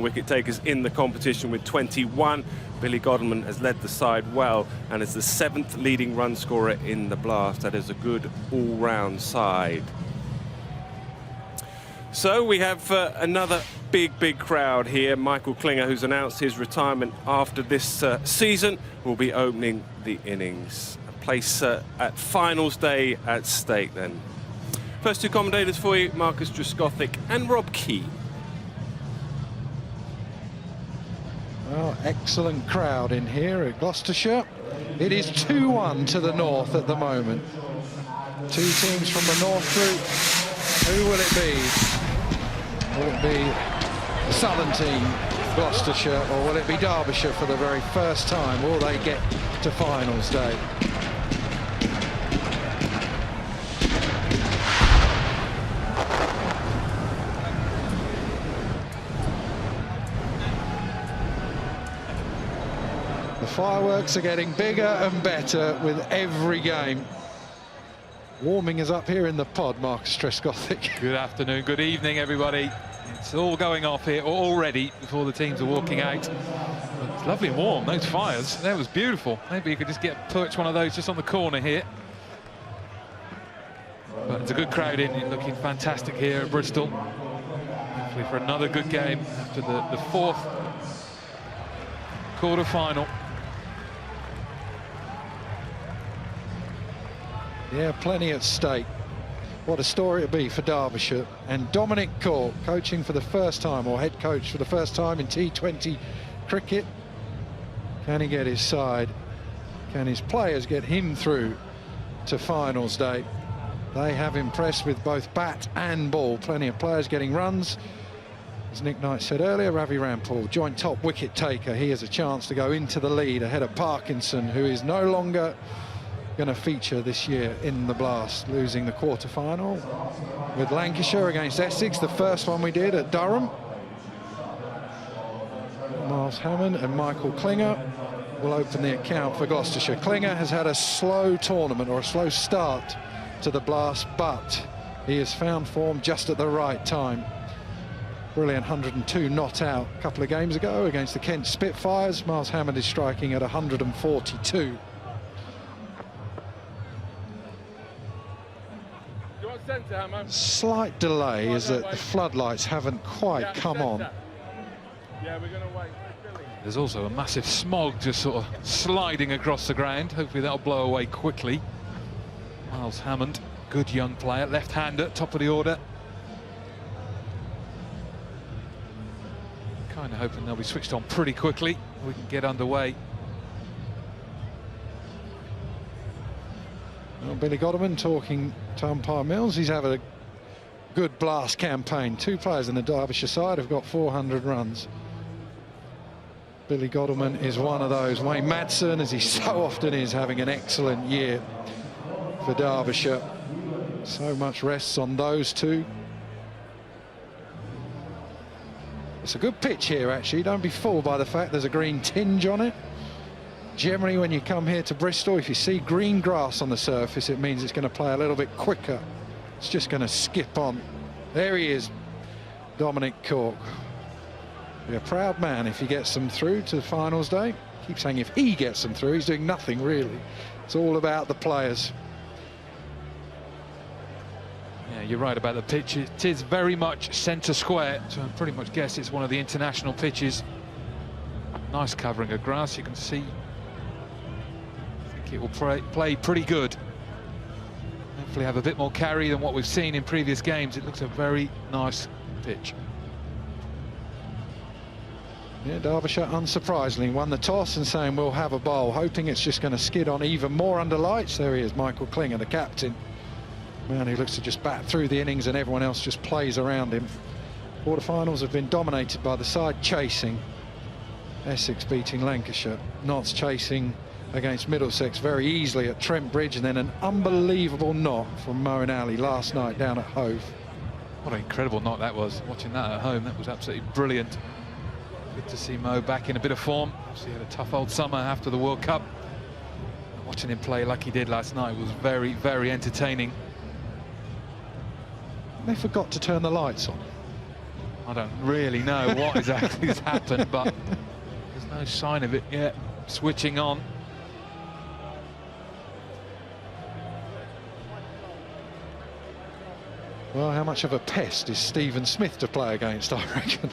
wicket takers in the competition with 21. Billy Godman has led the side well and is the 7th leading run scorer in the Blast. That is a good all-round side. So we have another big crowd here. Michael Klinger, who's announced his retirement after this season, will be opening the innings. A place at finals day at stake then. First two commentators for you, Marcus Trescothick and Rob Key. Well, excellent crowd in here at Gloucestershire. It is 2-1 to the north at the moment. Two teams from the North Group. Who will it be? Will it be the southern team, Gloucestershire, or will it be Derbyshire for the very first time? Will they get to finals day? The fireworks are getting bigger and better with every game. Warming us up here in the pod, Marcus Trescothick. Good afternoon, good evening, everybody. It's all going off here already before the teams are walking out. It's lovely and warm, those fires. That was beautiful. Maybe you could just perch one of those just on the corner here. But it's a good crowd in, looking fantastic here at Bristol. Hopefully for another good game after the fourth quarter-final. Yeah, plenty at stake. What a story it'll be for Derbyshire. And Dominic Cork, coaching for the first time, or head coach for the first time in T20 cricket. Can he get his side? Can his players get him through to finals day? They have impressed with both bat and ball. Plenty of players getting runs. As Nick Knight said earlier, Ravi Rampal, joint top wicket taker. He has a chance to go into the lead ahead of Parkinson, who is no longer going to feature this year in the Blast, losing the quarter-final with Lancashire against Essex, the first one we did at Durham. Miles Hammond and Michael Klinger will open the account for Gloucestershire. Klinger has had a slow tournament, or a slow start to the Blast, but he has found form just at the right time. Brilliant 102 not out a couple of games ago against the Kent Spitfires. Miles Hammond is striking at 142. Slight delay is that the floodlights haven't quite come on. Yeah, we're gonna wait. There's also a massive smog just sort of sliding across the ground. Hopefully that'll blow away quickly. Miles Hammond, good young player, left-hander, top of the order. Kind of hoping they'll be switched on pretty quickly. We can get underway. Well, Billy Godman talking to umpire Mills. He's had a good Blast campaign. Two players in the Derbyshire side have got 400 runs. Billy Godman is one of those. Wayne Madsen, as he so often is, having an excellent year for Derbyshire. So much rests on those two. It's a good pitch here, actually. Don't be fooled by the fact there's a green tinge on it. Generally, when you come here to Bristol, if you see green grass on the surface, it means it's going to play a little bit quicker. It's just going to skip on. There he is, Dominic Cork. Be a proud man if he gets them through to the finals day. Keep saying if he gets them through, he's doing nothing really. It's all about the players. Yeah, you're right about the pitch. It is very much centre square, so I pretty much guess it's one of the international pitches. Nice covering of grass, you can see. I think it will play pretty good. Hopefully have a bit more carry than what we've seen in previous games. It looks a very nice pitch. Yeah, Derbyshire, unsurprisingly, won the toss and saying we'll have a bowl, hoping it's just going to skid on even more under lights. There he is, Michael Klinger, the captain. Man who looks to just bat through the innings and everyone else just plays around him. Quarterfinals have been dominated by the side chasing. Essex beating Lancashire. Notts chasing against Middlesex very easily at Trent Bridge, and then an unbelievable knock from Moeen Ali last night down at Hove. What an incredible knock that was. Watching that at home, that was absolutely brilliant. Good to see Mo back in a bit of form. He had a tough old summer after the World Cup. Watching him play like he did last night was very, very entertaining. They forgot to turn the lights on. I don't really know what exactly has happened, but there's no sign of it yet. Switching on. Well, how much of a pest is Stephen Smith to play against, I reckon?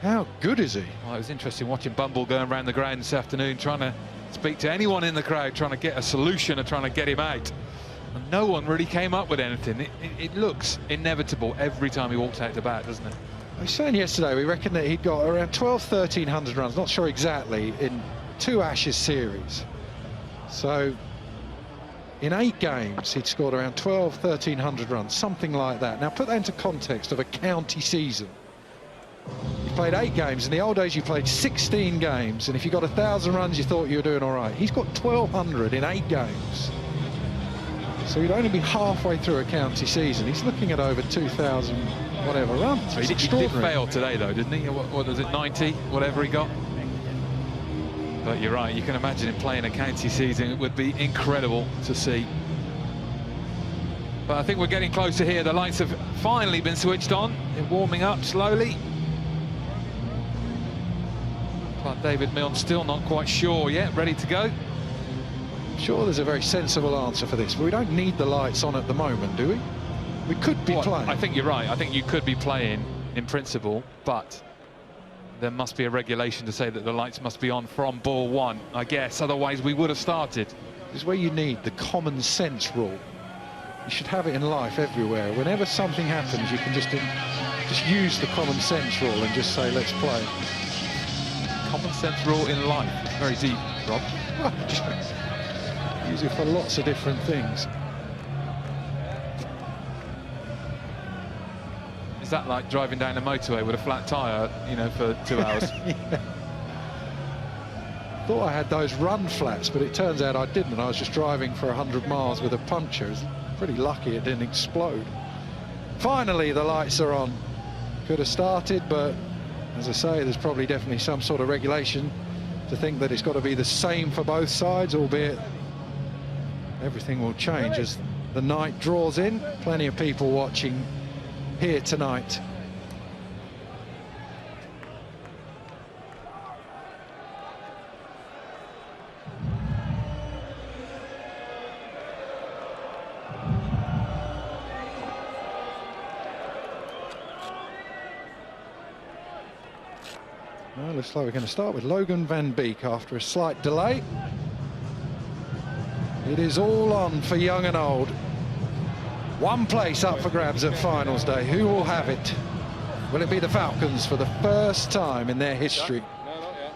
How good is he? Well, it was interesting watching Bumble going around the ground this afternoon, trying to speak to anyone in the crowd, trying to get a solution and trying to get him out. And no one really came up with anything. It looks inevitable every time he walks out the bat, doesn't it? I was saying yesterday, we reckoned that he'd got around 1,300 runs, not sure exactly, in 2 Ashes series. So in 8 games, he'd scored around 1,300 runs, something like that. Now put that into context of a county season. He played 8 games. In the old days, you played 16 games, and if you got 1,000 runs, you thought you were doing all right. He's got 1,200 in 8 games. So he'd only be halfway through a county season. He's looking at over 2,000 whatever runs. He did fail today, though, didn't he? What was it, 90, whatever he got? But you're right, you can imagine him playing a county season. It would be incredible to see. But I think we're getting closer here. The lights have finally been switched on. They're warming up slowly. But David Milne's still not quite sure yet, ready to go. I'm sure there's a very sensible answer for this, but we don't need the lights on at the moment, do we? We could be playing. I think you're right. I think you could be playing in principle, but there must be a regulation to say that the lights must be on from ball 1, I guess. Otherwise, we would have started. This is where you need the common sense rule. You should have it in life everywhere. Whenever something happens, you can just use the common sense rule and just say, let's play. Common sense rule in life. Very deep, Rob. Use it for lots of different things. Is that like driving down a motorway with a flat tyre, you know, for 2 hours? Yeah. Thought I had those run flats, but it turns out I didn't. I was just driving for 100 miles with a puncture. I was pretty lucky it didn't explode. Finally, the lights are on. Could have started, but as I say, there's probably definitely some sort of regulation to think that it's got to be the same for both sides, albeit everything will change as the night draws in. Plenty of people watching here tonight. Well, looks like we're going to start with Logan Van Beek after a slight delay. It is all on for young and old. One place up for grabs at finals day. Who will have it? Will it be the Falcons for the first time in their history? No, not yet.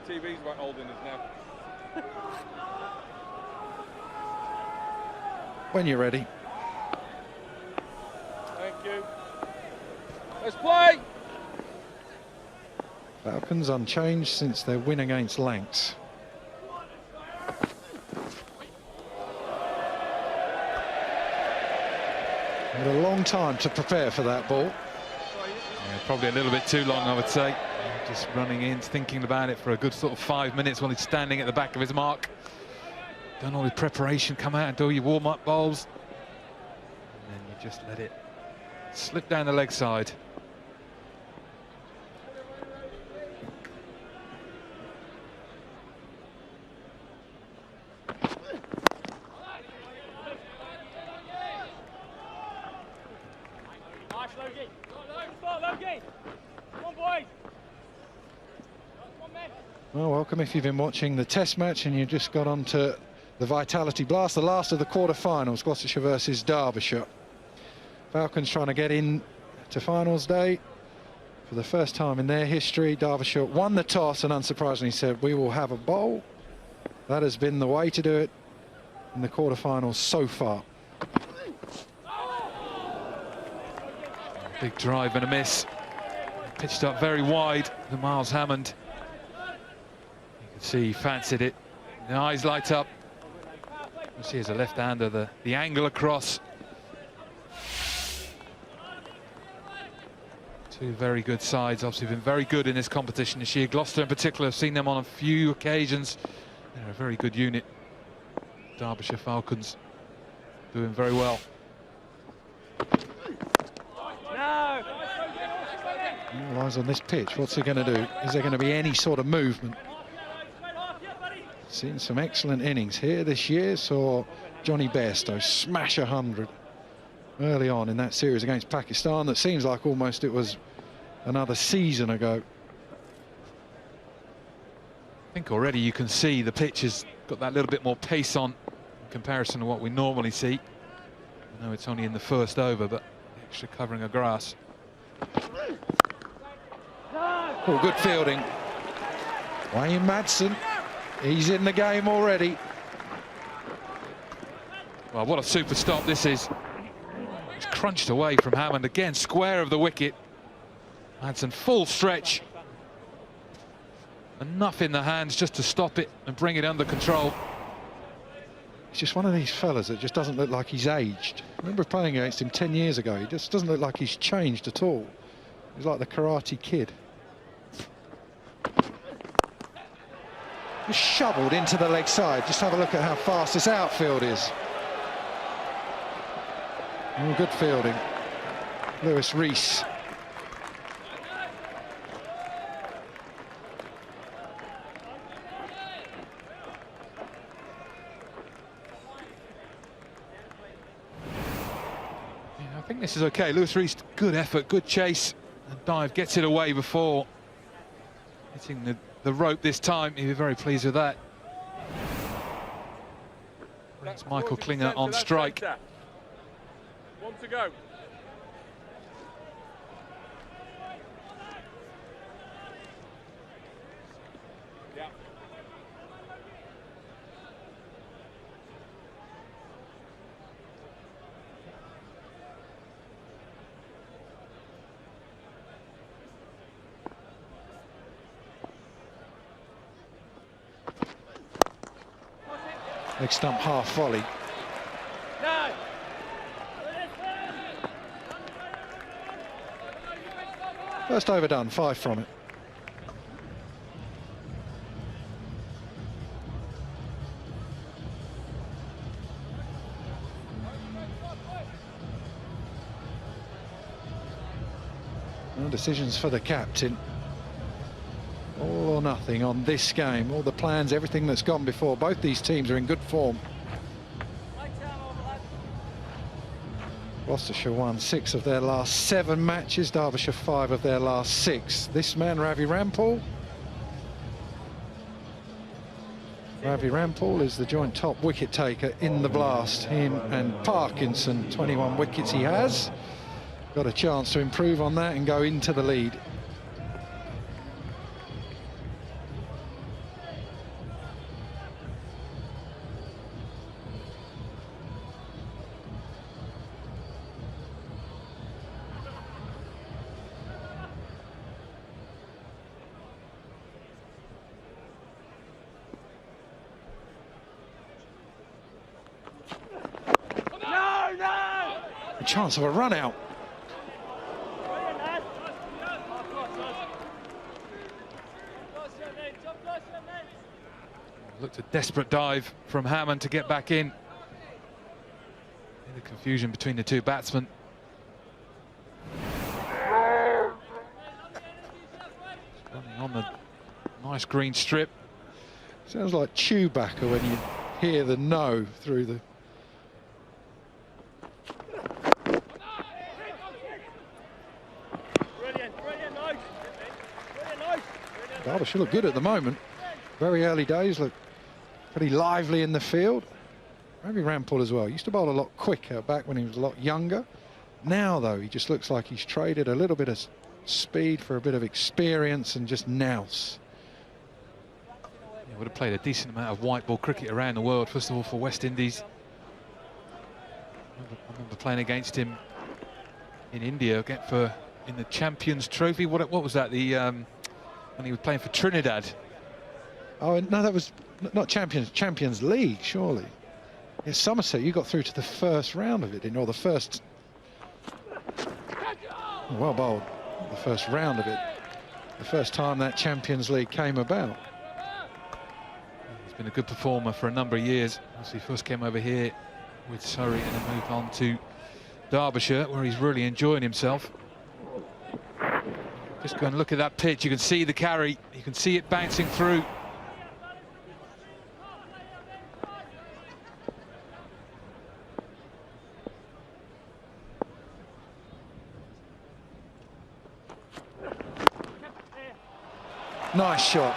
TV's right holding us now. When you're ready. Thank you. Let's play! Falcons unchanged since their win against Lancs. Had a long time to prepare for that ball. Yeah, probably a little bit too long, I would say. Just running in, thinking about it for a good sort of 5 minutes while he's standing at the back of his mark. Done all his preparation, come out and do your warm-up bowls. And then you just let it slip down the leg side. Well, welcome if you've been watching the test match and you just got onto the Vitality Blast, the last of the quarter-finals, Gloucestershire versus Derbyshire. Falcons trying to get in to finals day for the first time in their history. Derbyshire won the toss and unsurprisingly said, we will have a bowl. That has been the way to do it in the quarter-finals so far. Big drive and a miss. Pitched up very wide to Miles Hammond. You can see he fancied it. The eyes light up. You see as a left-hander the angle across. Two very good sides, obviously been very good in this competition this year. Gloucester in particular, have seen them on a few occasions. They're a very good unit. Derbyshire Falcons doing very well. No! All eyes on this pitch. What's he going to do? Is there going to be any sort of movement? Seen some excellent innings here this year. Saw Johnny Bairstow smash 100 early on in that series against Pakistan. That seems like almost it was another season ago. I think already you can see the pitch has got that little bit more pace on in comparison to what we normally see. I know it's only in the first over, but extra covering of grass. Oh, good fielding. Wayne Madsen, he's in the game already. Well, what a super stop this is. It's crunched away from Hammond again, square of the wicket. Madsen full stretch. Enough in the hands just to stop it and bring it under control. He's just one of these fellas that just doesn't look like he's aged. I remember playing against him 10 years ago. He just doesn't look like he's changed at all. He's like the Karate Kid. Just shoveled into the leg side. Just have a look at how fast this outfield is. Oh, good fielding. Lewis Rees. I think this is okay. Lewis Rees, good effort, good chase and dive, gets it away before hitting the rope this time. He'll be very pleased with that. Brings Michael Klinger on strike. One to go. Yeah. Leg stump half volley. First over done, 5 from it. No decisions for the captain. All or nothing on this game. All the plans, everything that's gone before. Both these teams are in good form. Gloucestershire won 6 of their last 7 matches, Derbyshire 5 of their last 6. This man, Ravi Rampal. Ravi Rampal is the joint top wicket taker in the blast. Him and Parkinson, 21 wickets he has. Got a chance to improve on that and go into the lead. A chance of a run out. Looked a desperate dive from Hammond to get back in. The confusion between the two batsmen. Running on the nice green strip. Sounds like Chewbacca when you hear the no through the... Derbyshire look good at the moment. Very early days, look pretty lively in the field. Ravi Rampal as well. Used to bowl a lot quicker back when he was a lot younger. Now, though, he just looks like he's traded a little bit of speed for a bit of experience and just nous. He would have played a decent amount of white ball cricket around the world, first of all for West Indies. I remember playing against him in India in the Champions Trophy. What was that? When he was playing for Trinidad. Oh, no, that was not Champions League, surely. Yes, Somerset, you got through to the first round of it, or the first... Well bowled, the first round of it. The first time that Champions League came about. He's been a good performer for a number of years. He first came over here with Surrey and then moved on to Derbyshire, where he's really enjoying himself. Just go and look at that pitch. You can see the carry. You can see it bouncing through. Nice shot.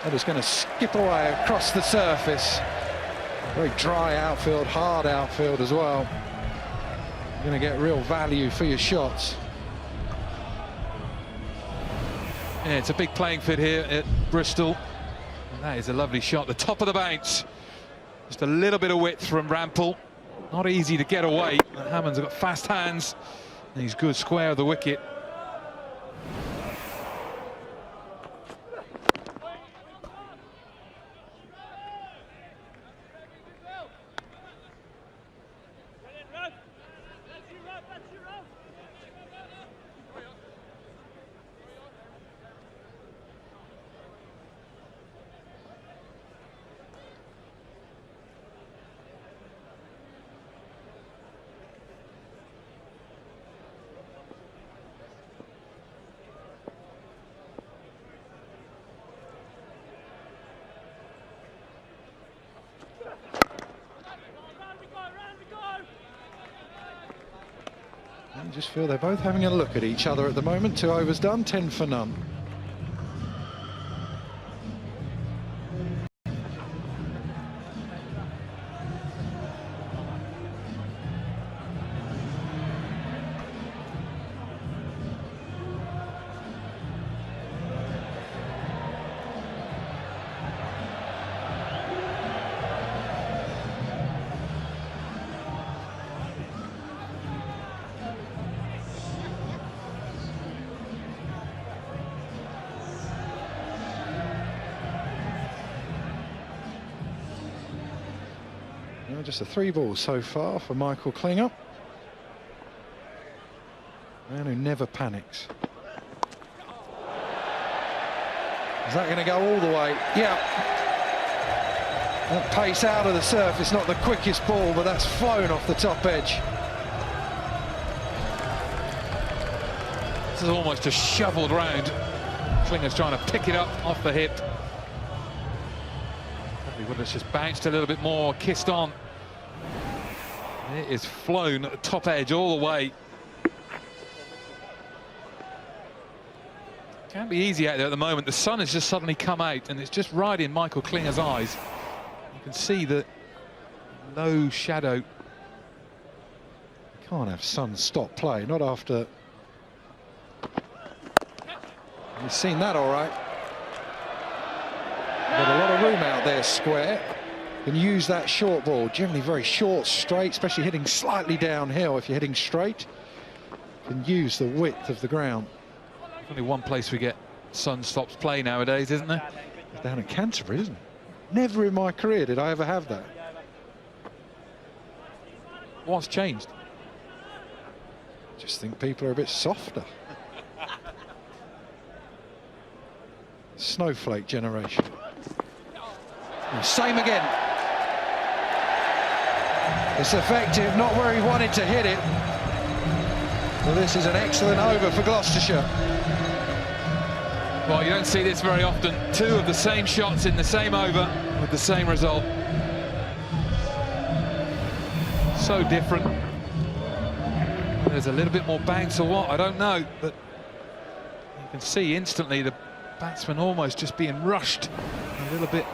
That is going to skip away across the surface. Very dry outfield, hard outfield as well. You're going to get real value for your shots. Yeah, it's a big playing field here at Bristol. And that is a lovely shot. The top of the bounce. Just a little bit of width from Rampel. Not easy to get away. Hammond's got fast hands. And he's good square of the wicket. I just feel they're both having a look at each other at the moment. 2 overs done, 10 for none. Just a 3 balls so far for Michael Klinger. Man who never panics. Is that going to go all the way? Yeah. That pace out of the surface, not the quickest ball, but that's flown off the top edge. This is almost just shoveled round. Klinger's trying to pick it up off the hip. Probably would have just bounced a little bit more, kissed on. It is flown at the top edge all the way. Can't be easy out there at the moment. The sun has just suddenly come out and it's just right in Michael Klinger's eyes. You can see the low shadow. You can't have sun stop play, not after. You've seen that all right. Got a lot of room out there square. Can use that short ball, generally very short, straight, especially hitting slightly downhill. If you're hitting straight, can use the width of the ground. Only one place we get sun stops play nowadays, isn't there? It's down at Canterbury, isn't it? Never in my career did I ever have that. What's changed? Just think people are a bit softer. Snowflake generation. And same again. It's effective, not where he wanted to hit it. Well, this is an excellent over for Gloucestershire. Well, you don't see this very often. 2 of the same shots in the same over with the same result. So different. There's a little bit more bounce or what, I don't know, but you can see instantly the batsman almost just being rushed a little bit.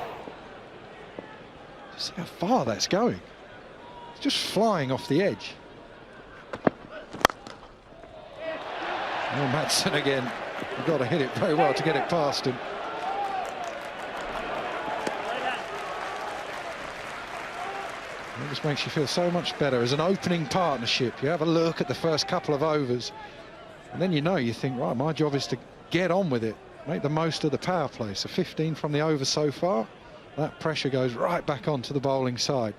See how far that's going. It's just flying off the edge. Oh, Madsen again. You've got to hit it very well to get it past him. It just makes you feel so much better as an opening partnership. You have a look at the first couple of overs, and then you think, right, my job is to get on with it, make the most of the power play. So 15 from the over so far. That pressure goes right back onto the bowling side.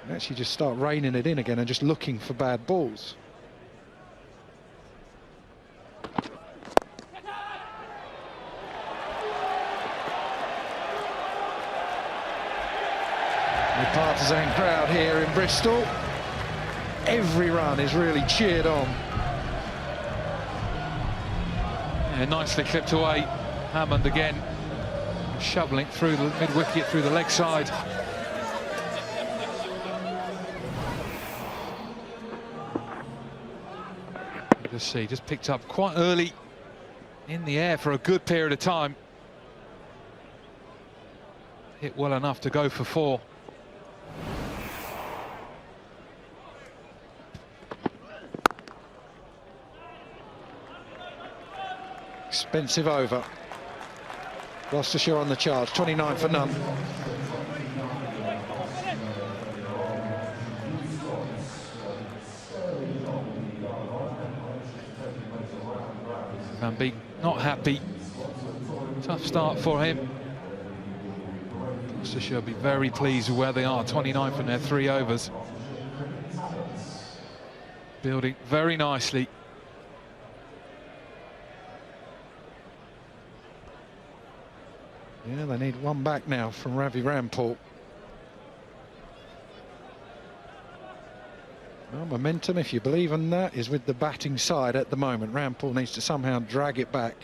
And actually just start reining it in again and just looking for bad balls. The partisan crowd here in Bristol. Every run is really cheered on. And nicely clipped away. Hammond again, shoveling through the mid-wicket, through the leg side. Just see, just picked up quite early in the air for a good period of time. Hit well enough to go for 4. Expensive over. Gloucestershire on the charge, 29 for none. Van Beek not happy. Tough start for him. Gloucestershire will be very pleased with where they are. 29 from their 3 overs. Building very nicely. Yeah, they need one back now from Ravi Rampal. Well, momentum, if you believe in that, is with the batting side at the moment. Rampal needs to somehow drag it back.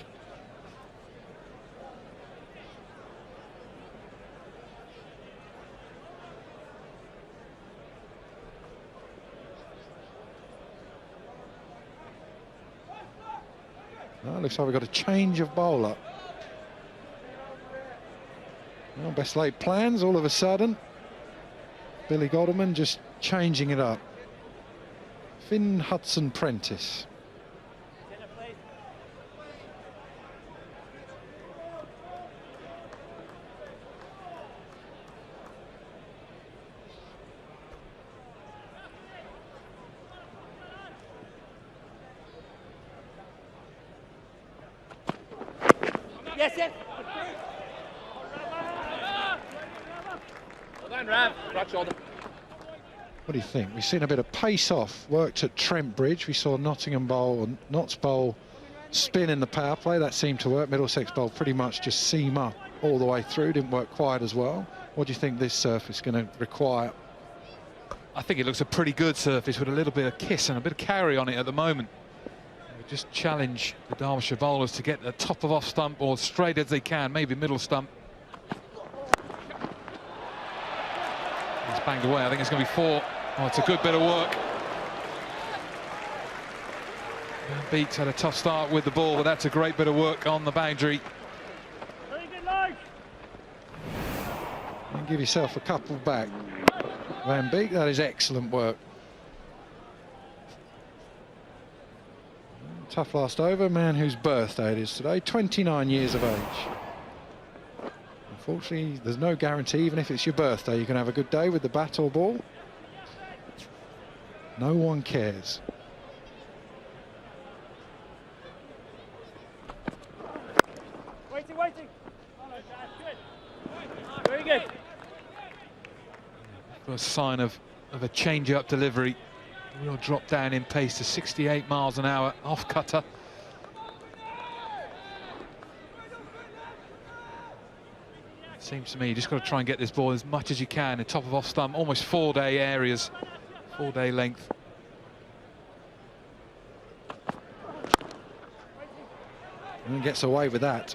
Oh, looks like we've got a change of bowler. Well, best laid plans all of a sudden. Billy Godderman just changing it up. Finn Hudson-Prentice. Yes, yes. Well done, Rav. Right shoulder. What do you think? We've seen a bit of pace off worked at Trent Bridge. We saw Nottingham bowl and Notts bowl spin in the power play. That seemed to work. Middlesex bowl pretty much just seam up all the way through. Didn't work quite as well. What do you think this surface is going to require? I think it looks a pretty good surface with a little bit of kiss and a bit of carry on it at the moment. Just challenge the Derbyshire bowlers to get the top of off stump or straight as they can, maybe middle stump. It's banged away. I think it's going to be 4. Oh, it's a good bit of work. Van Beek's had a tough start with the ball, but that's a great bit of work on the boundary. And give yourself a couple back. Van Beek, that is excellent work. Tough last over, man whose birthday it is today, 29 years of age. Unfortunately, there's no guarantee, even if it's your birthday, you can have a good day with the bat or ball. No one cares. Waiting, waiting. Very good. First sign of a change-up delivery. Real drop down in pace to 68 miles an hour, off cutter. Seems to me you just got to try and get this ball as much as you can in top of off stump, almost 4-day areas, 4-day length. And he gets away with that.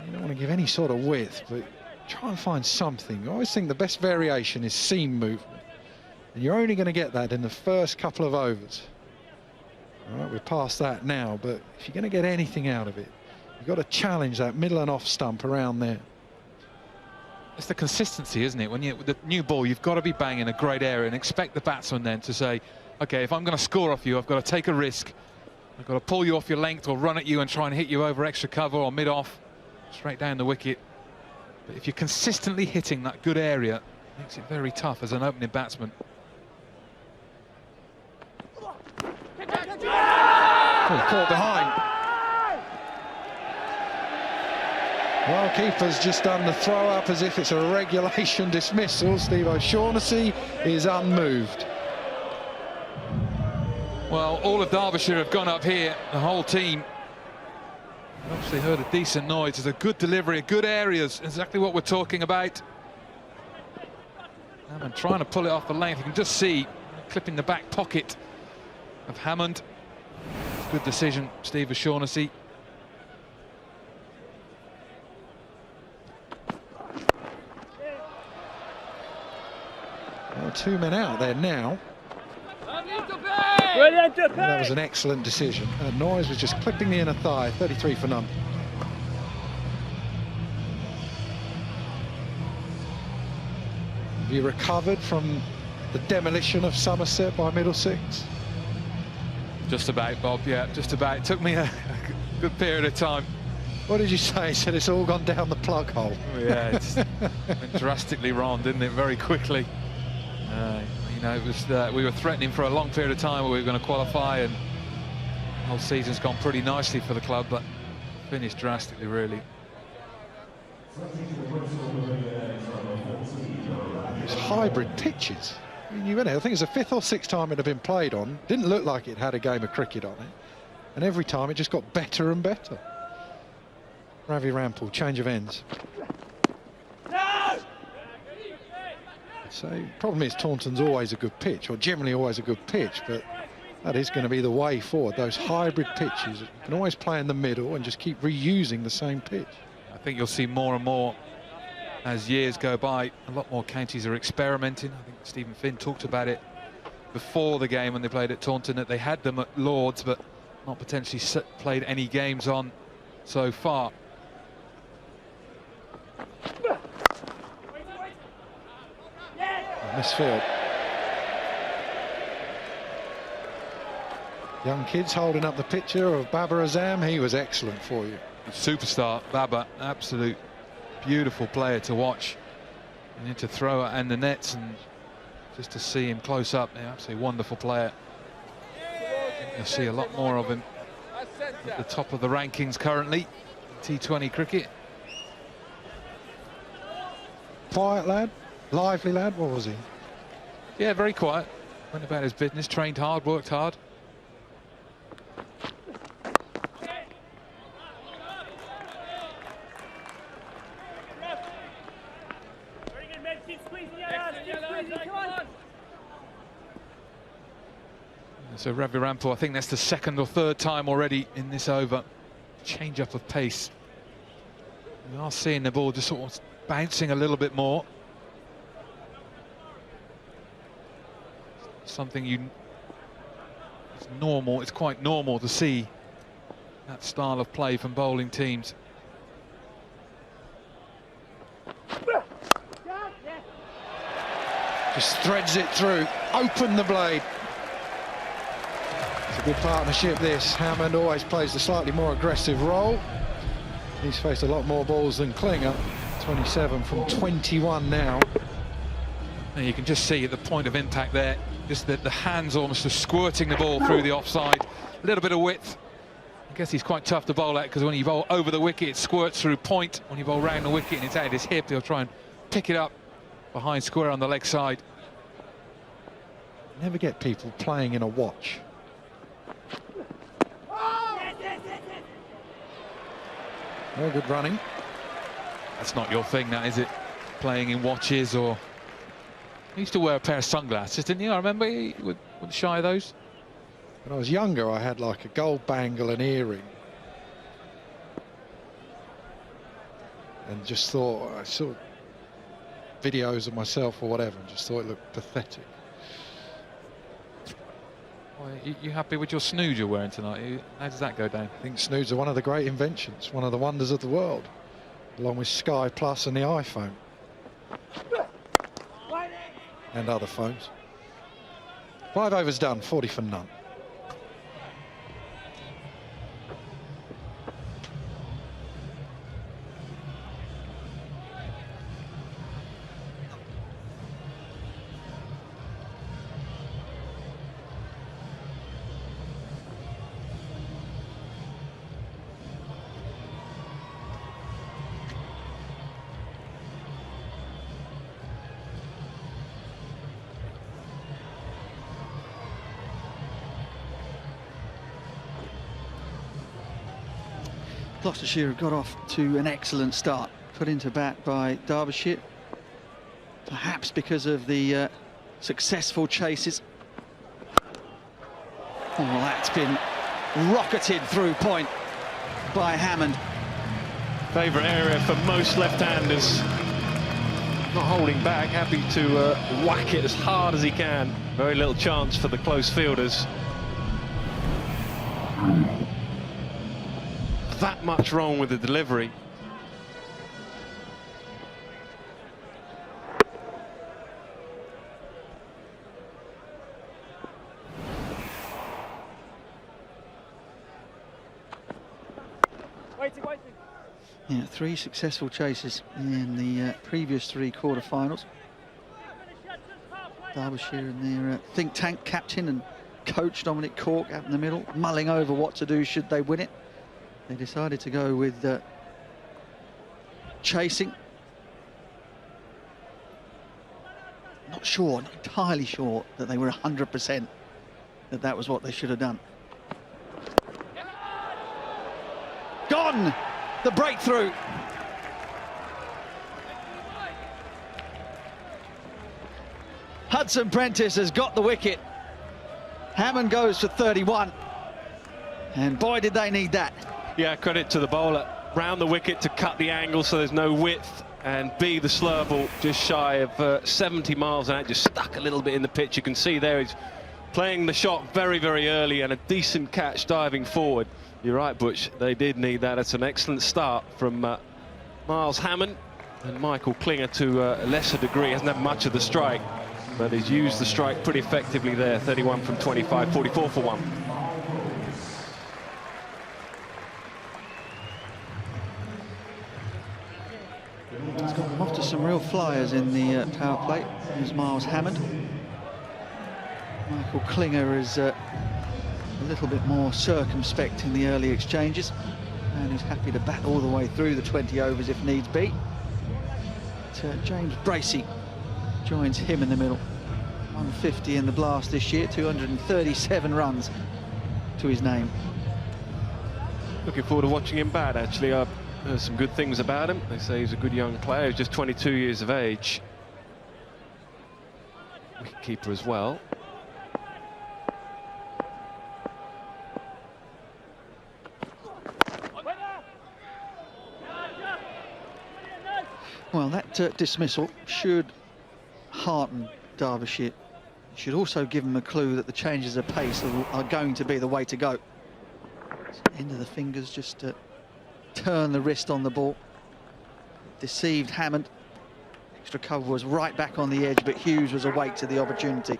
You don't want to give any sort of width, but try and find something. I always think the best variation is seam movement. And you're only going to get that in the first couple of overs. All right, we're past that now, but if you're going to get anything out of it, you've got to challenge that middle and off stump around there. It's the consistency, isn't it? When you with the new ball, you've got to be banging a great area and expect the batsman then to say, okay, if I'm going to score off you, I've got to take a risk. I've got to pull you off your length or run at you and try and hit you over extra cover or mid-off, straight down the wicket. But if you're consistently hitting that good area, it makes it very tough as an opening batsman. Oh, caught behind. Well, keeper's just done the throw up as if it's a regulation dismissal. Steve O'Shaughnessy is unmoved. Well, all of Derbyshire have gone up here, the whole team. Obviously heard a decent noise. It's a good delivery, good areas, exactly what we're talking about. Hammond trying to pull it off the length. You can just see clipping the back pocket of Hammond. Good decision, Steve O'Shaughnessy. Well, 2 men out there now. Brilliant, Well, that was an excellent decision. Noyes was just clipping the inner thigh, 33 for none. Have you recovered from the demolition of Somerset by Middlesex? Just about, Bob, yeah, just about. It took me a good period of time. What did you say? He said it's all gone down the plug hole. Yeah, it's went drastically wrong, didn't it, very quickly. You know, it was we were threatening for a long period of time where we were going to qualify, and the whole season's gone pretty nicely for the club, but finished drastically, really. It's hybrid pitches. I mean, I think it's the 5th or 6th time it had been played on. Didn't look like it had a game of cricket on it, and every time it just got better and better. Ravi Rampal, change of ends. So, problem is Taunton's always a good pitch, or generally always a good pitch, but that is going to be the way forward. Those hybrid pitches, you can always play in the middle and just keep reusing the same pitch. I think you'll see more and more as years go by. A lot more counties are experimenting. I think Stephen Finn talked about it before the game when they played at Taunton, that they had them at Lords, but not potentially played any games on so far. Misfield. Young kids holding up the picture of Babar Azam. He was excellent for you. Superstar Babar, absolute beautiful player to watch. You need to throw it in the nets, and just to see him close up, yeah, absolutely wonderful player. You'll see a lot more of him at the top of the rankings currently. T20 cricket. Quiet lad, lively lad. What was he? Yeah, very quiet. Went about his business, trained hard, worked hard. So Ravi Rampal, I think that's the 2nd or 3rd time already in this over. Change up of pace. We are seeing the ball just sort of bouncing a little bit more. Something it's normal, it's quite normal to see that style of play from bowling teams. Just threads it through, open the blade. It's a good partnership, this. Hammond always plays the slightly more aggressive role. He's faced a lot more balls than Klinger. 27 from 21 now. And you can just see at the point of impact there, just the hands almost just squirting the ball through the offside. A little bit of width. I guess he's quite tough to bowl at, because when you bowl over the wicket, it squirts through point. When you bowl round the wicket and it's at his hip, he'll try and pick it up behind square on the leg side. Never get people playing in a watch. Very good running. That's not your thing, that, is it? Playing in watches, or... He used to wear a pair of sunglasses, didn't you? I remember he wouldn't shy of those. When I was younger, I had like a gold bangle and earring. And just thought, I saw videos of myself or whatever, and just thought it looked pathetic. Well, you happy with your snooze you're wearing tonight? How does that go down? I think snoods are one of the great inventions, one of the wonders of the world, along with Sky Plus and the iPhone. And other phones. 5 overs done, 40 for none. Gloucestershire have got off to an excellent start, put into bat by Derbyshire, perhaps because of the successful chases. Oh, well, that's been rocketed through point by Hammond. Favourite area for most left-handers. Not holding back, happy to whack it as hard as he can. Very little chance for the close fielders. That much wrong with the delivery. Waiting. Yeah, 3 successful chases in the previous 3 quarter-finals. Derbyshire and their think tank captain and coach Dominic Cork out in the middle, mulling over what to do should they win it. They decided to go with chasing. Not entirely sure that they were 100% that was what they should have done. Gone! The breakthrough. Hudson Prentice has got the wicket. Hammond goes for 31. And boy, did they need that. Yeah, credit to the bowler. Round the wicket to cut the angle so there's no width. And B, the slur ball just shy of 70 miles an hour, just stuck a little bit in the pitch. You can see there he's playing the shot very, very early and a decent catch diving forward. You're right, Butch, they did need that. It's an excellent start from Miles Hammond, and Michael Klinger to a lesser degree hasn't had much of the strike, but he's used the strike pretty effectively there. 31 from 25, 44 for 1. He's got them off to some real flyers in the power play. Here's Miles Hammond. Michael Klinger is a little bit more circumspect in the early exchanges, and he's happy to bat all the way through the 20 overs if needs be. But, James Bracey joins him in the middle. 150 in the blast this year, 237 runs to his name. Looking forward to watching him bat, actually. I've heard some good things about him. They say he's a good young player. He's just 22 years of age. Wicketkeeper as well. Well, that dismissal should hearten Derbyshire. It should also give them a clue that the changes of pace are going to be the way to go. End of the fingers, just turn the wrist on the ball. Deceived Hammond. Extra cover was right back on the edge, but Hughes was awake to the opportunity.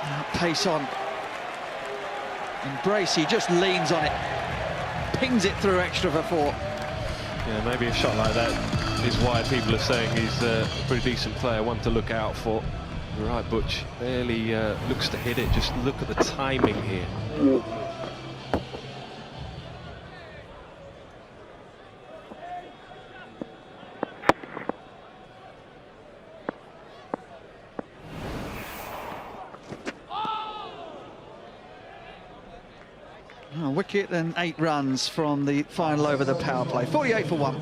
Now pace on. And Bracey just leans on it, pings it through extra for 4. Yeah, maybe a shot like that is why people are saying he's a pretty decent player, one to look out for. You're right, Butch, barely looks to hit it. Just look at the timing here. A wicket and 8 runs from the final over the power play. 48 for 1.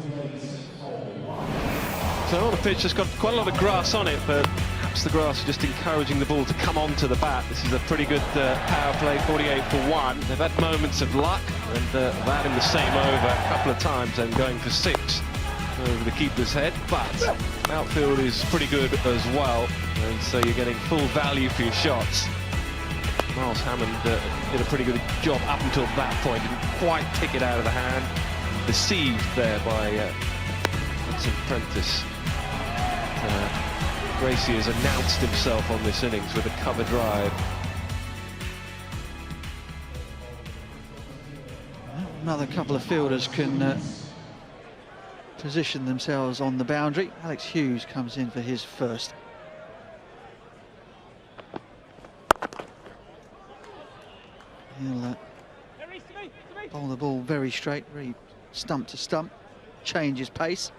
So on the pitch, it's got quite a lot of grass on it, but perhaps the grass is just encouraging the ball to come onto the bat. This is a pretty good power play, 48 for 1. They've had moments of luck, and that in the same over a couple of times and going for 6 over the keeper's head. But outfield is pretty good as well, and so you're getting full value for your shots. Miles Hammond did a pretty good job up until that point. Didn't quite kick it out of the hand. Deceived there by Hudson Prentice. Bracey has announced himself on this innings with a cover drive. Another couple of fielders can position themselves on the boundary. Alex Hughes comes in for his first. He'll bowl the ball very straight, very stump to stump, change his pace.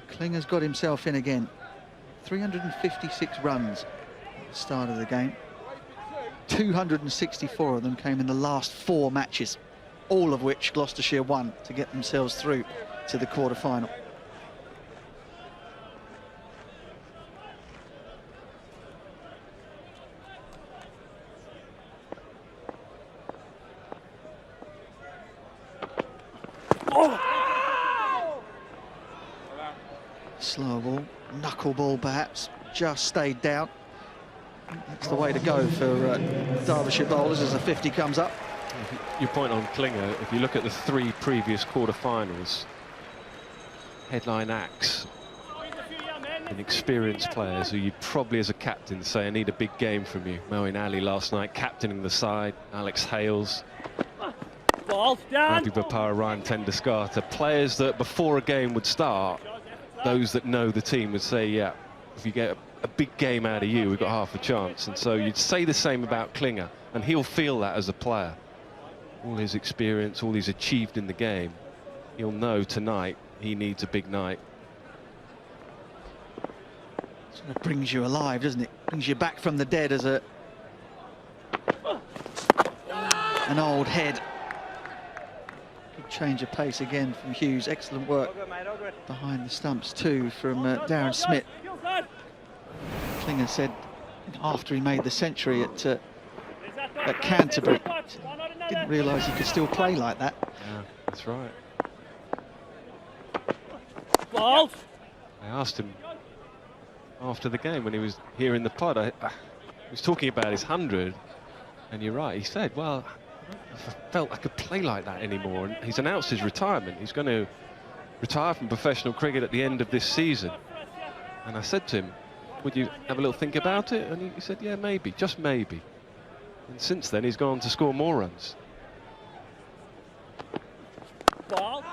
Klinger's got himself in again. 356 runs at the start of the game. 264 of them came in the last 4 matches, all of which Gloucestershire won to get themselves through to the quarter-final. Slow ball, knuckleball perhaps, just stayed down. That's the way to go for Derbyshire bowlers as the 50 comes up. Your point on Klinger, if you look at the 3 previous quarter-finals, headline acts and experienced players who you'd probably as a captain say, I need a big game from you. Moeen Ali last night, captaining the side, Alex Hales, Ball down. Ravi Bopara, Ryan Tenduskarta, players that before a game would start, those that know the team would say, yeah, if you get a big game out of you, we've got half a chance. And so you'd say the same about Klinger, and he'll feel that as a player. All his experience, all he's achieved in the game, he'll know tonight he needs a big night. Sort of brings you alive, doesn't it? Brings you back from the dead as an old head. Good change of pace again from Hughes. Excellent work behind the stumps too from Darren Smith. Klinger said after he made the century at Canterbury, didn't realise he could still play like that. Yeah, that's right. Balls. I asked him after the game when he was here in the pod, he was talking about his 100, and you're right, he said, well, I felt I could play like that anymore, and he's announced his retirement. He's going to retire from professional cricket at the end of this season. And I said to him, would you have a little think about it? And he said, yeah, maybe, just maybe. And since then, he's gone to score more runs. Ball.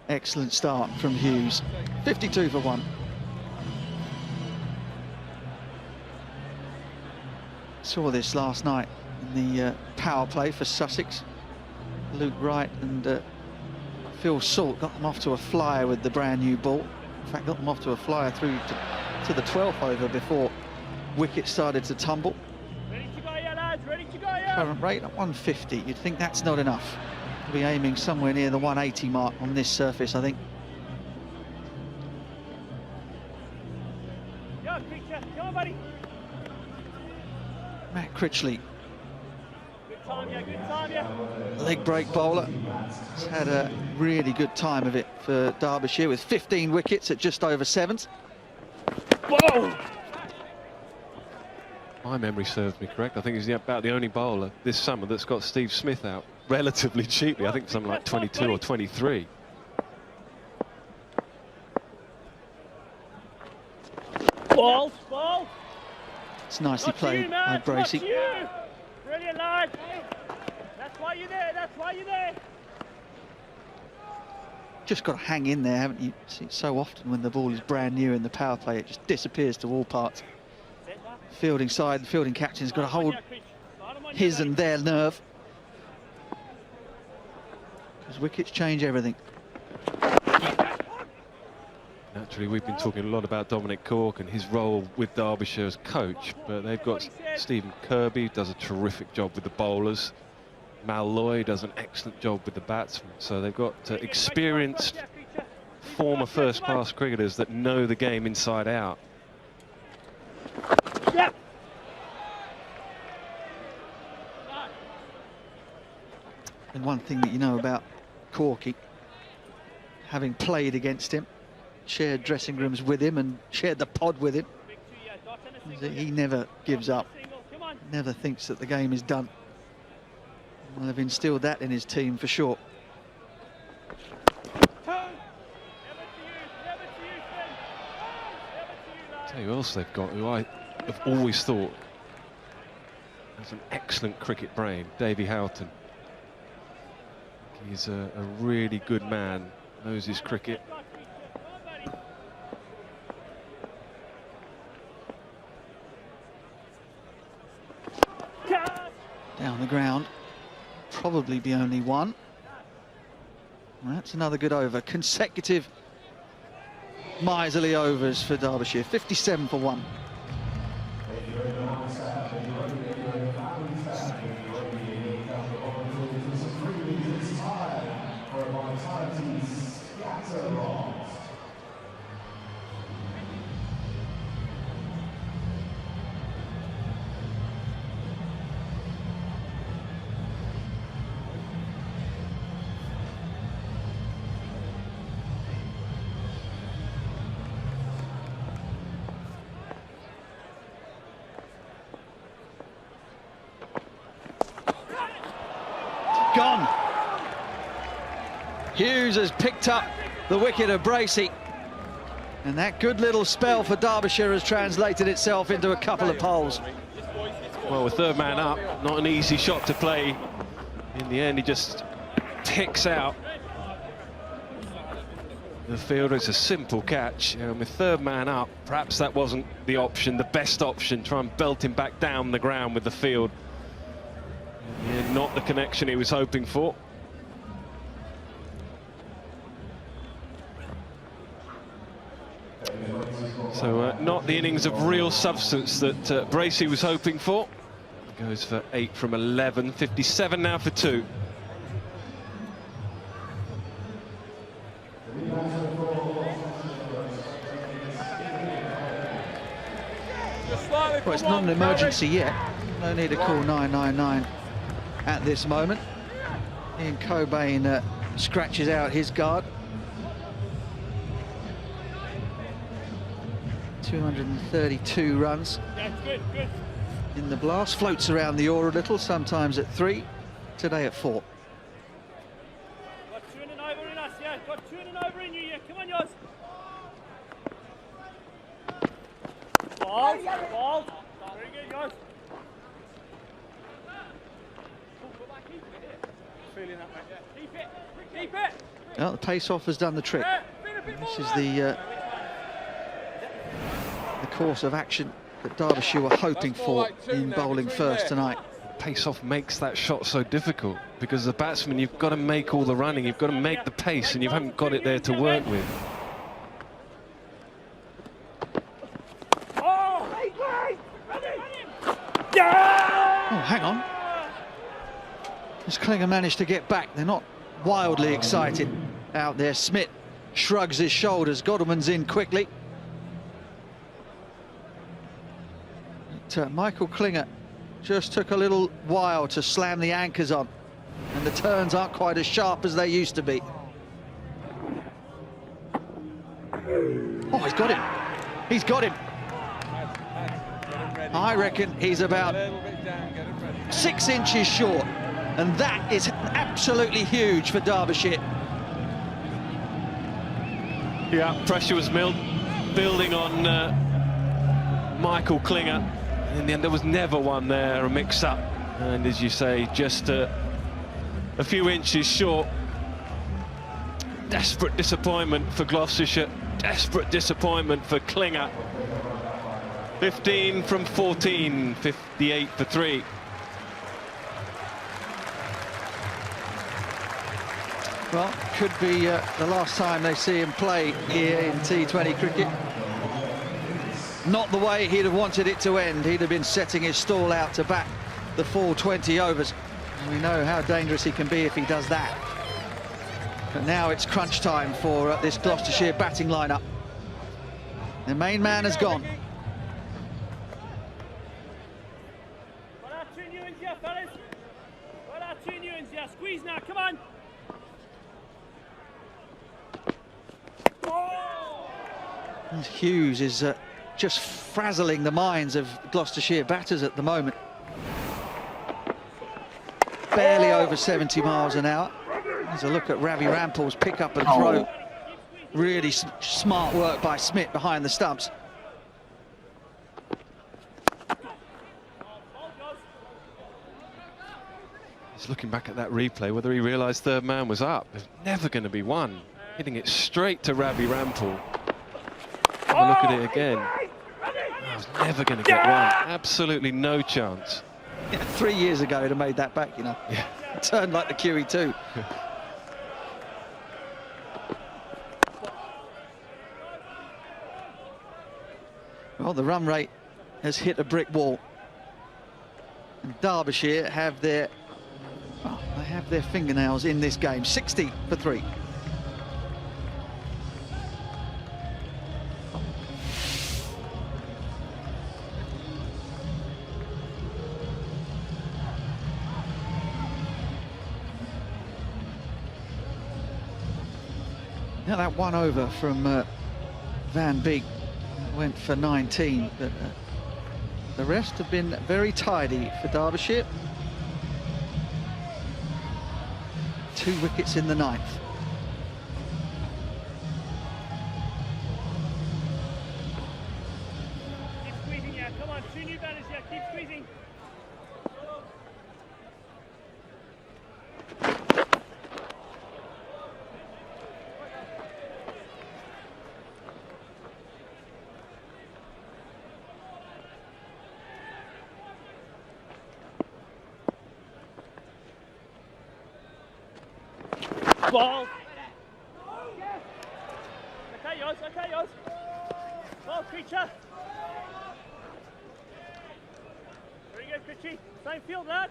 Excellent start from Hughes. 52 for 1. Saw this last night in the power play for Sussex. Luke Wright and Phil Salt got them off to a flyer with the brand new ball. In fact, got them off to a flyer through to the 12th over before wickets started to tumble. Ready to go, yeah, lads. Ready to go, yeah. Current rate at 150. You'd think that's not enough. We'll be aiming somewhere near the 180 mark on this surface, I think. Yeah, creature. Come on, buddy. Matt Critchley, Good time, yeah. Good time, yeah. leg break bowler, has had a really good time of it for Derbyshire with 15 wickets at just over 7s. Whoa. My memory serves me correct. I think he's about the only bowler this summer that's got Steve Smith out relatively cheaply. I think something like 22 or 23. Balls. Ball. It's nicely Watch played you, by man. Watch Bracey. you. Brilliant, lad. That's why you're there. That's why you're there. Just got to hang in there, haven't you? See, so often when the ball is brand new in the power play, it just disappears to all parts. Fielding side, the fielding captain's got to hold his and their nerve, because wickets change everything. Naturally, we've been talking a lot about Dominic Cork and his role with Derbyshire as coach, but they've got Stephen Kirby, does a terrific job with the bowlers. Mal Lloyd does an excellent job with the batsmen. So they've got experienced former first-class cricketers that know the game inside out. Yep. And one thing that you know about Corky, having played against him, shared dressing rooms with him and shared the pod with him, is that he never gives up, never thinks that the game is done. Well, they've instilled that in his team for sure. Tell you who else they've got, who I have always thought has an excellent cricket brain, Davy Houghton. He's a really good man, knows his cricket. Down the ground, probably be only one. Well, that's another good over. Consecutive miserly overs for Derbyshire. 57 for 1. Hughes has picked up the wicket of Bracey. And that good little spell for Derbyshire has translated itself into a couple of poles. Well, with third man up, not an easy shot to play. In the end, he just ticks out the fielder. It's a simple catch, and with third man up, perhaps that wasn't the option, the best option. Try and belt him back down the ground with the field. Yeah, not the connection he was hoping for. So not the innings of real substance that Bracey was hoping for. Goes for 8 from 11, 57 now for 2. Well, it's not an emergency yet. No need to call 999 at this moment. Ian Cobain scratches out his guard. 232 runs in the blast. Floats around the oar a little, sometimes at 3, today at 4. Got 2 and over in us, yeah. Got 2 and over in you, yeah. Come on, yours. Ball. Very good, yours. Feeling that, mate. Keep it. Well, the pace-off has done the trick. This is the course of action that Derbyshire were hoping for in bowling first tonight. Pace-off makes that shot so difficult, because as a batsman, you've got to make all the running, you've got to make the pace, and you haven't got it there to work with. Oh, hang on. As Klinger managed to get back, they're not wildly excited out there. Smith shrugs his shoulders. Godalman's in quickly. But, Michael Klinger just took a little while to slam the anchors on, and the turns aren't quite as sharp as they used to be. Oh, he's got him. He's got him. I reckon he's about 6 inches short, and that is absolutely huge for Derbyshire. Yeah, pressure was building on Michael Klinger. In the end, there was never one there, a mix-up. And as you say, just a few inches short. Desperate disappointment for Gloucestershire. Desperate disappointment for Klinger. 15 from 14, 58 for 3. Well, could be the last time they see him play here in T20 cricket. Not the way he'd have wanted it to end. He'd have been setting his stall out to bat the full 20 overs. And we know how dangerous he can be if he does that. But now it's crunch time for this Gloucestershire batting lineup. The main man has gone. Well, our 2 new ins here, fellas. Well, our 2 new ins here. Squeeze now, come on. And Hughes is just frazzling the minds of Gloucestershire batters at the moment. Barely over 70 miles an hour. There's a look at Ravi Rampal's pick up and throw. Really smart work by Smith behind the stumps. He's looking back at that replay, whether he realised third man was up. There's never going to be one. Hitting it straight to Ravi Rampal. Have a look at it again. I was never going to get one. Absolutely no chance. Yeah, 3 years ago, he'd have made that back, you know. Yeah. It turned like the QE2. Well, the run rate has hit a brick wall. And Derbyshire have their, well, they have their fingernails in this game. 60 for 3. Now that one over from Van Beek went for 19, but the rest have been very tidy for Derbyshire. 2 wickets in the 9th. come on, 2 new batters here, keep squeezing. Ball. Okay, yours, okay, yours. Ball, creature. Very good, Critchy. Same field, lad.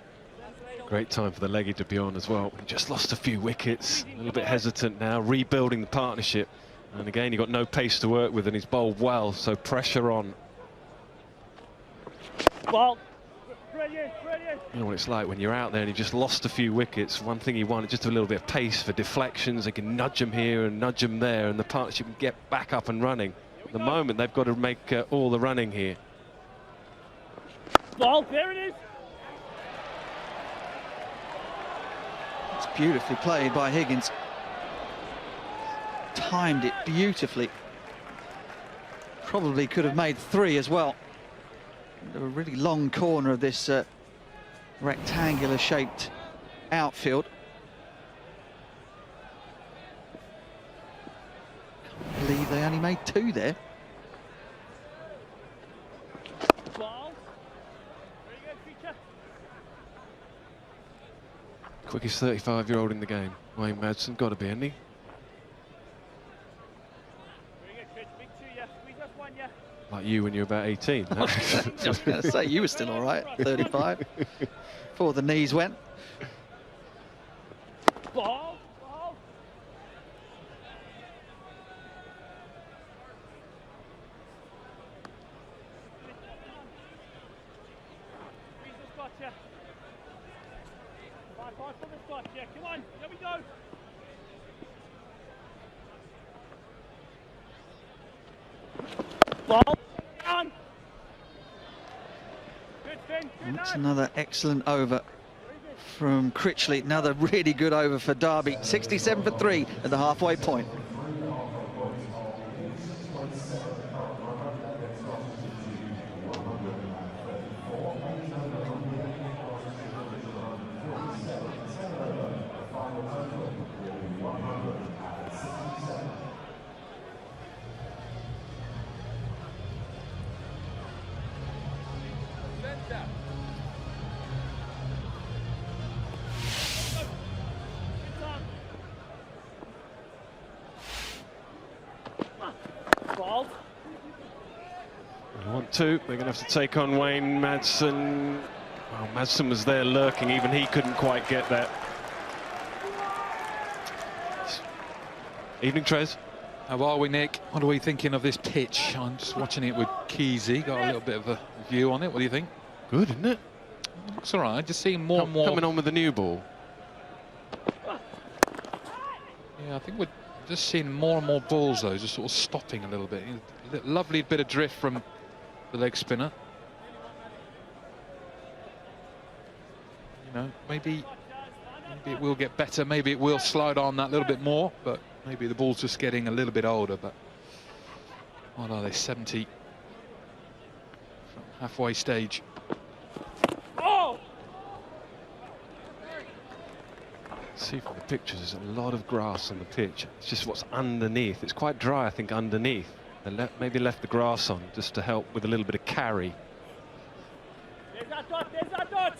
Great time for the leggy to be on as well. He just lost a few wickets, a little bit hesitant now, rebuilding the partnership. And again, he got no pace to work with and he's bowled well, so pressure on. Ball. Brilliant, brilliant. You know what it's like when you're out there and you just lost a few wickets. One thing you want is just a little bit of pace for deflections. They can nudge them here and nudge them there, and the partnership can get back up and running. At the moment, they've got to make all the running here. Ball, there it is. It's beautifully played by Higgins. Timed it beautifully. Probably could have made 3 as well. A really long corner of this rectangular shaped outfield. Can't believe they only made 2 there. Ball. Very good, creature. Quickest 35-year-old in the game. Wayne Madsen, got to be, hasn't he? Very good, Critch. Big 2, yeah. Squeeze us 1, yeah. Like you when you were about 18. I was going to say, you were still all right, 35, before the knees went. Ball. Ball. Squeeze the spot, yeah. 5 for the spot, yeah. Come on, here we go. Ball. Down. Good, Finn. Good That's night. another excellent over from Critchley. Another really good over for Derby. 67 for 3 at the halfway point. Ball. They want 2. They're going to have to take on Wayne Madsen. Well, Madsen was there lurking. Even he couldn't quite get that. Evening, Trez. How are we, Nick? What are we thinking of this pitch? I'm just watching it with Keezy. Got a little bit of a view on it. What do you think? Good, isn't it? Looks all right. Just seeing more and more. Coming on with the new ball. Yeah, I think we're just seeing more and more balls, though, just sort of stopping a little bit. Lovely bit of drift from the leg spinner. You know, maybe it will get better. Maybe it will slide on that little bit more, but maybe the ball's just getting a little bit older. But what are they, 70 from halfway stage? Oh! See from the pictures, there's a lot of grass on the pitch. It's just what's underneath. It's quite dry, I think, underneath. They maybe left the grass on just to help with a little bit of carry. There's that dot, there's that dot!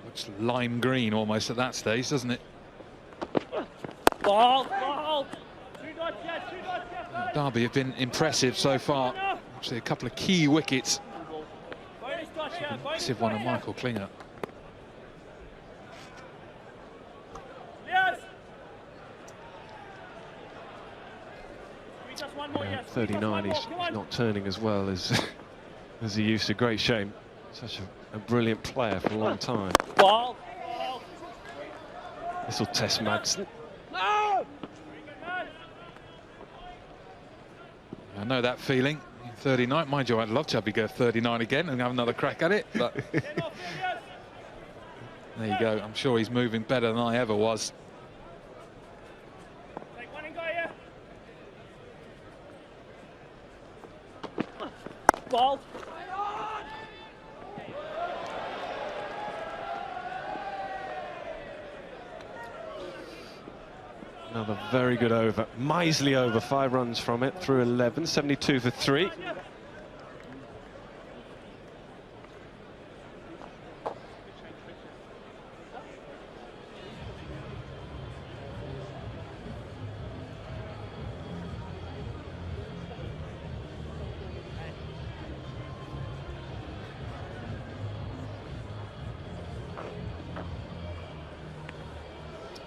Looks lime green almost at that stage, doesn't it? Ball, ball! 2 dots, yeah, 2 dots, yeah, fellas. Derby have been impressive so far. Actually, a couple of key wickets. Bonus dot, yeah, bonus Massive one dot, of yeah. Michael Klinger. Yes! Squeeze us 1 more, yeah. Squeeze us 1 39, more, he's come on. not turning as well as as he used to. Great shame. Such a brilliant player for a long time. Ball, ball. This will test Madsen. No! I know that feeling. 39, mind you, I'd love to have you go 39 again and have another crack at it, but there you go. I'm sure he's moving better than I ever was. Take 1 and go, yeah. Ball. Another very good over. Miserly over, 5 runs from it through 11, 72 for 3.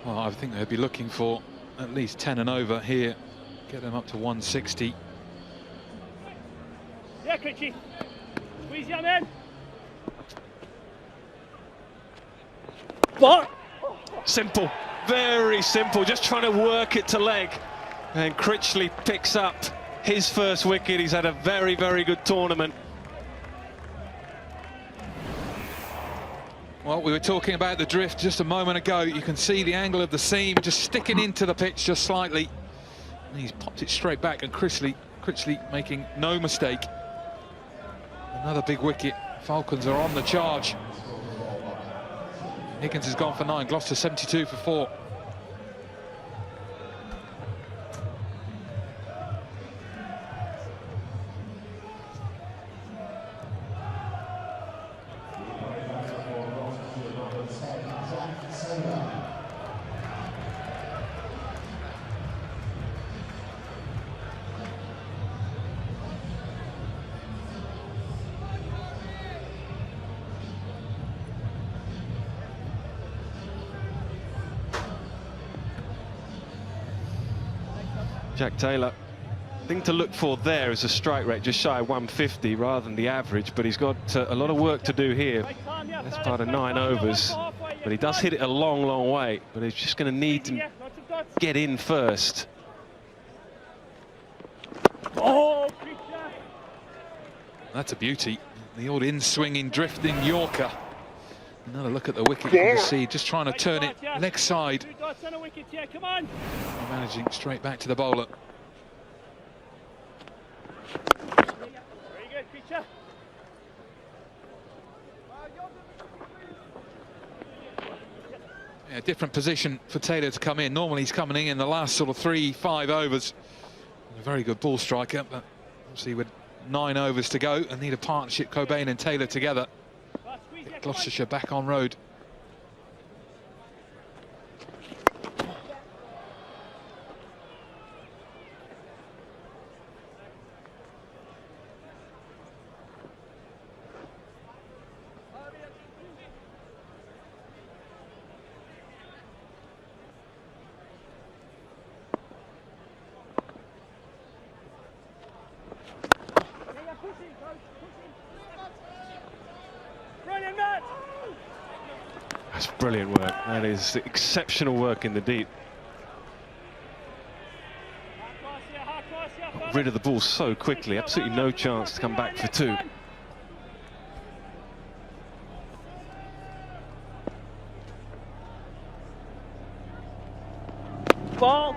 Well, I think they'd be looking for at least 10 and over here, get them up to 160. Yeah, Critchy. Squeeze your man. What? Simple, very simple, just trying to work it to leg. And Critchley picks up his first wicket. He's had a very, very good tournament. Well, we were talking about the drift just a moment ago. You can see the angle of the seam just sticking into the pitch just slightly. And he's popped it straight back, and Critchley making no mistake. Another big wicket. Falcons are on the charge. Higgins has gone for 9, Gloucester 72 for 4. Jack Taylor, thing to look for there is a strike rate just shy of 150 rather than the average, but he's got a lot of work to do here. That's part of 9 overs, but he does hit it a long, long way, but he's just going to need to get in first. Oh, That's a beauty. The old in-swinging, drifting Yorker. Another look at the wicket, you can see just trying to turn it leg side. 2 dots on a wicket here, come on. Managing straight back to the bowler. Very good, Creature. Yeah, different position for Taylor to come in. Normally he's coming in the last sort of 3-5 overs. A very good ball striker, but obviously with 9 overs to go and need a partnership, Cobain and Taylor together. Get Gloucestershire back on road. That's brilliant work. That is exceptional work in the deep. Got rid of the ball so quickly, absolutely no chance to come back for 2. Ball.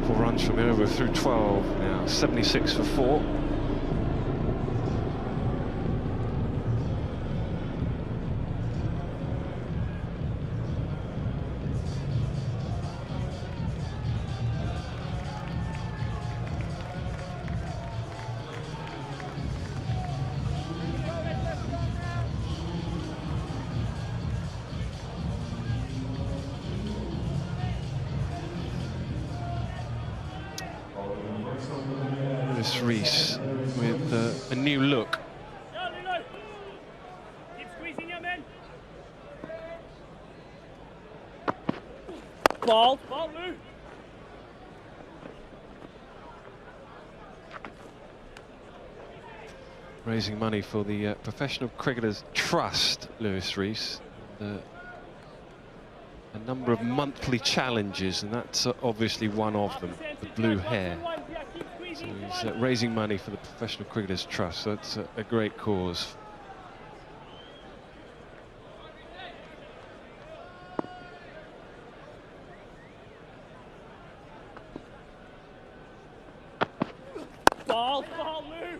4 runs from over through 12 now, 76 for 4. Reese with a new look. Keep squeezing your men. Ball. Ball, Lou. Raising money for the Professional Cricketers Trust, Lewis Reese. A number of monthly challenges, and that's obviously one of them, the blue hair. So he's raising money for the Professional Cricketers Trust, so it's a great cause. Ball, Lou.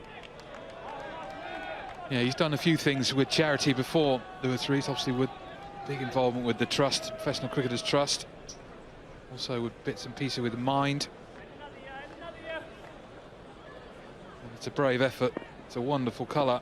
Yeah, he's done a few things with charity before, Lewis Rees, obviously with big involvement with the Trust, Professional Cricketers Trust. Also with bits and pieces with Mind. And it's a brave effort. It's a wonderful colour.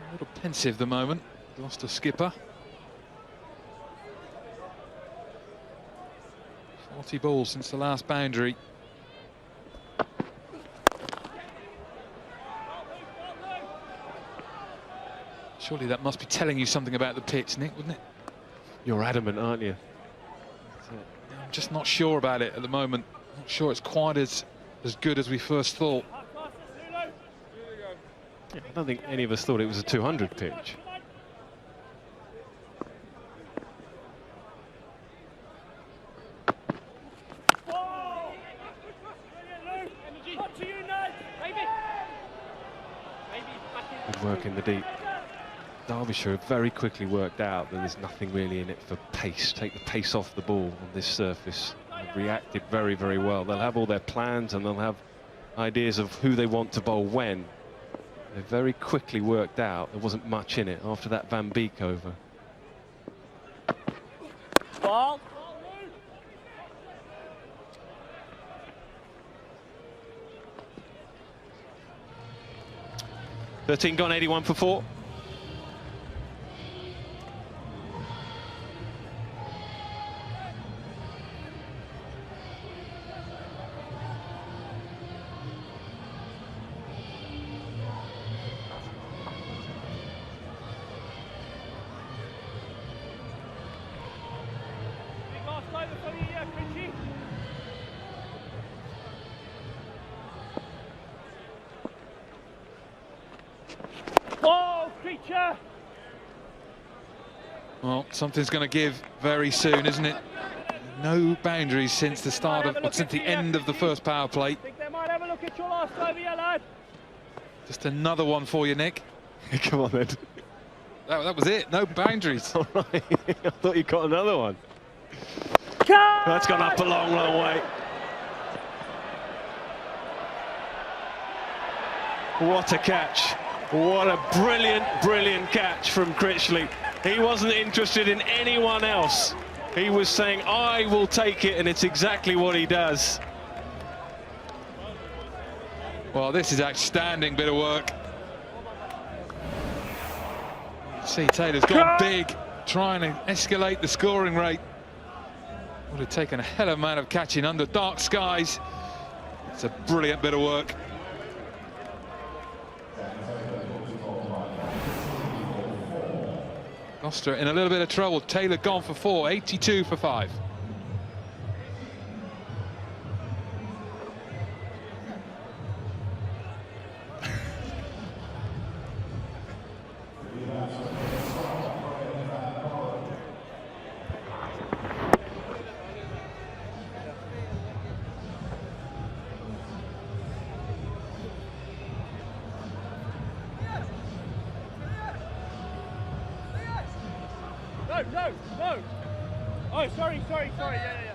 A little pensive the moment. Lost a skipper. 40 balls since the last boundary. Surely that must be telling you something about the pitch, Nick, wouldn't it? You're adamant, aren't you? I'm just not sure about it at the moment. Not sure it's quite as good as we first thought. Yeah, I don't think any of us thought it was a 200 pitch. Good work in the deep. Derbyshire very quickly worked out that there's nothing really in it for pace. Take the pace off the ball on this surface. They've reacted very, very well. They'll have all their plans and they'll have ideas of who they want to bowl when. They very quickly worked out there wasn't much in it after that Van Beek over. Ball. 13 gone, 81 for 4. Well, something's going to give very soon, isn't it? No boundaries since the start of, or since the end of the first power play. Think they might have a look at your last over here, lad. Just another one for you, Nick. Come on then. That was it. No boundaries. All right. I thought you got another one. That's gone up a long, long way. What a catch. What a brilliant, brilliant catch from Critchley. He wasn't interested in anyone else. He was saying, I will take it, and it's exactly what he does. Well, this is outstanding bit of work. See, Taylor's gone big, trying to escalate the scoring rate. Would have taken a hell of a amount of catching under dark skies. It's a brilliant bit of work. Gloucester in a little bit of trouble. Taylor gone for 4, 82 for 5. No. Oh, sorry. Yeah.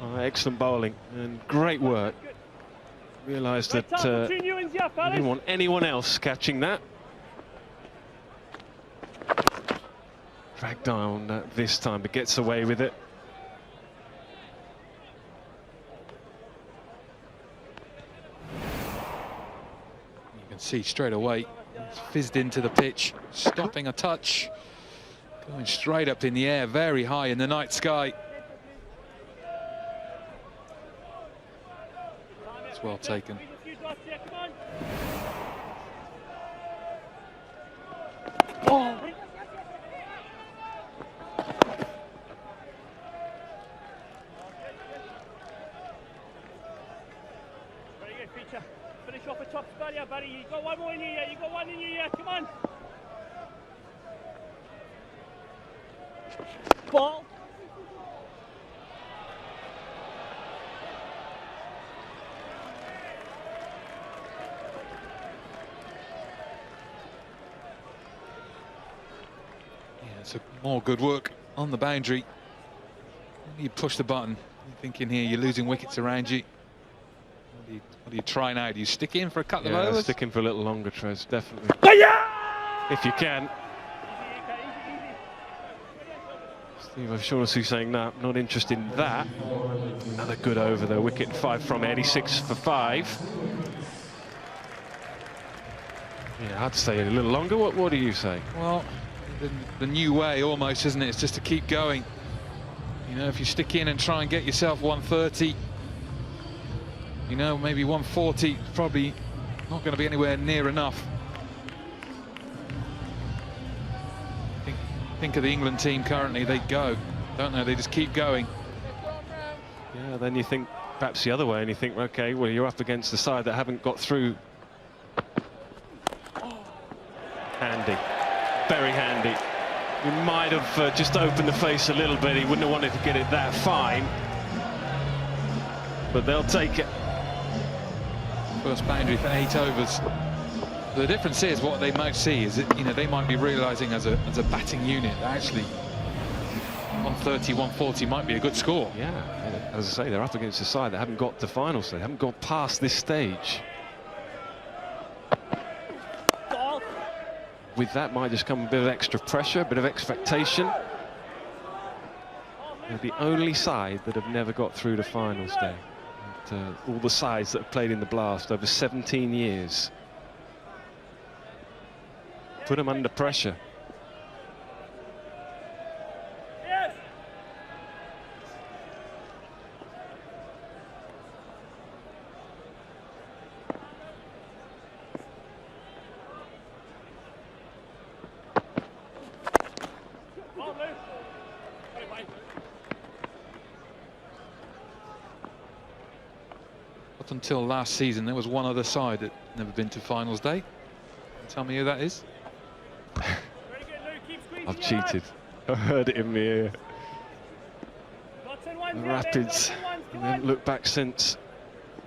Oh, excellent bowling and great work. Realised that he didn't want anyone else catching that. Dragged down this time, but gets away with it. You can see straight away, it's fizzed into the pitch, stopping a touch, going straight up in the air, very high in the night sky. It's well taken. Oh. Very good, Peter. Finish off the top spot here, buddy. You got one more in you, yeah. You got one in you, yeah. Come on. Ball. Yeah, it's more good work on the boundary. You push the button. You're thinking here, you're losing wickets around you. What do you try now? Do you stick in for a couple of overs? Stick in for a little longer, Trez, definitely. If you can. Steve O'Shaughnessy saying, no, not interested in that. Another good over though, wicket 5 from Eddie, 6 for 5. Yeah, I'd stay a little longer. What do you say? Well, the new way almost, isn't it? It's just to keep going. You know, if you stick in and try and get yourself 130, you know, maybe 140, probably not going to be anywhere near enough. Think of the England team currently, they go, don't they? They just keep going. Yeah, then you think perhaps the other way and you think, okay, well, you're up against the side that haven't got through. Handy, very handy. You might have just opened the face a little bit. He wouldn't have wanted to get it that fine, but they'll take it. First boundary for 8 overs. The difference is what they might see is that, you know, they might be realizing as a batting unit that actually 130, 140 might be a good score. Yeah, as I say, they're up against a side that haven't got to final stage, haven't got past this stage. With that might just come a bit of extra pressure, a bit of expectation. They're the only side that have never got through the final stage. All the sides that have played in the Blast over 17 years. Put them under pressure. Yes. Up until last season, there was one other side that never been to finals day. Tell me who that is. I've cheated. I heard it in my ear. The Rapids. They haven't looked back since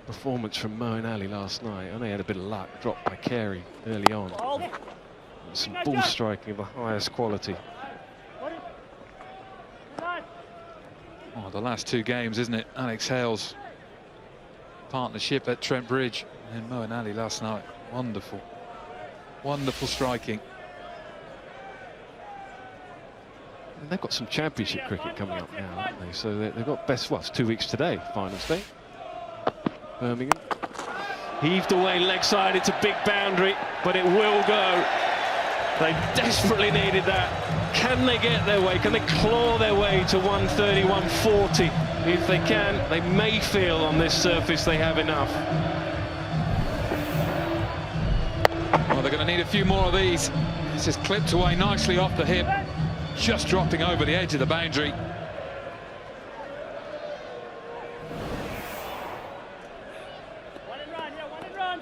performance from Mo and Ali last night. And they had a bit of luck, dropped by Carey early on. Some ball striking of the highest quality. Oh, the last 2 games, isn't it? Alex Hale's partnership at Trent Bridge and Mo and Ali last night. Wonderful. Wonderful striking. And they've got some championship cricket coming up now, haven't they? So they've got best, well, it's 2 weeks today, finals day. Birmingham. Heaved away leg side, it's a big boundary, but it will go. They desperately needed that. Can they get their way? Can they claw their way to 130, 140? If they can, they may feel on this surface they have enough. Well, they're going to need a few more of these. This is clipped away nicely off the hip, just dropping over the edge of the boundary. One and run, yeah, one and run.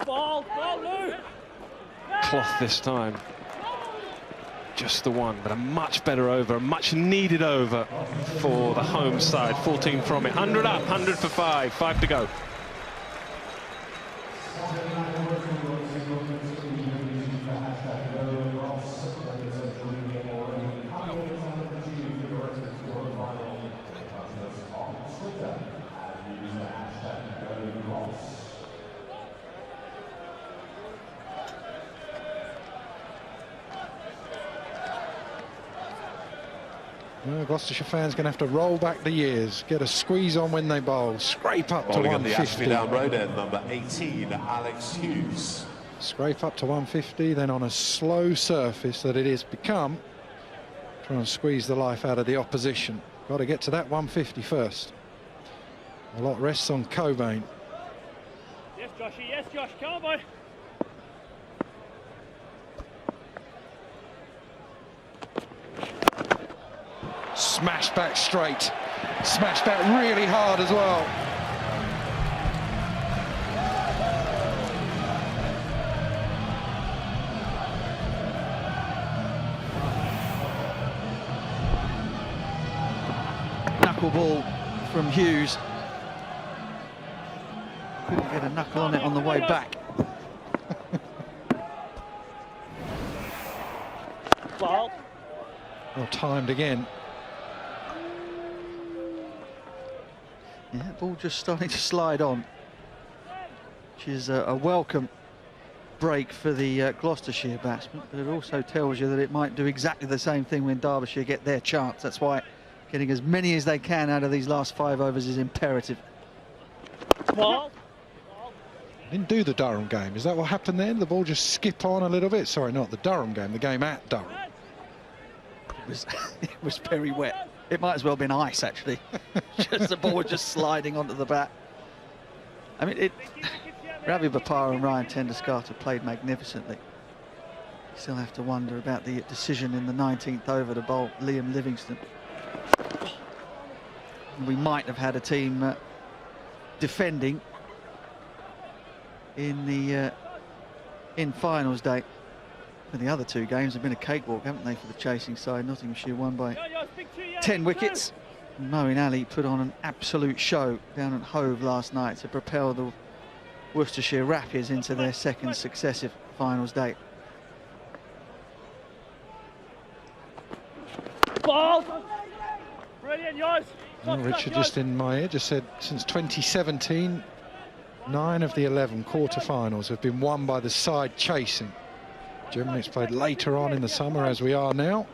Ball, Lou. Cloth this time. Just the one, but a much better over, a much needed over for the home side. 14 from it, 100 up, 100 for 5, 5 to go. Well, Gloucestershire fans going to have to roll back the years, get a squeeze on when they bowl, scrape up to 150. Down road end, number 18, Alex Hughes. Scrape up to 150, then on a slow surface that it is become, try and squeeze the life out of the opposition. Got to get to that 150 first. A lot rests on Cobain. Yes, Joshy, yes, Josh, come on, boy. Smashed back straight. Smashed back really hard as well. knuckle ball from Hughes. Couldn't get a knuckle on it on the way back. Ball. Well timed again. Yeah, ball just starting to slide on, which is a welcome break for the Gloucestershire batsmen, but it also tells you that it might do exactly the same thing when Derbyshire get their chance. That's why getting as many as they can out of these last 5 overs is imperative. Ball. Didn't do the Durham game. Is that what happened then? The ball just skip on a little bit? Sorry, not the Durham game, the game at Durham. It was very wet. It might as well have been ice, actually. Just the ball was just sliding onto the bat. I mean, Ravi Bopara and Ryan Tenderskata played magnificently. You still have to wonder about the decision in the 19th over to bowl Liam Livingstone. We might have had a team defending in the in finals day. And the other 2 games have been a cakewalk, haven't they, for the chasing side? Nottinghamshire won by 10 wickets. Moeen Ali put on an absolute show down at Hove last night to propel the Worcestershire Rapids into their 2nd successive finals day. Ball. Brilliant, yours. Well, Richard just in my ear just said since 2017, 9 of the 11 quarter-finals have been won by the side chasing. Generally it's played later on in the summer, as we are now.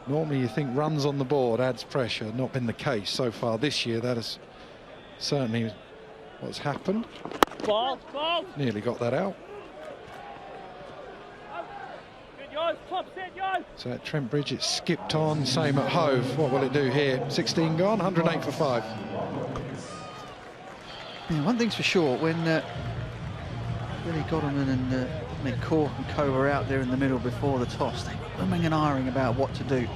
Normally you think runs on the board adds pressure. Not been the case so far this year. That is certainly what's happened. Ball. Ball. Nearly got that out. Good, yours. Top set, yours. So at Trent Bridge it's skipped on. Same at Hove. What will it do here? 16 gone, 108 for 5. Yeah, one thing's for sure, when Billy Godderman and Nick Cork and co were out there in the middle before the toss, they were umming and ahhing about what to do,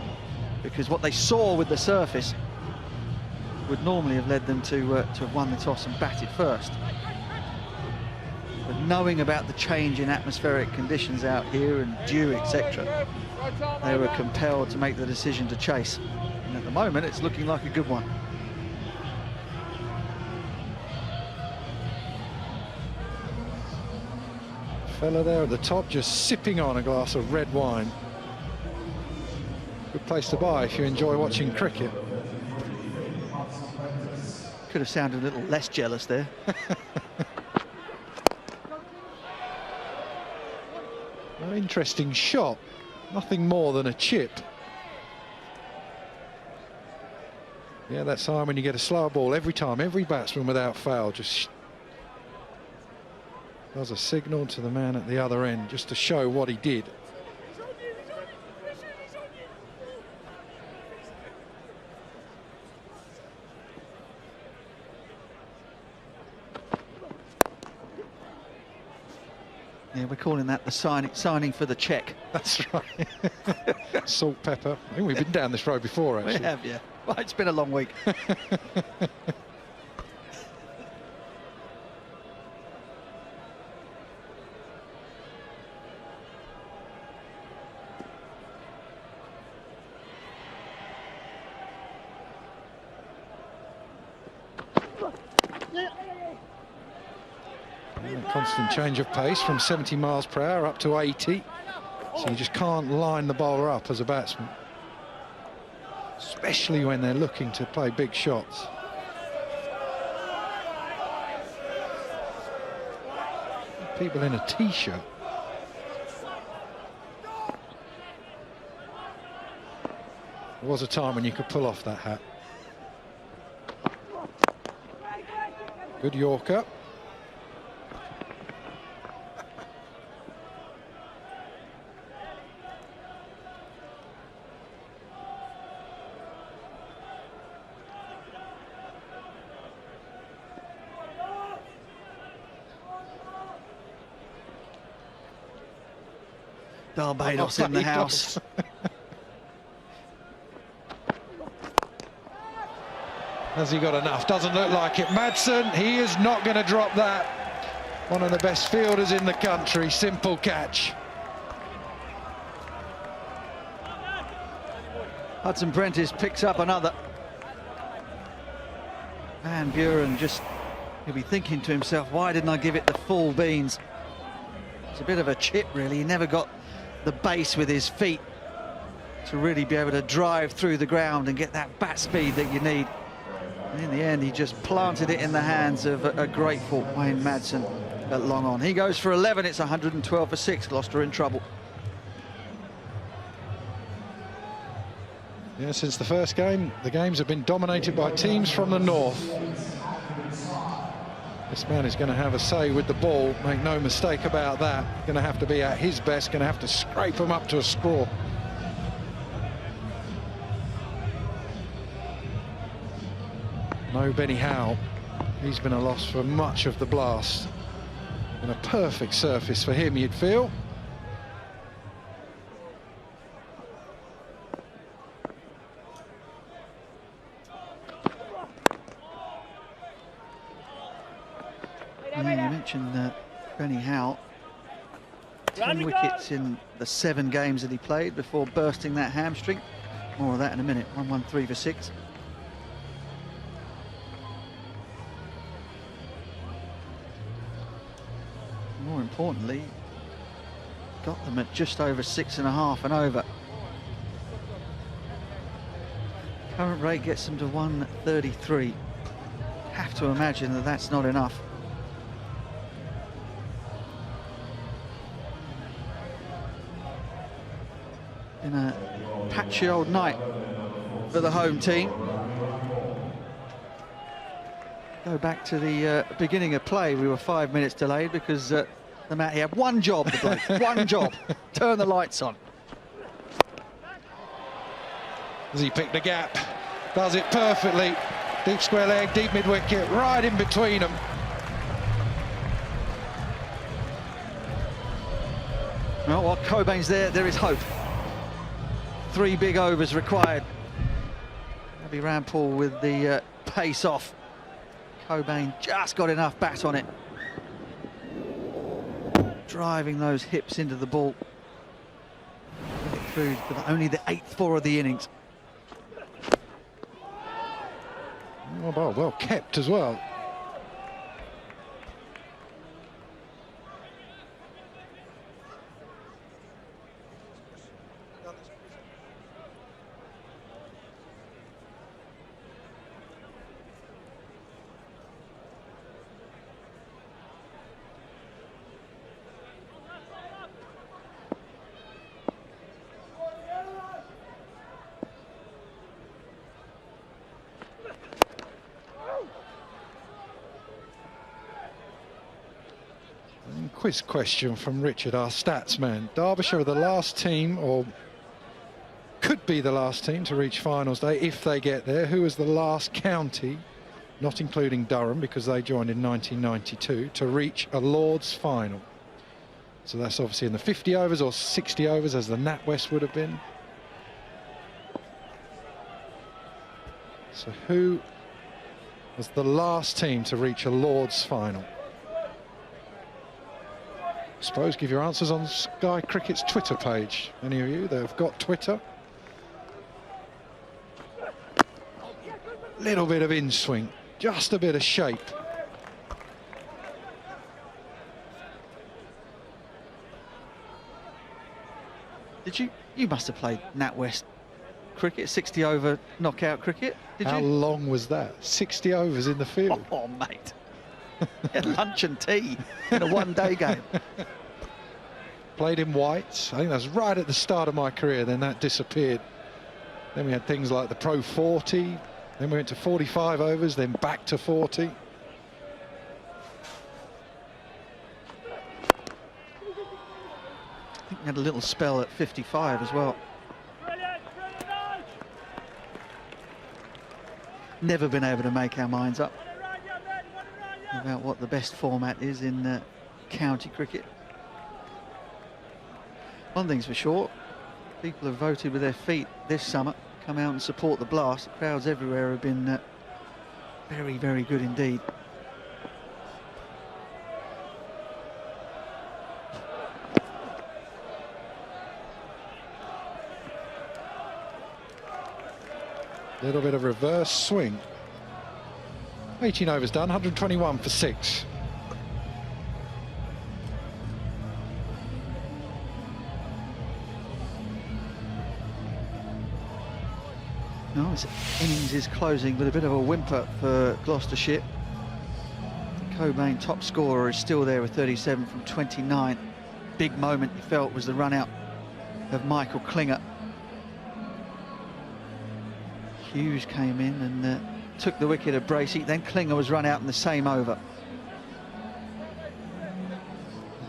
because what they saw with the surface would normally have led them to have won the toss and batted first. But knowing about the change in atmospheric conditions out here and dew, etc., they were compelled to make the decision to chase. And at the moment, it's looking like a good one. Fella there at the top just sipping on a glass of red wine. Good place to buy if you enjoy watching cricket. Could have sounded a little less jealous there. An interesting shot. Nothing more than a chip. Yeah, that time when you get a slower ball, every time, every batsman without foul just does a signal to the man at the other end just to show what he did. Yeah, we're calling that the signing for the cheque. That's right. Salt, pepper. I think we've been down this road before, actually. We have, yeah. Well, it's been a long week. Constant change of pace from 70 miles per hour up to 80. So you just can't line the bowler up as a batsman, especially when they're looking to play big shots. People in a t-shirt. There was a time when you could pull off that hat. Good Yorker. Barbados in the house. Has he got enough? Doesn't look like it. Madsen, he is not going to drop that. One of the best fielders in the country. Simple catch. Hudson Prentice picks up another. Van Buren just, he'll be thinking to himself, why didn't I give it the full beans? It's a bit of a chip, really. He never got the base with his feet to really be able to drive through the ground and get that bat speed that you need. And in the end, he just planted it in the hands of a grateful Wayne Madsen at long on. He goes for 11. It's 112 for 6. Gloucester in trouble. Yeah, since the first game, the games have been dominated by teams from the north. This man is going to have a say with the ball, make no mistake about that. Going to have to be at his best, going to have to scrape him up to a score. No Benny Howe. He's been a loss for much of the blast. And a perfect surface for him, you'd feel. Yeah, you mentioned Benny Howe. 10 wickets in the 7 games that he played before bursting that hamstring. More of that in a minute. 113 for 6. More importantly, got them at just over 6.5 and over. Current rate gets them to 133. Have to imagine that that's not enough. Been a patchy old night for the home team. Go back to the beginning of play. We were 5 minutes delayed because the Matty had one job to play. One job. Turn the lights on. As he picked the gap, does it perfectly. Deep square leg, deep mid wicket, right in between them. Well, while Cobain's there is hope. 3 big overs required. Abby Rampal with the pace off. Cobain just got enough bat on it. Driving those hips into the ball. Get it through for only the 8th 4 of the innings. Oh, well kept as well. Quiz question from Richard, our stats man. Derbyshire are the last team, or could be the last team, to reach finals day if they get there. Who was the last county, not including Durham because they joined in 1992, to reach a Lord's final? So that's obviously in the 50 overs or 60 overs as the NatWest would have been. So who was the last team to reach a Lord's final? I suppose give your answers on Sky Cricket's Twitter page. Any of you that have got Twitter? Little bit of in swing, just a bit of shape. You must have played NatWest cricket, 60 over knockout cricket, did you? How long was that? 60 overs in the field. Oh, mate. Lunch and tea in a one-day game. Played in whites. I think that was right at the start of my career, then that disappeared. Then we had things like the Pro 40, then we went to 45 overs, then back to 40. I think we had a little spell at 55 as well. Never been able to make our minds up about what the best format is in county cricket. One thing's for sure, people have voted with their feet this summer. Come out and support the blast. The crowds everywhere have been very, very good indeed. Little bit of reverse swing. 18 overs done, 121 for 6. No, his innings is closing with a bit of a whimper for Gloucestershire. Cobain, top scorer, is still there with 37 from 29. Big moment, he felt, was the run out of Michael Klinger. Hughes came in and took the wicket of Bracey, then Klinger was run out in the same over.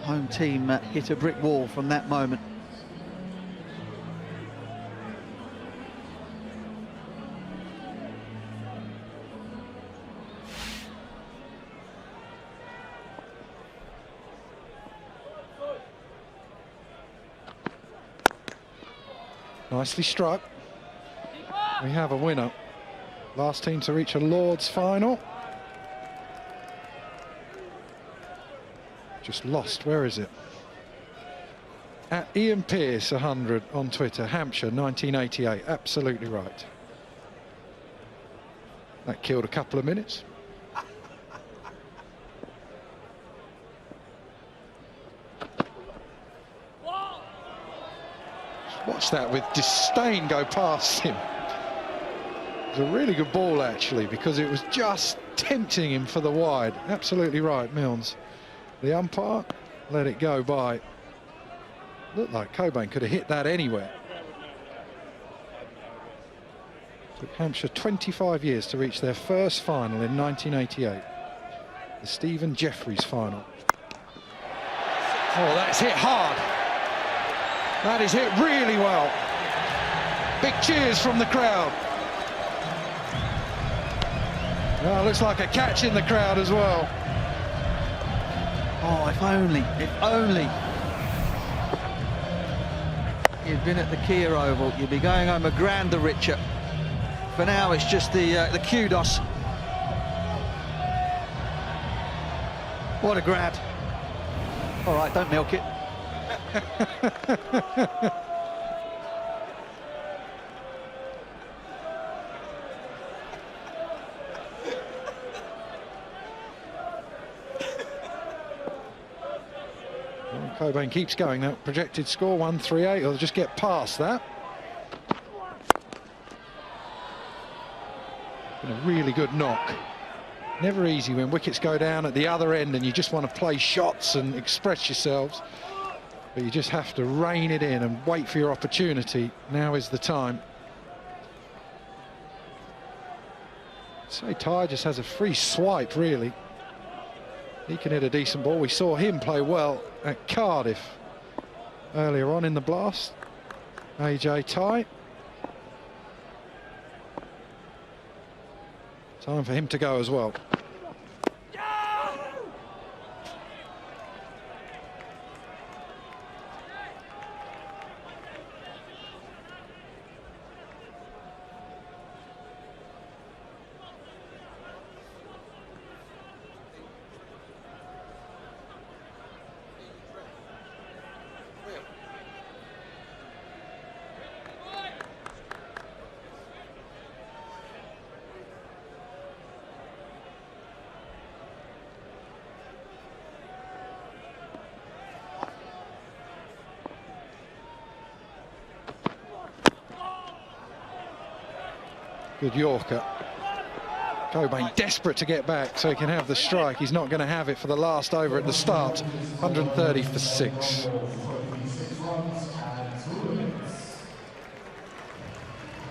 The home team hit a brick wall from that moment. Nicely struck. We have a winner. Last team to reach a Lord's final. Just lost, where is it? At Ian Pearce 100 on Twitter, Hampshire 1988, absolutely right. That killed a couple of minutes. Watch that with disdain go past him. It was a really good ball, actually, because it was just tempting him for the wide. Absolutely right, Milnes. The umpire let it go by. Looked like Cobain could have hit that anywhere. Took Hampshire 25 years to reach their first final in 1988. The Stephen Jeffries final. Oh, that's hit hard. That is hit really well. Big cheers from the crowd. Well, looks like a catch in the crowd as well. Oh, if only you'd been at the Kia Oval, you'd be going home a grander richer. For now, it's just the kudos. What a grab. All right, don't milk it. Cobain keeps going. That projected score 138. He'll just get past that. Been a really good knock. Never easy when wickets go down at the other end and you just want to play shots and express yourselves. But you just have to rein it in and wait for your opportunity. Now is the time. Say Ty just has a free swipe, really. He can hit a decent ball. We saw him play well at Cardiff earlier on in the blast. AJ Ty. Time for him to go as well. Good Yorker. Cobain desperate to get back so he can have the strike. He's not going to have it for the last over at the start. 130 for 6.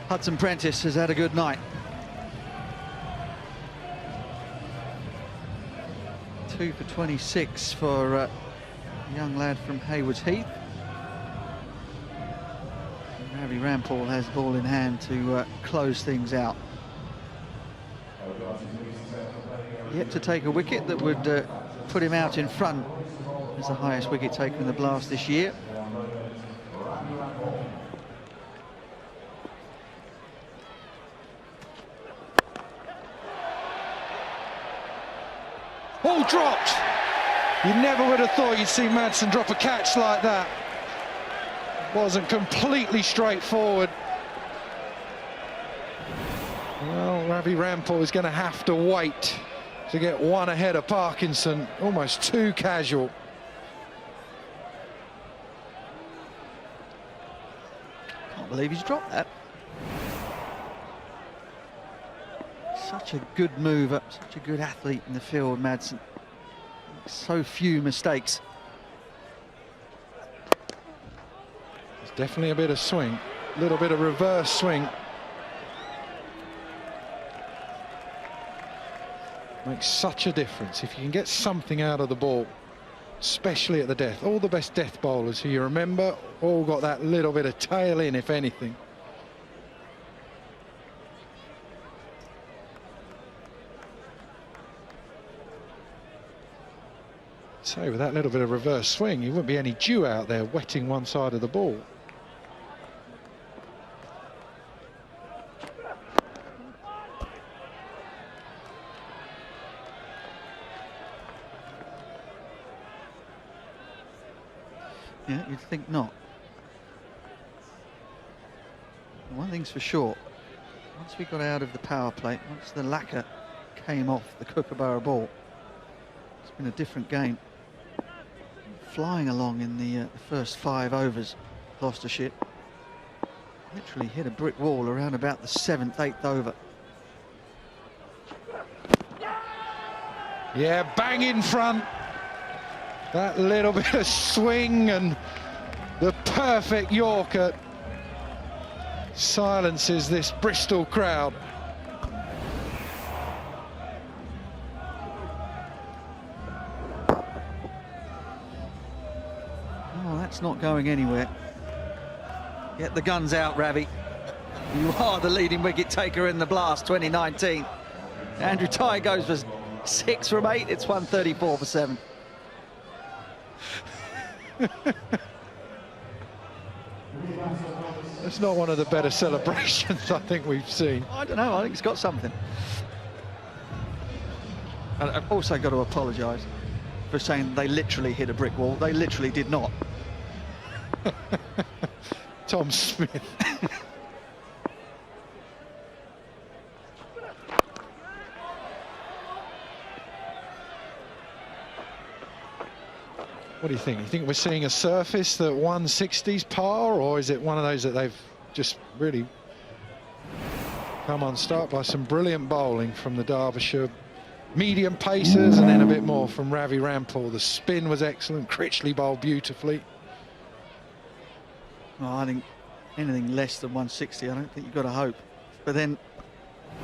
Hudson Prentice has had a good night. 2 for 26 for a young lad from Haywards Heath. Ravi Rampal has ball in hand to close things out. Yet to take a wicket that would put him out in front as the highest wicket taken in the blast this year. All dropped. You never would have thought you'd see Madsen drop a catch like that. Wasn't completely straightforward. Well, Ravi Rampal is going to have to wait to get one ahead of Parkinson, almost too casual. Can't believe he's dropped that. Such a good mover, such a good athlete in the field, Madsen. So few mistakes. There's definitely a bit of swing, a little bit of reverse swing. Makes such a difference if you can get something out of the ball, especially at the death. All the best death bowlers who you remember all got that little bit of tail in, if anything. So with that little bit of reverse swing, you wouldn't be any dew out there wetting one side of the ball. Yeah, you'd think not. One thing's for sure, once we got out of the power play, once the lacquer came off the Kookaburra ball, it's been a different game. Flying along in the first 5 overs, Gloucestershire. Literally hit a brick wall around about the 7th, 8th over. Yeah, bang in front. That little bit of swing and the perfect Yorker silences this Bristol crowd. Oh, that's not going anywhere. Get the guns out, Ravi. You are the leading wicket taker in the Blast 2019. Andrew Tye goes for 6 from 8. It's 134 for 7. It's not one of the better celebrations I think we've seen. I don't know, I think it's got something. And I've also got to apologise for saying they literally hit a brick wall. They literally did not. Tom Smith. What do you think? You think we're seeing a surface that 160's par, or is it one of those that they've just really come on start by some brilliant bowling from the Derbyshire medium pacers and then a bit more from Ravi Rampal? The spin was excellent, Critchley bowled beautifully. Well, I think anything less than 160, I don't think you've got to hope. But then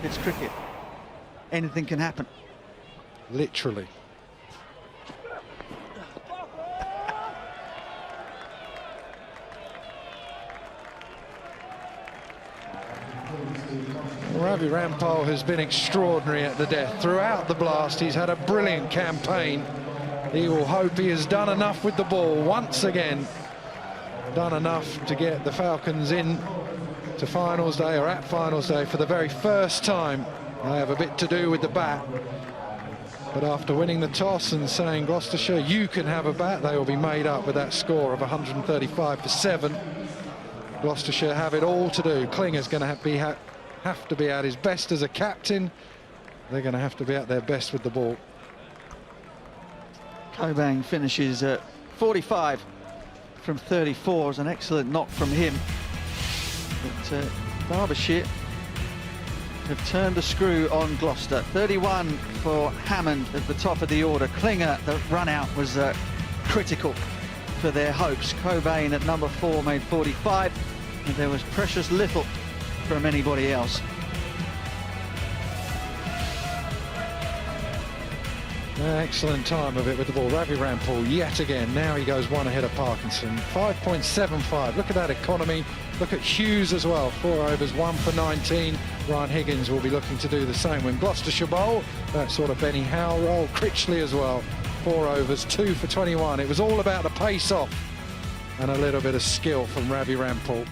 it's cricket. Anything can happen. Literally. Ravi Rampal has been extraordinary at the death. Throughout the Blast, he's had a brilliant campaign. He will hope he has done enough with the ball once again. Done enough to get the Falcons in to finals day, or at finals day, for the very first time. They have a bit to do with the bat. But after winning the toss and saying, Gloucestershire, you can have a bat, they will be made up with that score of 135 for 7. Gloucestershire have it all to do. Klinger's going to have to be at his best as a captain. They're going to have to be at their best with the ball. Cobain finishes at 45 from 34. Is an excellent knock from him. But Derbyshire have turned the screw on Gloucester. 31 for Hammond at the top of the order. Klinger, the run out was critical for their hopes. Cobain at number 4 made 45, and there was precious little from anybody else. Excellent time of it with the ball. Ravi Rampal yet again. Now he goes one ahead of Parkinson. 5.75. Look at that economy. Look at Hughes as well. 4 overs, 1 for 19. Ryan Higgins will be looking to do the same. When Gloucestershire bowl, that sort of Benny Howe roll. Critchley as well. 4 overs, 2 for 21. It was all about the pace off and a little bit of skill from Ravi Rampal.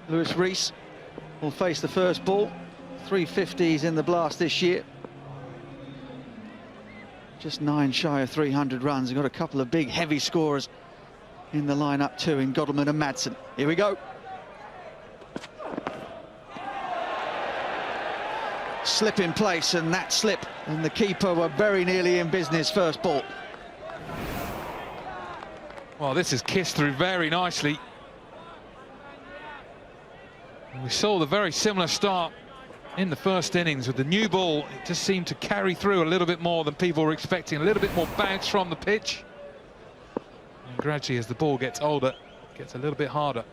Lewis Rees will face the first ball. 350s in the blast this year. Just 9 shy of 300 runs. We've got a couple of big, heavy scorers in the lineup too, in Godalming and Madsen. Here we go. Slip in place, and that slip, and the keeper were very nearly in business. First ball. Well, this is kissed through very nicely. We saw the very similar start in the first innings with the new ball. It just seemed to carry through a little bit more than people were expecting, a little bit more bounce from the pitch. And gradually, as the ball gets older, it gets a little bit harder.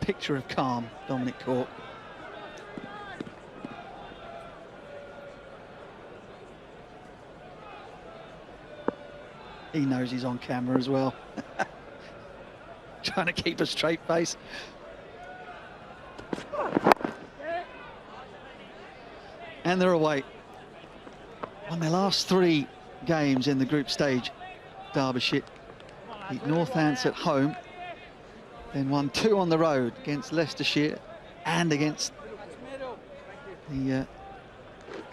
Picture of calm, Dominic Cork. He knows he's on camera as well. Trying to keep a straight face. And they're away. Won their last 3 games in the group stage. Derbyshire beat Northants at home, then won 2 on the road against Gloucestershire and against the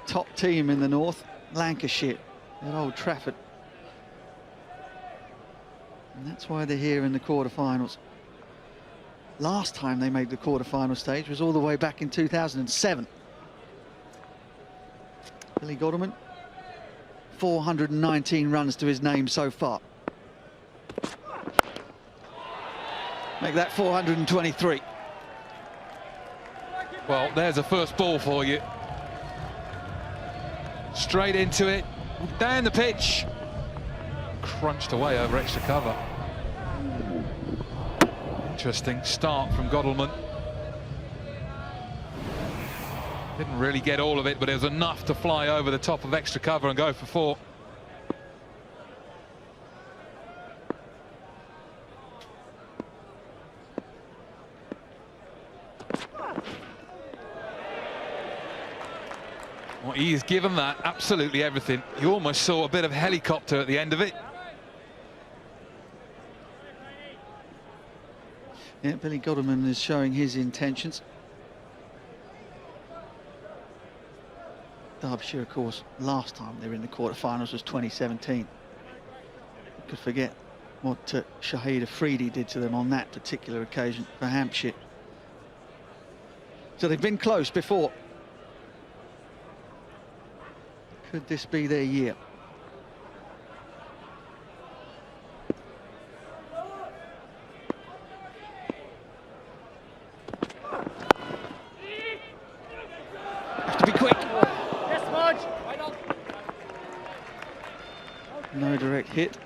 top team in the north, Lancashire, at Old Trafford. And that's why they're here in the quarterfinals. Last time they made the quarterfinal stage was all the way back in 2007. Billy Godalming, 419 runs to his name so far. Make that 423. Well, there's a first ball for you. Straight into it, down the pitch. Crunched away over extra cover. Interesting start from Godalming. Didn't really get all of it, but it was enough to fly over the top of extra cover and go for 4. Well, he's given that absolutely everything. You almost saw a bit of helicopter at the end of it. Yeah, Billy Godalming is showing his intentions. Derbyshire, of course, last time they were in the quarterfinals was 2017. You could forget what Shahid Afridi did to them on that particular occasion for Hampshire. So they've been close before. Could this be their year? Have to be quick. No direct hit.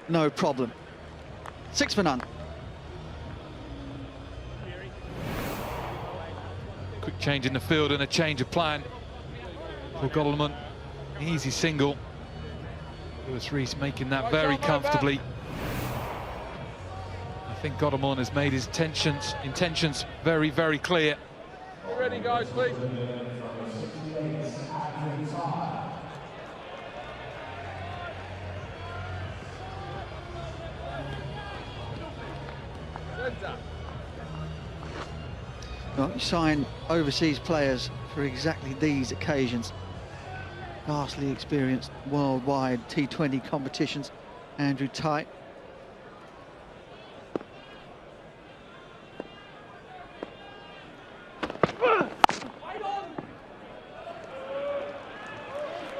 No problem. 6 for none. Quick change in the field and a change of plan for Godalming. Easy single. Lewis Rees making that very comfortably. I think Godalming has made his intentions very, very clear. Get ready, guys, please. Well, you sign overseas players for exactly these occasions. Vastly experienced worldwide T20 competitions. Andrew Tye.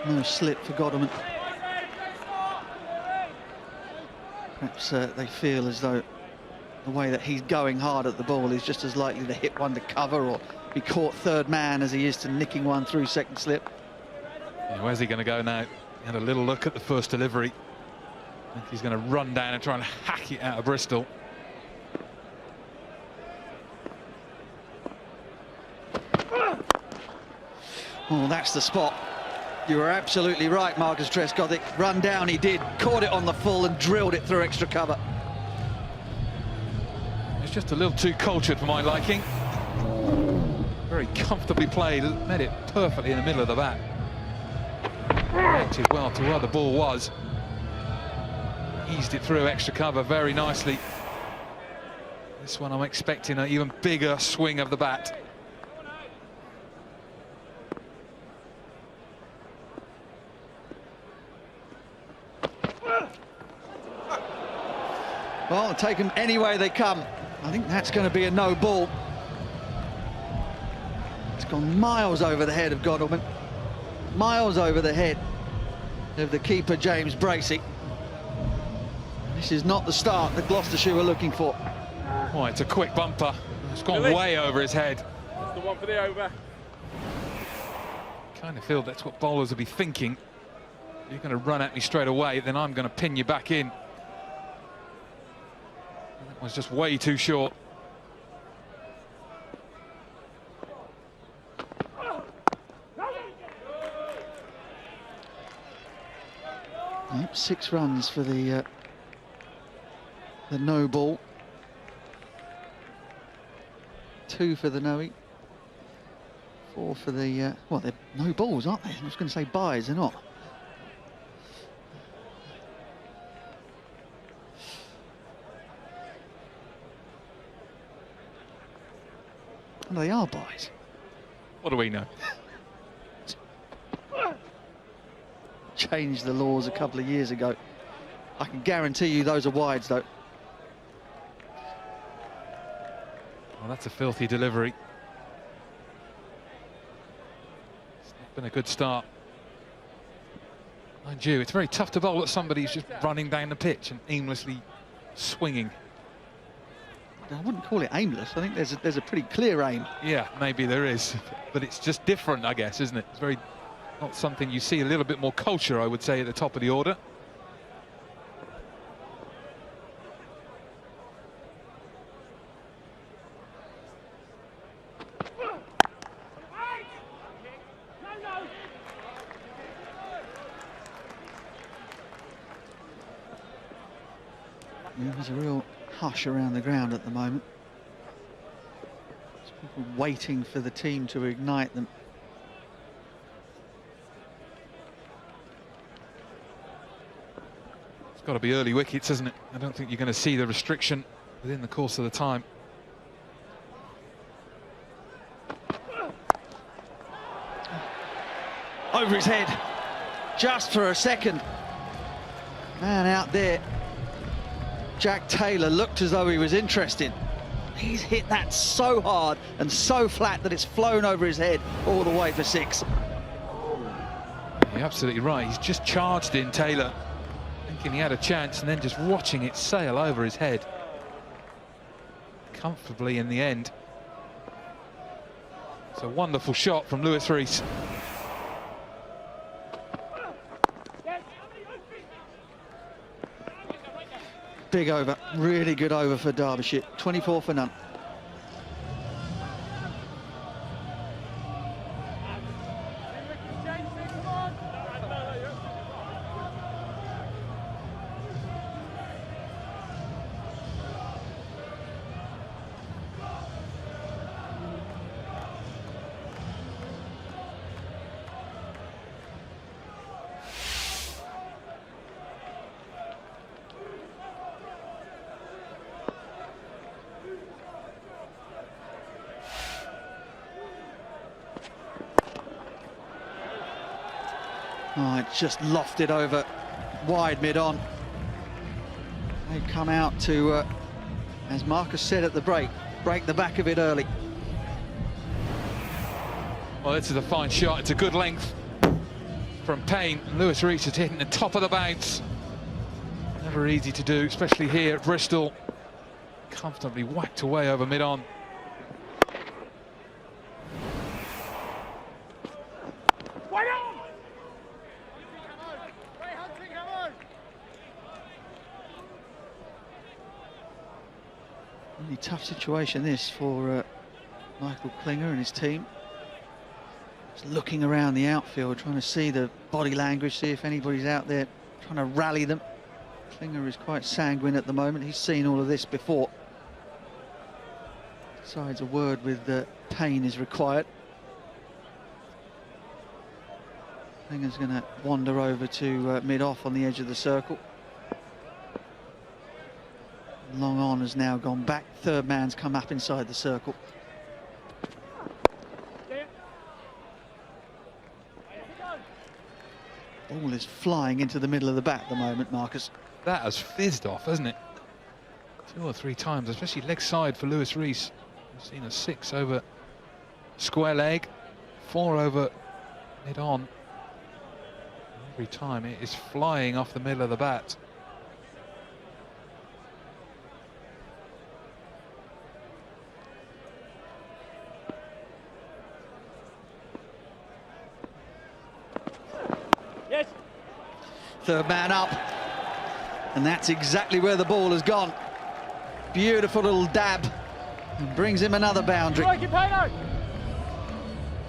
No slip for Godalming. Perhaps they feel as though the way that he's going hard at the ball is just as likely to hit one to cover or be caught third man as he is to nicking one through second slip. Yeah, where's he going to go now? He had a little look at the first delivery. I think he's going to run down and try and hack it out of Bristol. Oh, that's the spot. You were absolutely right, Marcus Trescothick. Run down he did, caught it on the full and drilled it through extra cover. It's just a little too cultured for my liking. Very comfortably played, met it perfectly in the middle of the bat. Reacted well to where the ball was. Eased it through extra cover very nicely. This one I'm expecting an even bigger swing of the bat. Well, take them any way they come. I think that's going to be a no ball. It's gone miles over the head of Godalming. Miles over the head of the keeper, James Bracey. This is not the start that Gloucestershire were looking for. Oh, it's a quick bumper. It's gone way over his head. That's the one for the over. Kind of feel that's what bowlers will be thinking. You're going to run at me straight away, then I'm going to pin you back in. That was just way too short. Yep, 6 runs for the no ball. 2 for the no-eat. 4 for the well, they're no balls, aren't they? I was going to say byes, they're not. And they are byes. What do we know? Changed the laws a couple of years ago. I can guarantee you those are wides, though. Well, that's a filthy delivery. It's not been a good start. Mind you, it's very tough to bowl at somebody who's just running down the pitch and aimlessly swinging. I wouldn't call it aimless. I think there's a pretty clear aim. Yeah, maybe there is, but it's just different, I guess, isn't it? It's very not something you see. A little bit more culture, I would say, at the top of the order. Yeah, there's a real hush around the ground at the moment. There's people waiting for the team to ignite them. It's got to be early wickets, isn't it? I don't think you're going to see the restriction within the course of the time. Over his head, just for a second. Man out there, Jack Taylor, looked as though he was interested. He's hit that so hard and so flat that it's flown over his head all the way for 6. You're absolutely right. He's just charged in, Taylor, thinking he had a chance, and then just watching it sail over his head comfortably in the end. It's a wonderful shot from Lewis Rees. Big over, really good over for Derbyshire. 24 for none. Oh, it's just lofted over wide mid-on. They've come out to, as Marcus said at the break the back of it early. Well, this is a fine shot. It's a good length from Payne. Lewis Rees is hitting the top of the bounce. Never easy to do, especially here at Bristol. Comfortably whacked away over mid-on. Really tough situation this for Michael Klinger and his team. Just looking around the outfield, trying to see the body language, see if anybody's out there trying to rally them. Klinger is quite sanguine at the moment. He's seen all of this before. Decides a word with Payne is required. Klinger's going to wander over to mid-off on the edge of the circle. Long on has now gone back. Third man's come up inside the circle. Ball is flying into the middle of the bat at the moment, Marcus. That has fizzed off, hasn't it? 2 or 3 times, especially leg side for Lewis Rees. We've seen a 6 over square leg, 4 over mid-on. Every time it is flying off the middle of the bat. Yes. Third man up, and that's exactly where the ball has gone. Beautiful little dab, and brings him another boundary.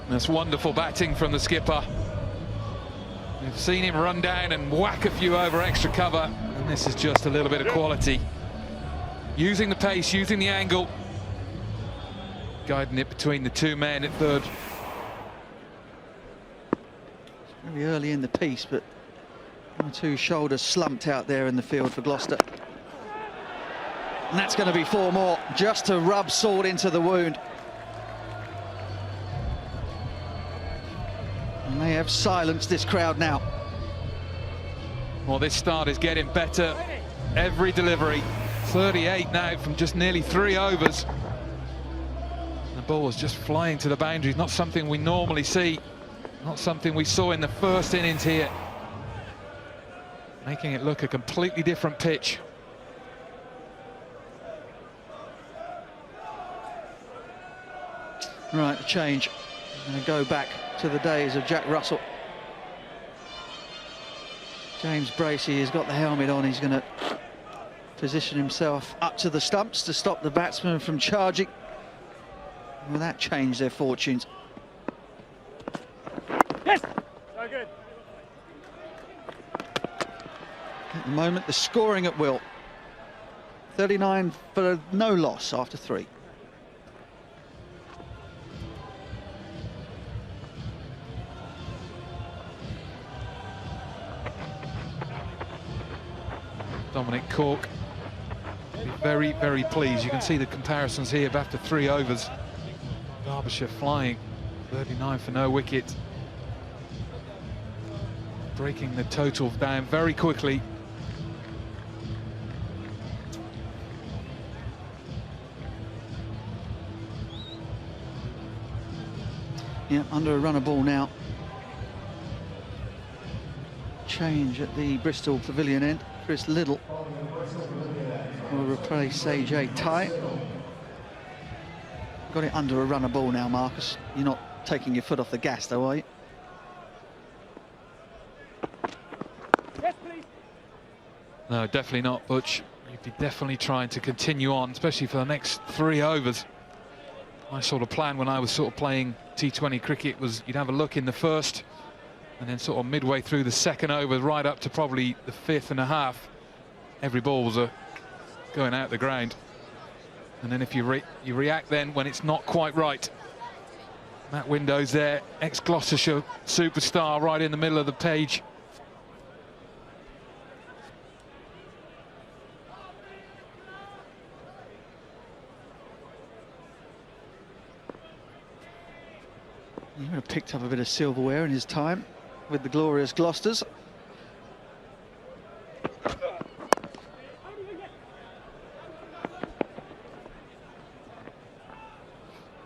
That's wonderful batting from the skipper. We've seen him run down and whack a few over extra cover, and this is just a little bit of quality. Using the pace, using the angle, guiding it between the 2 men at third. Very early in the piece, but 1 or 2 shoulders slumped out there in the field for Gloucester. And that's going to be 4 more, just to rub salt into the wound. And they have silenced this crowd now. Well, this start is getting better every delivery. 38 now from just nearly 3 overs. And the ball is just flying to the boundaries, not something we normally see, not something we saw in the first innings here. Making it look a completely different pitch. Right, a change. I'm going to go back to the days of Jack Russell. James Bracey has got the helmet on. He's going to position himself up to the stumps to stop the batsman from charging. Will that change their fortunes? Yes. So good. At the moment, the scoring at will. 39 for no loss after 3. Dominic Cork will be very, very pleased. You can see the comparisons here after 3 overs. Derbyshire flying, 39 for no wicket. Breaking the total down very quickly. Yeah, under a runner ball now. Change at the Bristol Pavilion end. Chris Liddle will replace AJ Ty. Got it under a runner ball now, Marcus. You're not taking your foot off the gas, though, are you? Yes, please. No, definitely not, Butch. You'd be definitely trying to continue on, especially for the next 3 overs. My sort of plan when I was sort of playing T20 cricket was you'd have a look in the first, and then sort of midway through the second over, right up to probably the 5th and a half, every ball was going out the ground. And then if you react then when it's not quite right. Matt Windows there, ex-Gloucestershire superstar, right in the middle of the page. He would have picked up a bit of silverware in his time with the glorious Gloucesters.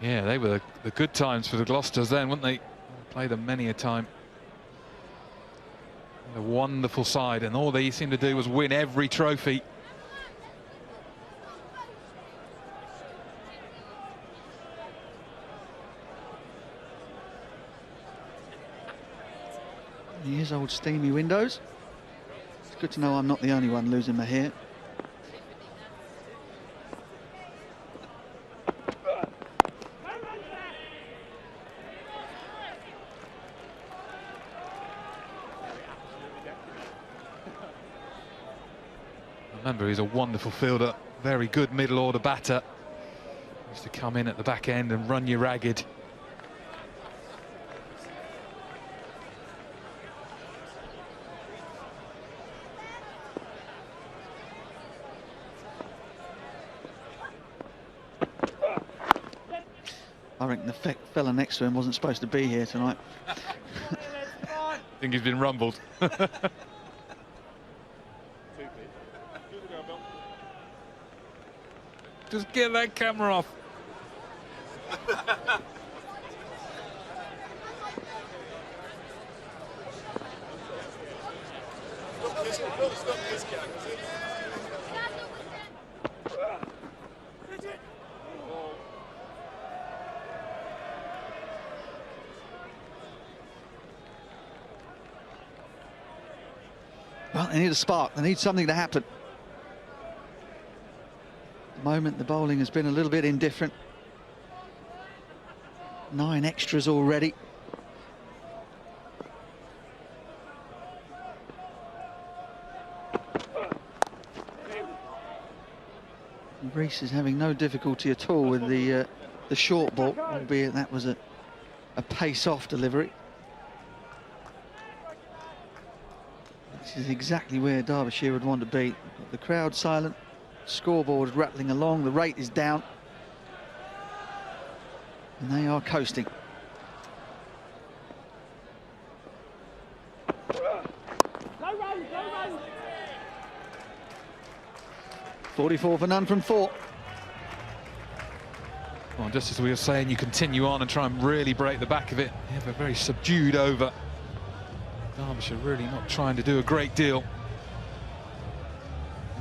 Yeah, they were the good times for the Gloucesters then, weren't they? Played them many a time. What a wonderful side, and all they seemed to do was win every trophy. Here's old Steamy Windows. It's good to know I'm not the only one losing my hair. Remember, he's a wonderful fielder, very good middle order batter. Used to come in at the back end and run you ragged. I reckon the fella next to him wasn't supposed to be here tonight. I think he's been rumbled. Just get that camera off. Well, they need a spark. They need something to happen. At the moment, the bowling has been a little bit indifferent. 9 extras already. And Rees is having no difficulty at all with the short ball, albeit that was a pace-off delivery. This is exactly where Derbyshire would want to be. The crowd silent, scoreboard rattling along, the rate is down, and they are coasting. Go run. 44 for none from 4. Well, just as we were saying, you continue on and try and really break the back of it. You have a very subdued over. Derbyshire really not trying to do a great deal.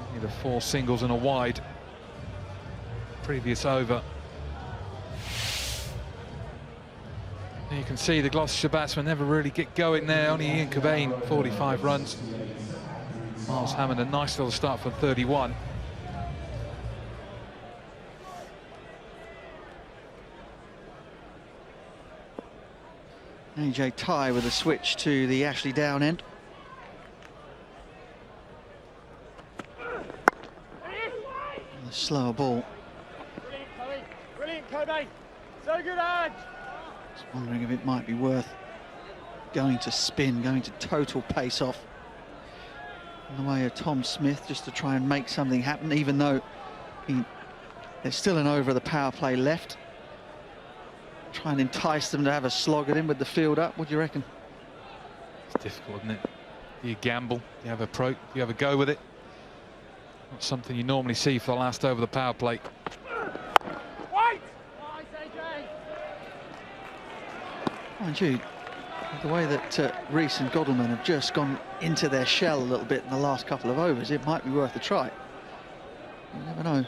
Only the 4 singles and a wide previous over. And you can see the Gloucestershire batsmen never really get going there. Only Ian Cobain, 45 runs. Miles Hammond, a nice little start for 31. AJ Tye with a switch to the Ashley Down end. A slower ball. Brilliant, Kirby. So good, Ange. Just wondering if it might be worth going to spin, going to total pace off in the way of Tom Smith, just to try and make something happen, even though there's still an over of the power play left. Try and entice them to have a slog at him with the field up. What do you reckon? It's difficult, isn't it? Do you gamble? Do you have a pro? Do you have a go with it? Not something you normally see for the last over the power play. Wait! Nice, AJ. Mind you, the way that Rees and Godalman have just gone into their shell a little bit in the last couple of overs, it might be worth a try. You never know.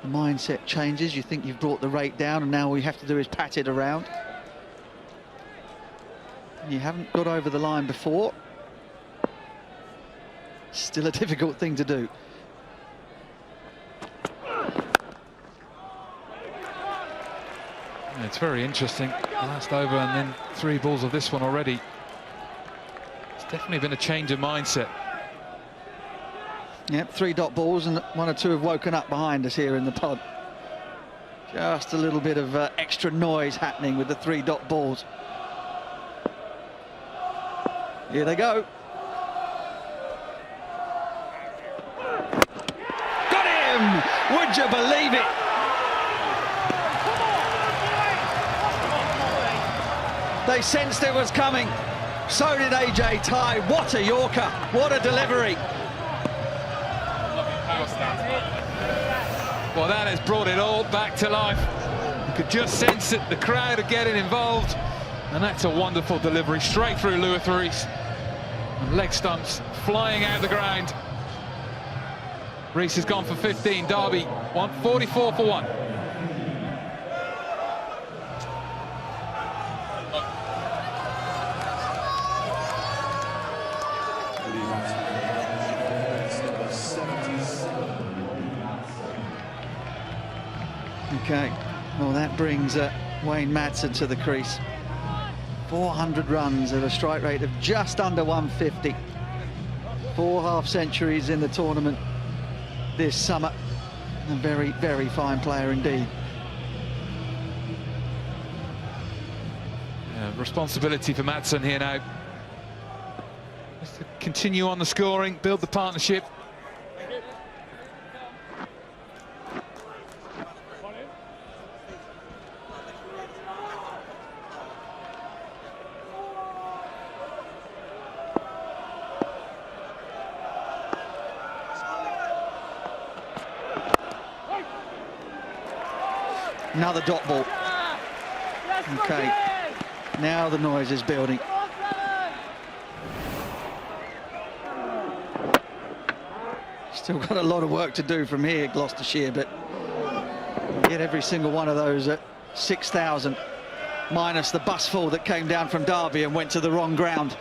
The mindset changes. You think you've brought the rate down, and now all you have to do is pat it around. And you haven't got over the line before. Still a difficult thing to do. Yeah, it's very interesting. Last over and then 3 balls of this one already. It's definitely been a change of mindset. Yep, 3 dot balls, and 1 or 2 have woken up behind us here in the pod. Just a little bit of extra noise happening with the 3 dot balls. Here they go. Got him! Would you believe it? They sensed it was coming. So did AJ Tye. What a Yorker. What a delivery. Well, that has brought it all back to life. You could just sense it. The crowd are getting involved. And that's a wonderful delivery straight through Lewis Rees. And leg stumps flying out the ground. Rees has gone for 15. Derby 144 for 1. Okay, well that brings Wayne Madsen to the crease. 400 runs at a strike rate of just under 150. 4 half-centuries in the tournament this summer. A very, very fine player indeed. Yeah, responsibility for Madsen here now. Just to continue on the scoring, build the partnership. Another dot ball. Okay, now the noise is building. Still got a lot of work to do from here, Gloucestershire, but get every single one of those at 6,000, minus the busful that came down from Derby and went to the wrong ground.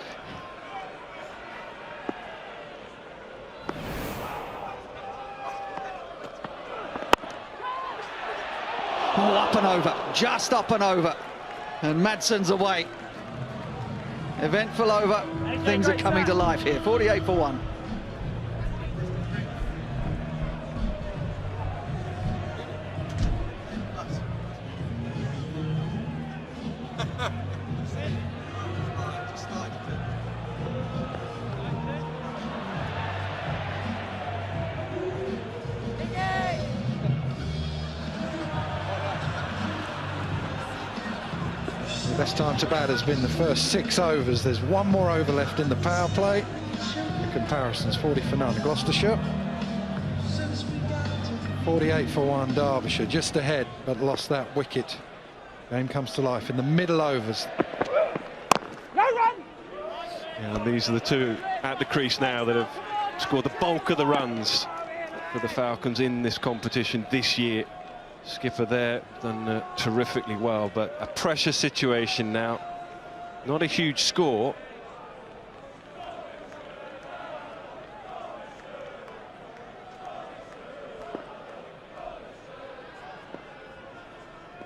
Oh, up and over, just up and over. And Madsen's away. Eventful over. Things are coming to life here. 48 for 1. Best time to bat has been the first 6 overs. There's 1 more over left in the power play. The comparison's 40 for none Gloucestershire. 48 for 1 Derbyshire, just ahead, but lost that wicket. Game comes to life in the middle overs. Yeah, these are the two at the crease now that have scored the bulk of the runs for the Falcons in this competition this year. Skipper there done terrifically well, but a pressure situation now. Not a huge score.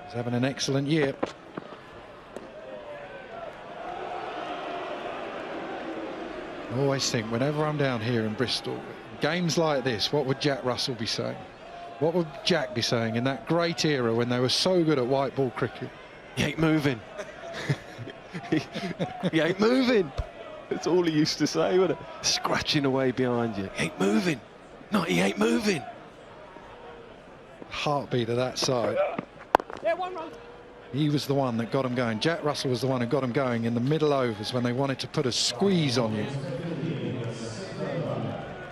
He's having an excellent year. I always think whenever I'm down here in Bristol, games like this, what would Jack Russell be saying? What would Jack be saying in that great era when they were so good at white ball cricket? He ain't moving. He ain't moving. That's all he used to say, wasn't it? Scratching away behind you. He ain't moving. No, he ain't moving. Heartbeat of that side. Yeah, 1 run. He was the one that got him going. Jack Russell was the one who got him going in the middle overs when they wanted to put a squeeze on you.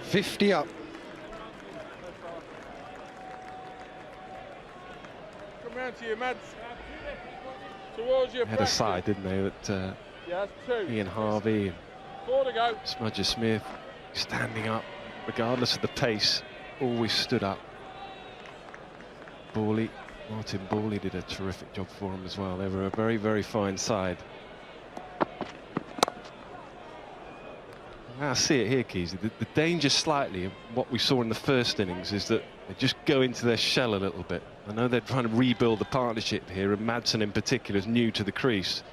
50 up. Come round to you, Mads. Towards your Had a side, didn't they? That yeah, that's 2. Ian Harvey and 4 to go. Smudger Smith standing up, regardless of the pace, always stood up. Martin Bawley did a terrific job for him as well. They were a very, very fine side. I see it here, Keys. The danger slightly of what we saw in the first innings is that they just go into their shell a little bit. I know they're trying to rebuild the partnership here, and Madsen in particular is new to the crease.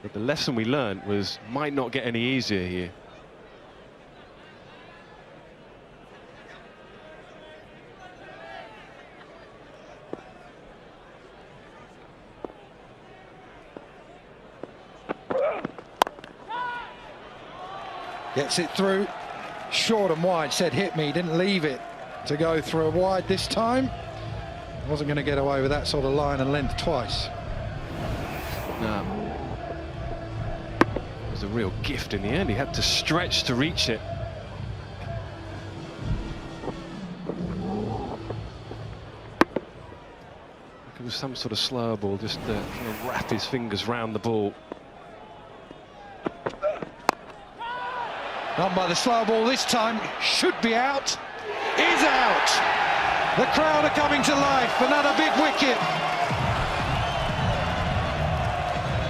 But the lesson we learned was might not get any easier here. Gets it through, short and wide, said hit me, didn't leave it to go through a wide this time. Wasn't going to get away with that sort of line and length twice. No. It was a real gift in the end. He had to stretch to reach it. It was some sort of slow ball, just trying to wrap his fingers round the ball. Not by the slow ball this time, should be out, is out. The crowd are coming to life, another big wicket.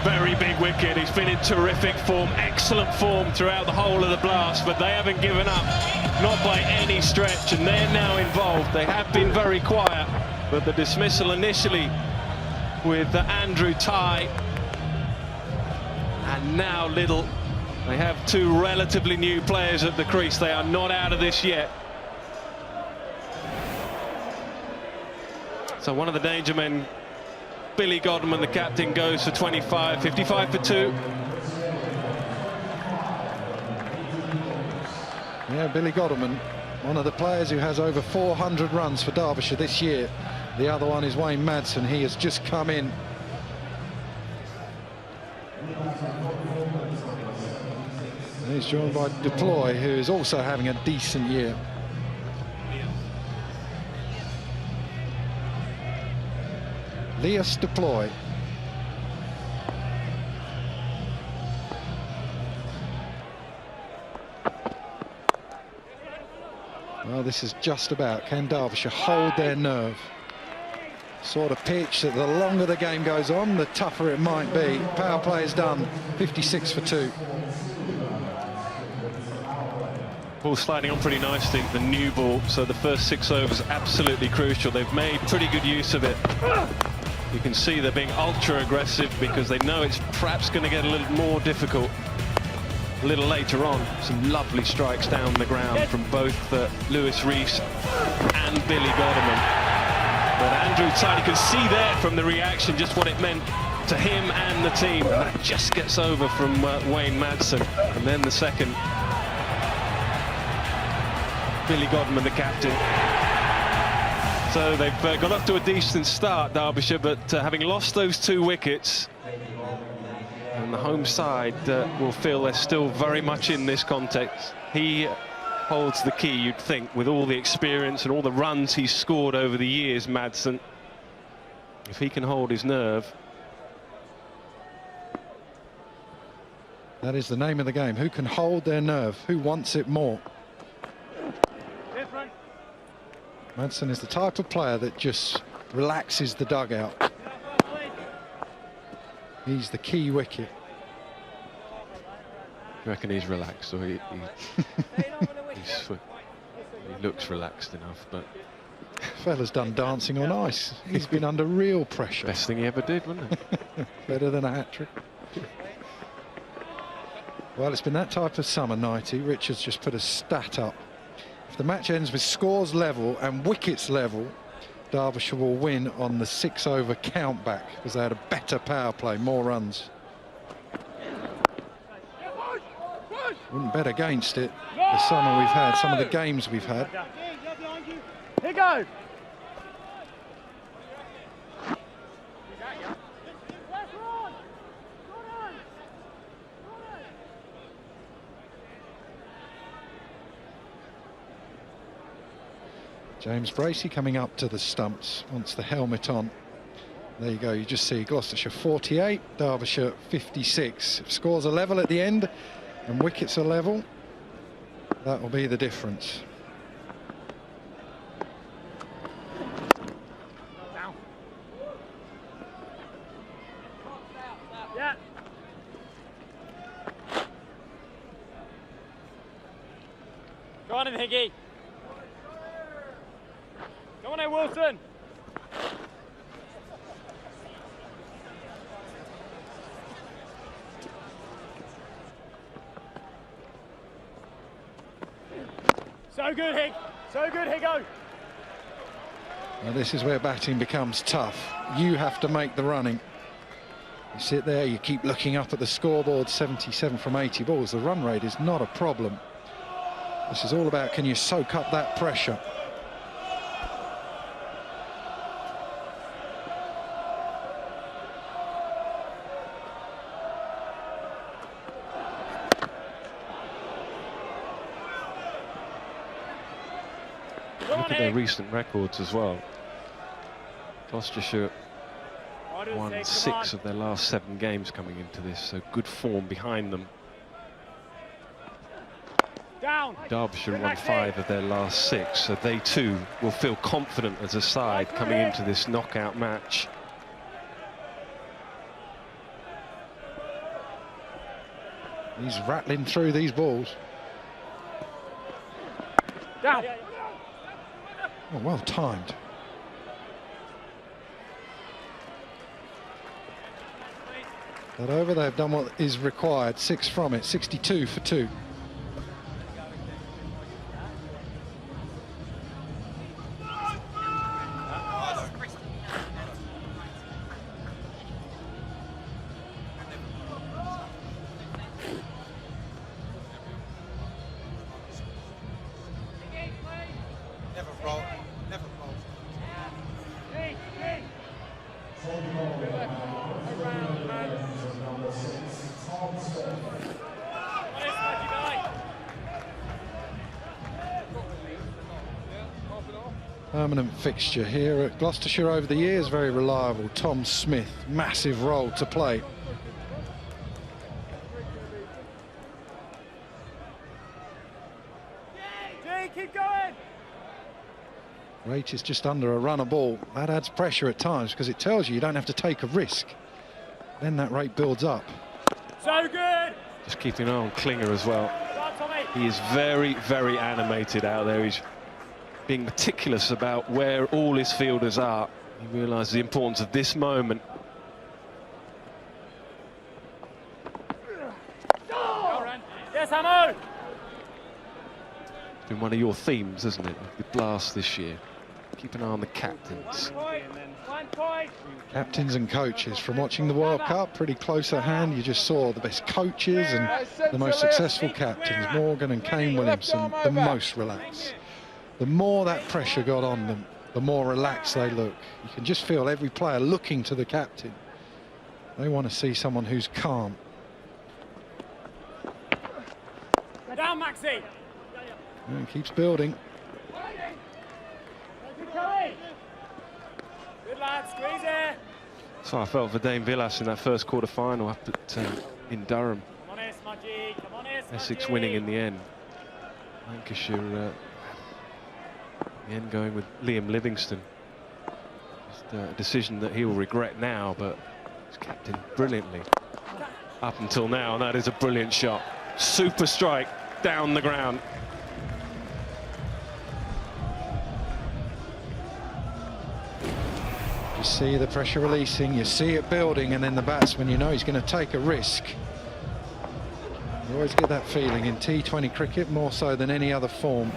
Very big wicket. He's been in terrific form, excellent form throughout the whole of the blast, but they haven't given up, not by any stretch, and they're now involved. They have been very quiet, but the dismissal initially with Andrew Tye, and now Little They have two relatively new players at the crease. They are not out of this yet. So one of the danger men, Billy Godman, the captain, goes for 25, 55 for 2. Yeah, Billy Godman, one of the players who has over 400 runs for Derbyshire this year. The other one is Wayne Madsen. He has just come in. And he's joined by Deploy, who is also having a decent year. Leas Deploy. Well, this is just about, can Derbyshire hold their nerve? Sort of pitch that the longer the game goes on, the tougher it might be. Power play is done, 56 for 2. Ball sliding on pretty nicely, the new ball, so the first 6 overs absolutely crucial. They've made pretty good use of it. You can see they're being ultra aggressive because they know it's perhaps going to get a little more difficult a little later on. Some lovely strikes down the ground from both Lewis Rees and Billy Godman. But Andrew Tidy can see there from the reaction just what it meant to him and the team. And that just gets over from Wayne Madsen. And then the second, Billy Godman, the captain. So they've got off to a decent start, Derbyshire, but having lost those 2 wickets, and the home side will feel they're still very much in this context. He holds the key, you'd think, with all the experience and all the runs he's scored over the years, Madsen. If he can hold his nerve. That is the name of the game. Who can hold their nerve? Who wants it more? Madsen is the type of player that just relaxes the dugout. He's the key wicket. You reckon he's relaxed, or he looks relaxed enough, but... Fella's done dancing on ice. He's been under real pressure. Best thing he ever did, wasn't it? Better than a hat-trick. Well, it's been that type of summer, Nighty. Richard's just put a stat up. If the match ends with scores level and wickets level, Derbyshire will win on the 6-over count back because they had a better power play, more runs. Wouldn't bet against it. The summer we've had, some of the games we've had. Here go. James Bracey coming up to the stumps, wants the helmet on. There you go, you just see Gloucestershire 48, Derbyshire 56. If scores are level at the end and wickets are level, that will be the difference. Yeah. Go on in, Higgy. Come on in, Wilson. So good, Hig. So good, Higgo. Now this is where batting becomes tough. You have to make the running. You sit there, you keep looking up at the scoreboard, 77 from 80 balls. The run rate is not a problem. This is all about, can you soak up that pressure? Look at their recent records as well. Gloucestershire won 6 of their last 7 games coming into this, so good form behind them. Down. Derbyshire won 5 of their last 6, so they too will feel confident as a side coming into this knockout match. He's rattling through these balls. Down. Oh, well timed. That over, they've done what is required. 6 from it, 62 for 2. Permanent fixture here at Gloucestershire over the years, very reliable. Tom Smith, massive role to play. Keep going. Rate is just under a runner ball. That adds pressure at times because it tells you don't have to take a risk. Then that rate builds up. So good. Just keeping an eye on Klinger as well. He is very, very animated out there. He's being meticulous about where all his fielders are. He realises the importance of this moment. Yes, Hamo. It's been one of your themes, isn't it, with Blast this year? Keep an eye on the captains. 1 point. Captains and coaches, from watching the World Cup, pretty close at hand. You just saw the best coaches and the most successful captains, Morgan and Kane Williamson, the most relaxed. The more that pressure got on them, the more relaxed they look. You can just feel every player looking to the captain. They want to see someone who's calm. Down, Maxi. And keeps building. Good lad, squeeze it. So I felt for Dane Villas in that first quarter-final up at, in Durham. Come on, Smudgy. Come on, Essex winning in the end. Lancashire in the end going with Liam Livingston. Just a decision that he will regret now, but he's captained brilliantly up until now, and that is a brilliant shot. Super strike down the ground. You see the pressure releasing, you see it building, and then the batsman, you know he's going to take a risk. You always get that feeling in T20 cricket, more so than any other form.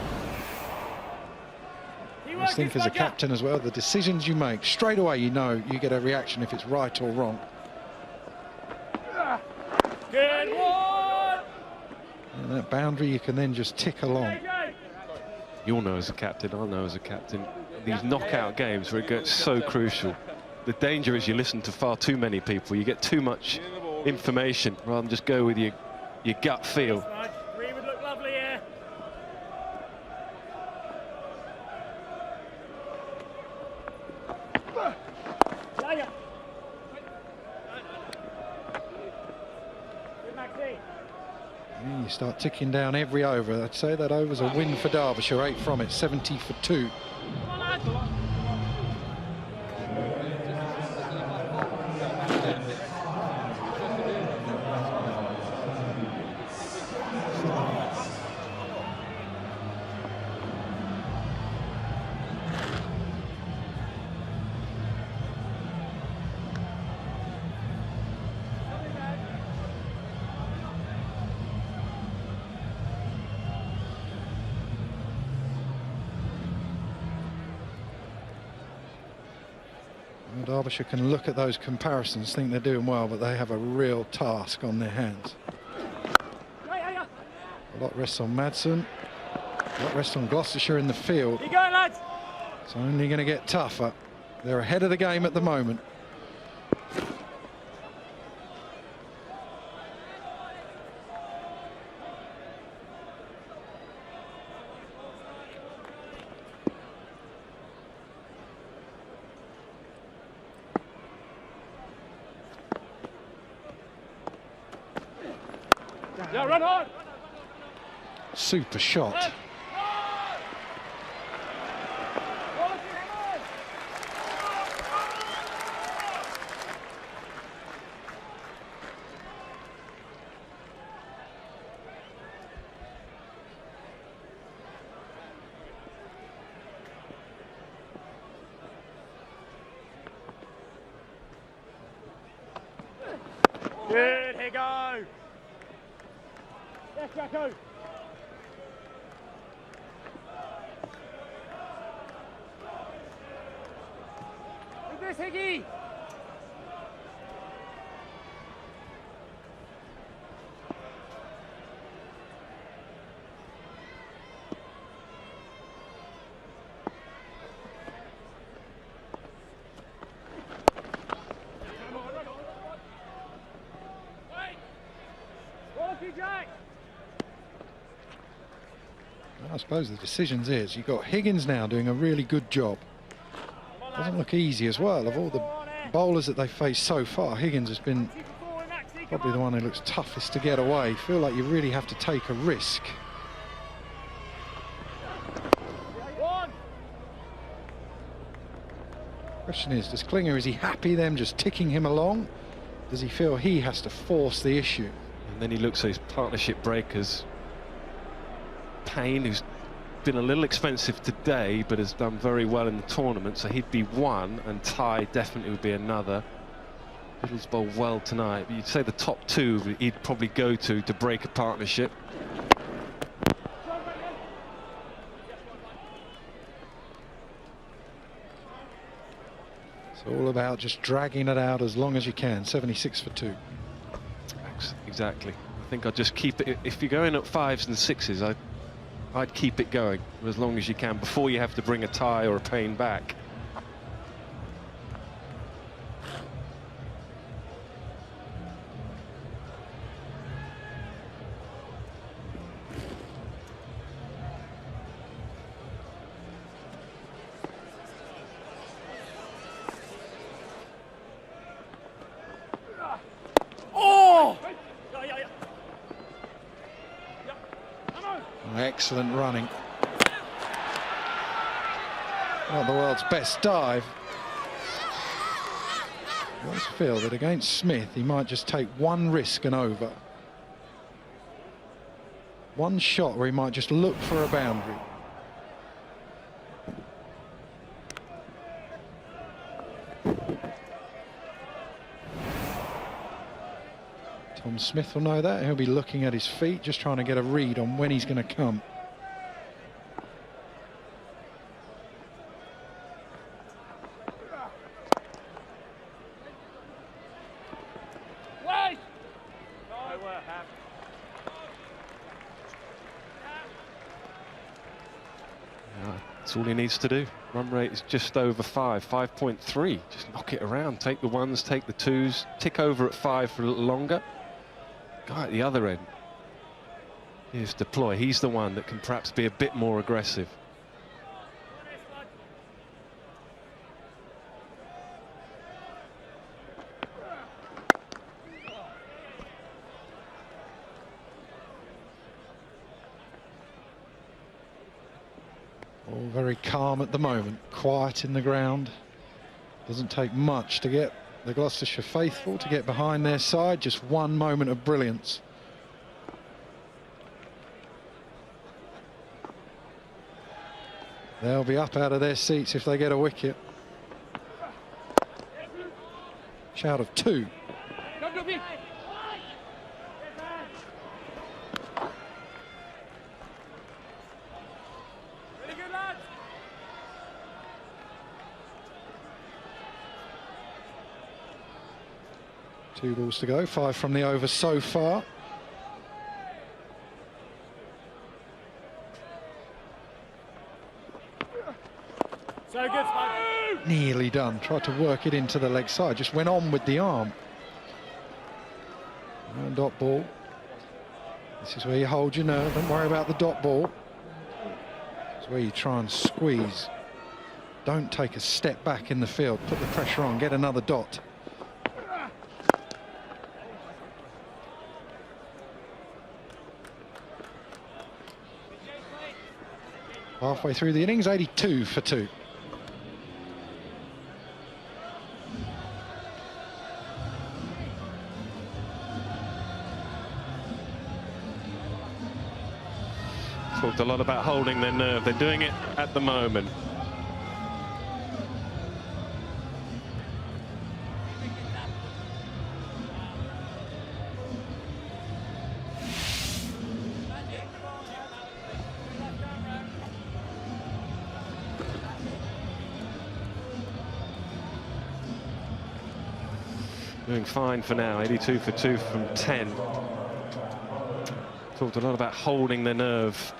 I just think as a captain as well, the decisions you make, straight away you know you get a reaction if it's right or wrong. Good one. And that boundary you can then just tick along. You'll know as a captain, I'll know as a captain, these knockout games where it gets so crucial. The danger is you listen to far too many people, you get too much information rather than just go with your gut feel. Three would look lovely here. And you start ticking down every over. I'd say that over's a win for Derbyshire, 8 from it, 70 for 2. Derbyshire can look at those comparisons, think they're doing well, but they have a real task on their hands. A lot rests on Madsen, a lot rests on Gloucestershire in the field. Keep going, lads. It's only going to get tougher. They're ahead of the game at the moment. Yeah, run on. Super shot. you go. Yes, Jacko. With this, Higgy. I suppose the decisions is you've got Higgins now doing a really good job. Doesn't look easy as well. Of all the bowlers that they've faced so far, Higgins has been probably the one who looks toughest to get away. Feel like you really have to take a risk. Question is, does Klinger, is he happy them just ticking him along? Does he feel he has to force the issue? And then he looks at his partnership breakers. Payne, who's been a little expensive today but has done very well in the tournament, so he'd be one, and Ty definitely would be another. Little's bowled well tonight, but you'd say the top two he'd probably go to break a partnership. It's all about just dragging it out as long as you can. 76 for 2. Exactly. I think I'd just keep it. If you're going at 5s and 6s, I'd keep it going as long as you can before you have to bring a Ty or a Payne back. Excellent running. Not the world's best dive. I always feel that against Smith he might just take one risk and over. One shot where he might just look for a boundary. Tom Smith will know that. He'll be looking at his feet, just trying to get a read on when he's going to come. That's all he needs to do. Run rate is just over 5.3. Just knock it around, take the 1s, take the 2s, tick over at 5 for a little longer. Guy at the other end, here's Deploy. He's the one that can perhaps be a bit more aggressive. All very calm at the moment, quiet in the ground. Doesn't take much to get the Gloucestershire faithful to get behind their side. Just one moment of brilliance. They'll be up out of their seats if they get a wicket. Shout of 2. Two balls to go, 5 from the over so far. So good, Spud. Nearly done. Tried to work it into the leg side, just went on with the arm. And dot ball. This is where you hold your nerve. Don't worry about the dot ball. It's where you try and squeeze. Don't take a step back in the field. Put the pressure on. Get another dot. Halfway through the innings, 82 for 2. Talked a lot about holding their nerve. They're doing it at the moment. Doing fine for now, 82 for 2 from 10. Talked a lot about holding the nerve.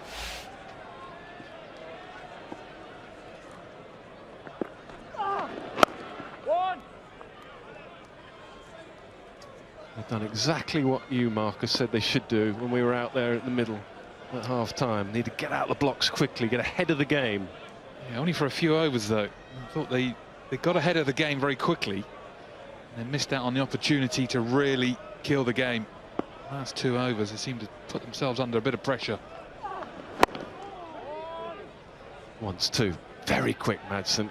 They've done exactly what you, Marcus, said they should do when we were out there at the middle at half-time. Need to get out the blocks quickly, get ahead of the game. Yeah, only for a few overs, though. I thought they got ahead of the game very quickly. And they missed out on the opportunity to really kill the game. Last 2 overs, they seemed to put themselves under a bit of pressure. Wants to. Very quick, Madsen.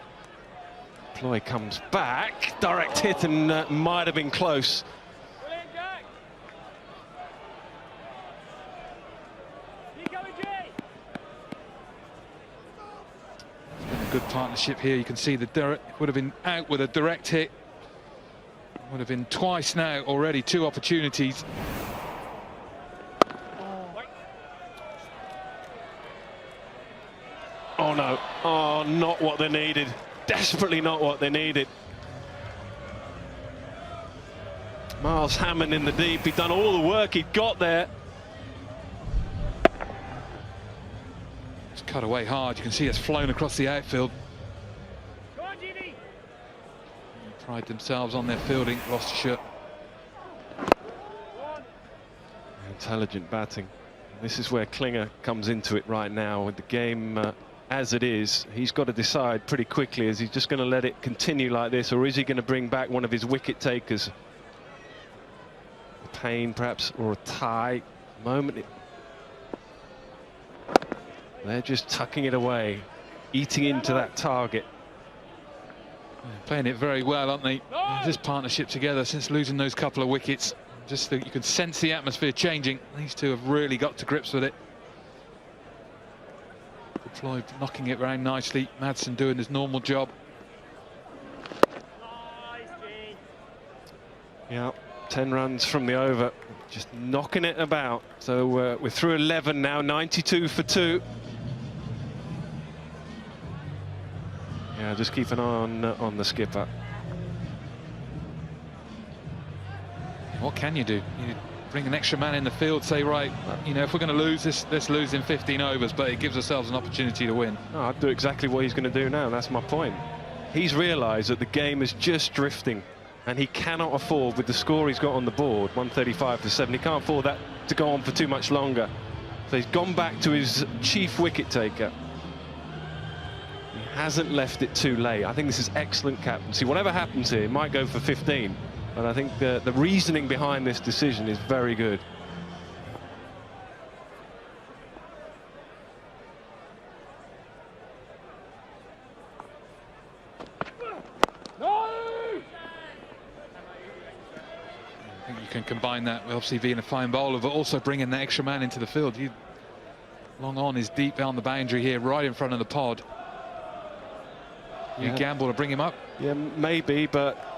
Ploy comes back. Direct hit and might have been close. Good partnership here. You can see the Derek would have been out with a direct hit. Would have been twice now already, 2 opportunities. Oh no, oh, not what they needed. Desperately not what they needed. Miles Hammond in the deep, he'd done all the work, he'd got there. It's cut away hard, you can see it's flown across the outfield. Pride themselves on their fielding, Gloucestershire. Intelligent batting. This is where Klinger comes into it right now with the game as it is. He's got to decide pretty quickly, is he just going to let it continue like this, or is he going to bring back one of his wicket takers? A Payne perhaps, or a tie. Moment. They're just tucking it away, eating into that target. Playing it very well, aren't they? This partnership together since losing those couple of wickets. Just you can sense the atmosphere changing. These two have really got to grips with it. Floyd knocking it around nicely. Madsen doing his normal job. Yeah, 10 runs from the over. Just knocking it about. So we're through 11 now, 92 for 2. Yeah, just keep an eye on the skipper. What can you do? You bring an extra man in the field, say, right, you know, if we're going to lose this, let's lose in 15 overs, but it gives ourselves an opportunity to win. Oh, I'd do exactly what he's going to do now. That's my point. He's realised that the game is just drifting, and he cannot afford, with the score he's got on the board, 135 for 7, he can't afford that to go on for too much longer. So he's gone back to his chief wicket taker. He hasn't left it too late. I think this is excellent captaincy. Whatever happens here, it might go for 15. But I think the reasoning behind this decision is very good. I think you can combine that with obviously being a fine bowler, but also bringing that extra man into the field. Long on is deep down the boundary here, right in front of the pod. You gamble to bring him up? Yeah, maybe, but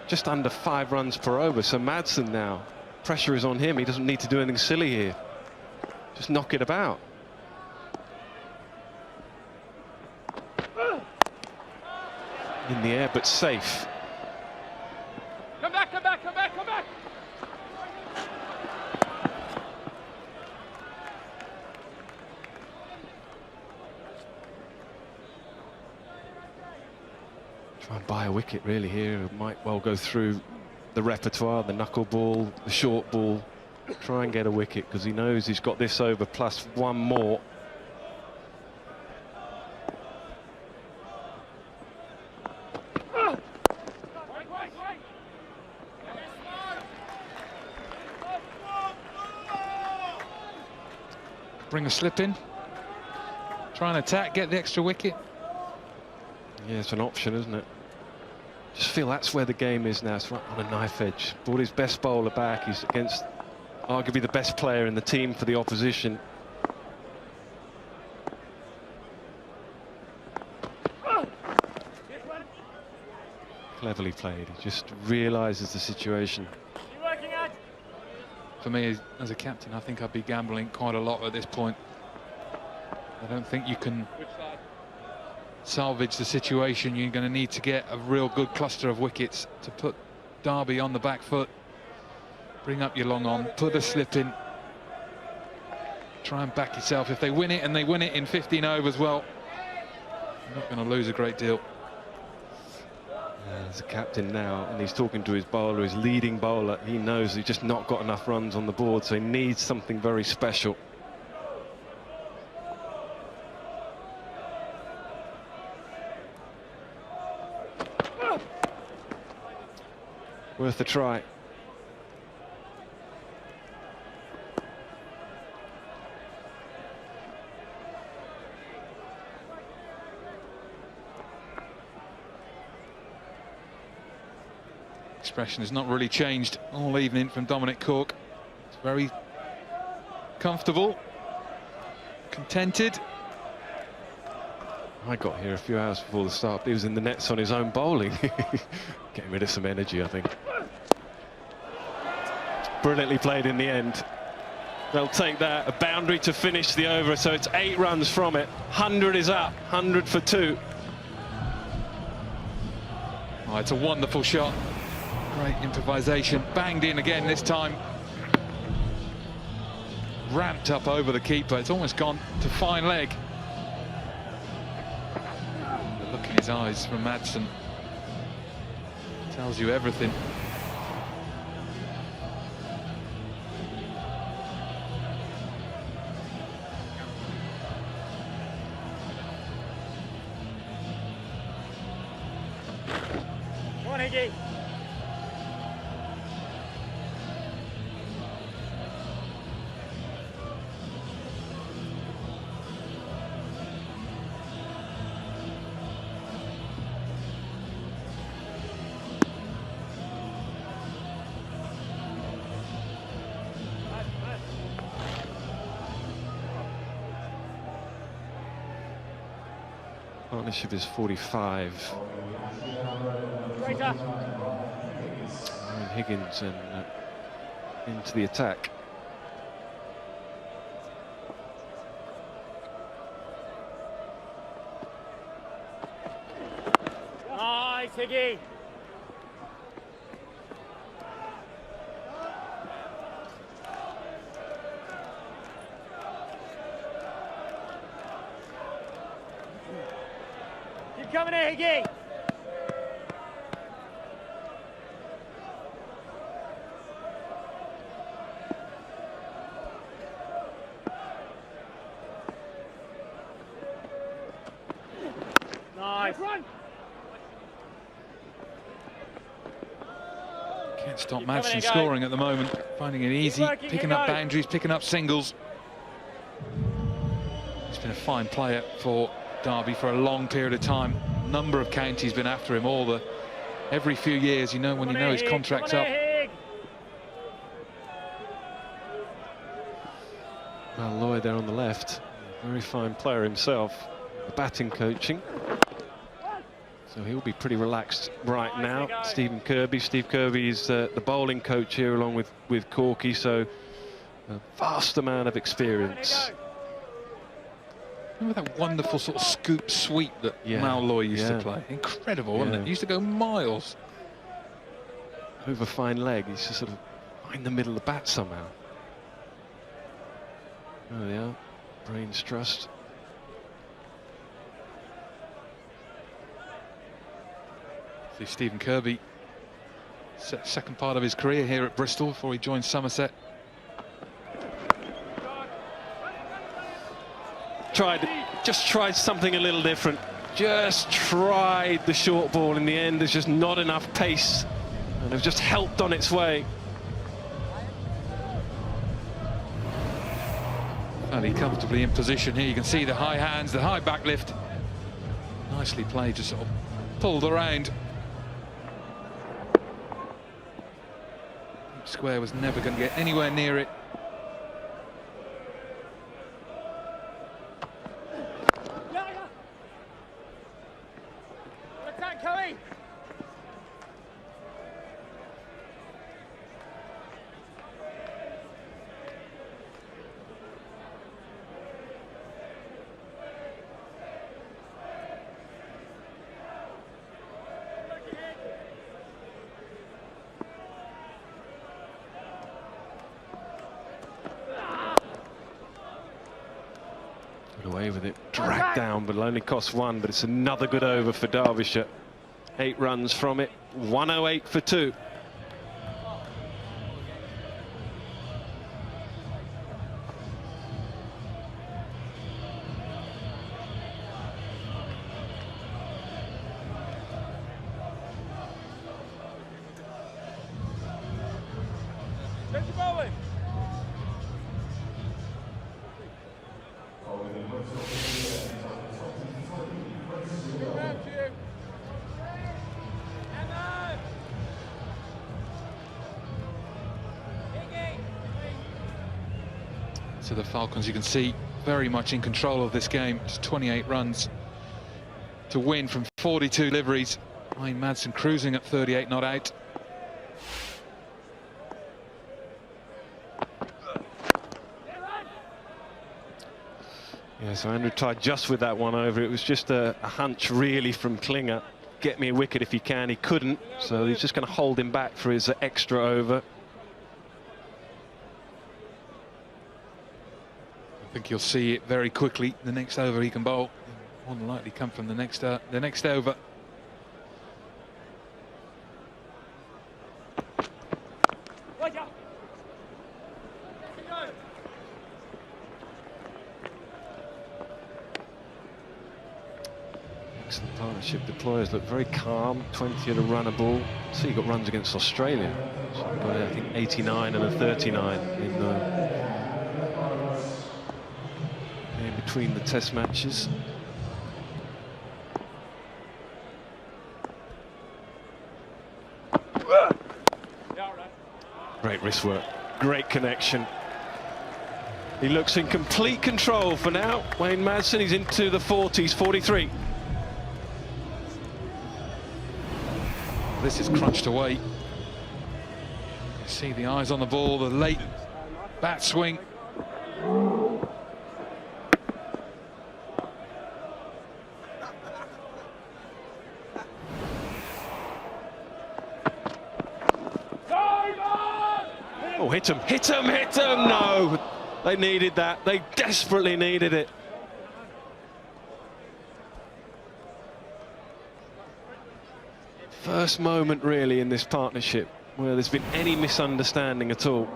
just under 5 runs per over. So Madsen now, pressure is on him. He doesn't need to do anything silly here. Just knock it about. In the air, but safe. Come back, come back, come back, come back! Try and buy a wicket really here. It might well go through the repertoire, the knuckle ball, the short ball. Try and get a wicket because he knows he's got this over plus 1 more. Bring a slip in. Try and attack, get the extra wicket. Yeah, it's an option, isn't it? Just feel that's where the game is now. It's right on a knife edge. Brought his best bowler back. He's against arguably the best player in the team for the opposition. Cleverly played. He just realises the situation. For me, as a captain, I think I'd be gambling quite a lot at this point. I don't think you can salvage the situation. You're going to need to get a real good cluster of wickets to put Derby on the back foot. Bring up your long on, put a slip in. Try and back yourself. If they win it, and they win it in 15 overs, well, you're not going to lose a great deal. As a captain now, and he's talking to his bowler, his leading bowler. He knows he's just not got enough runs on the board, so he needs something very special. Worth a try. Expression has not really changed all evening from Dominic Cork. It's very comfortable, contented. I got here a few hours before the start. He was in the nets on his own bowling. Getting rid of some energy, I think. Brilliantly played in the end. They'll take that. A boundary to finish the over, so it's 8 runs from it. 100 is up, 100 for 2. Oh, it's a wonderful shot. Great improvisation. Banged in again this time. Ramped up over the keeper. It's almost gone to fine leg. The look in his eyes from Madsen tells you everything. Come on, Higgy. Partnership is 45. Greater. Aaron Higgins and into the attack. Nice, Higgy. Keep coming in, Higgy. Nice. Run. Can't stop Keep coming Madsen in, guys. scoring at the moment. Finding it easy, working, picking keep up going. boundaries, picking up singles. He's been a fine player for Derby for a long period of time. Number of counties been after him every few years. You know, when you know his contract's up. Well, Lloyd there on the left, very fine player himself. The batting coaching, so he'll be pretty relaxed right now. Steve Kirby is the bowling coach here, along with Corky, so a vast amount of experience. Remember that wonderful sort of scoop sweep that Malloy used to play? Incredible, wasn't it? He used to go miles. Over fine leg, he's just sort of in the middle of the bat somehow. There they are, brains trust. See Stephen Kirby, second part of his career here at Bristol before he joined Somerset. Just tried something a little different. Just tried the short ball. In the end, there's just not enough pace, and they've just helped on its way. Fairly comfortably in position here. You can see the high hands, the high back lift. Nicely played, just sort of pulled around. Square was never going to get anywhere near it. Attack, Kelly. away with it. Dragged down, but it'll only cost one. But it's another good over for Derbyshire. 8 runs from it. 108 for 2. Get your bowling. So the Falcons, you can see, very much in control of this game. Just 28 runs to win from 42 liveries. Madsen cruising at 38 not out. Yeah, so Andrew tied just with that one over. It was just a hunch really from Klinger. Get me a wicket if you can. He couldn't, so he's just going to hold him back for his extra over. I think you'll see it very quickly. The next over he can bowl, more than likely come from the next over. Excellent partnership. Deployers look very calm. 20 at a run a ball. So you got runs against Australia. So got, I think 89 and a 39 in between the test matches. Great wrist work, great connection. He looks in complete control for now. Wayne Madsen, he's into the 40s, 43. This is crunched away. You see the eyes on the ball, the late bat swing. Oh, hit him, hit him, hit him! No, they needed that. They desperately needed it. First moment really in this partnership where there's been any misunderstanding at all.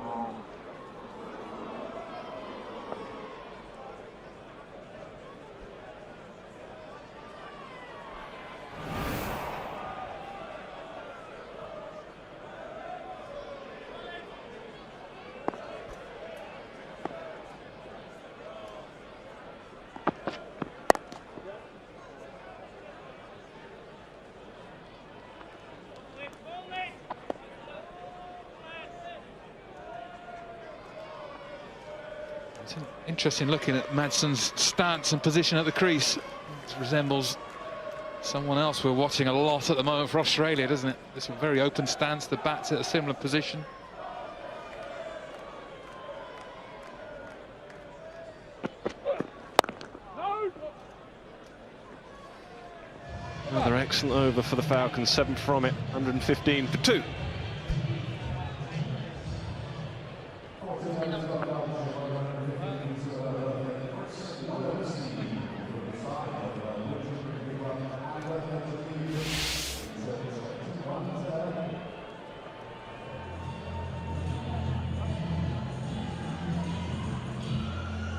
It's interesting looking at Madsen's stance and position at the crease. It resembles someone else we're watching a lot at the moment for Australia, doesn't it? This very open stance, the bat's at a similar position. Another excellent over for the Falcons, 7 from it, 115 for 2.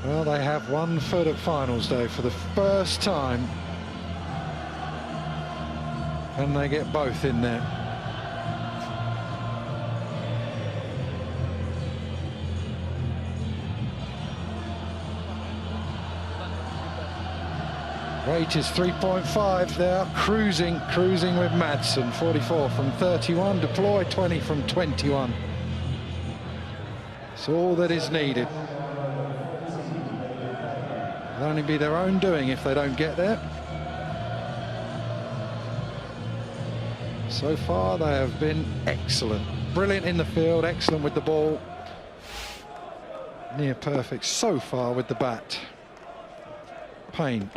Well, they have 1 foot at finals day for the first time. And they get both in there. Rate is 3.5. They are cruising with Madsen. 44 from 31. Deploy 20 from 21. It's all that is needed. It'll only be their own doing if they don't get there. So far they have been excellent. Brilliant in the field, excellent with the ball. Near perfect so far with the bat. Payne.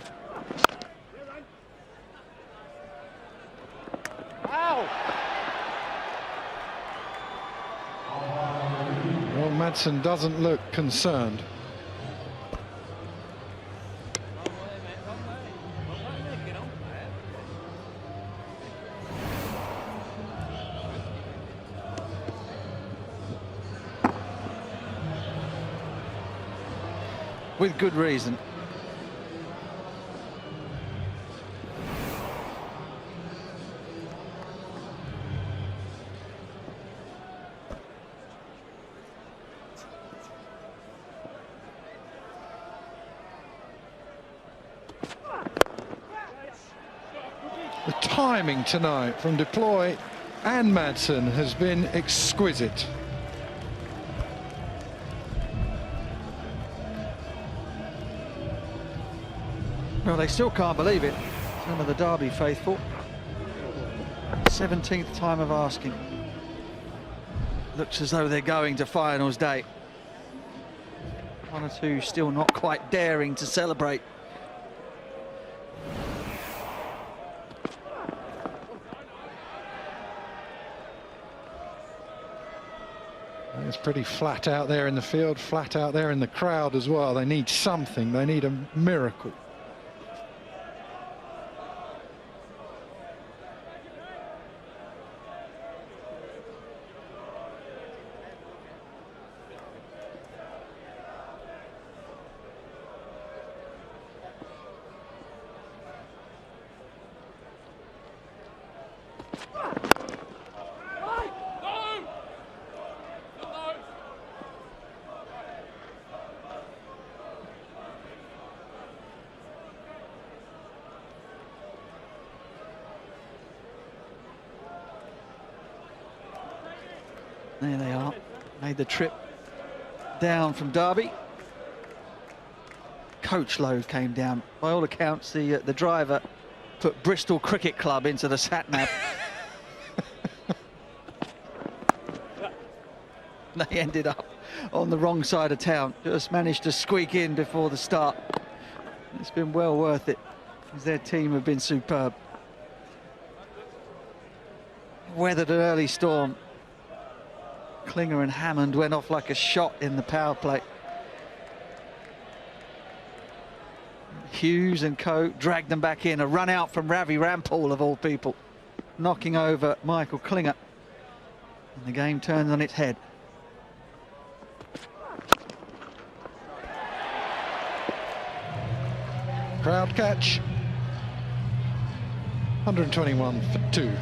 Ow! Well, Madsen doesn't look concerned. with good reason. The timing tonight from Deploy and Madsen has been exquisite. Well, they still can't believe it. Some of the Derby faithful. 17th time of asking. Looks as though they're going to finals day. One or two still not quite daring to celebrate. It's pretty flat out there in the field, flat out there in the crowd as well. They need something, they need a miracle. There they are, made the trip down from Derby. Coach load came down. By all accounts, the driver put Bristol Cricket Club into the sat-nav. They ended up on the wrong side of town. Just managed to squeak in before the start. It's been well worth it, because their team have been superb. Weathered an early storm. Klinger and Hammond went off like a shot in the power play. Hughes and co dragged them back in. A run out from Ravi Rampal, of all people, knocking over Michael Klinger. And the game turned on its head. Crowd catch. 121 for 2.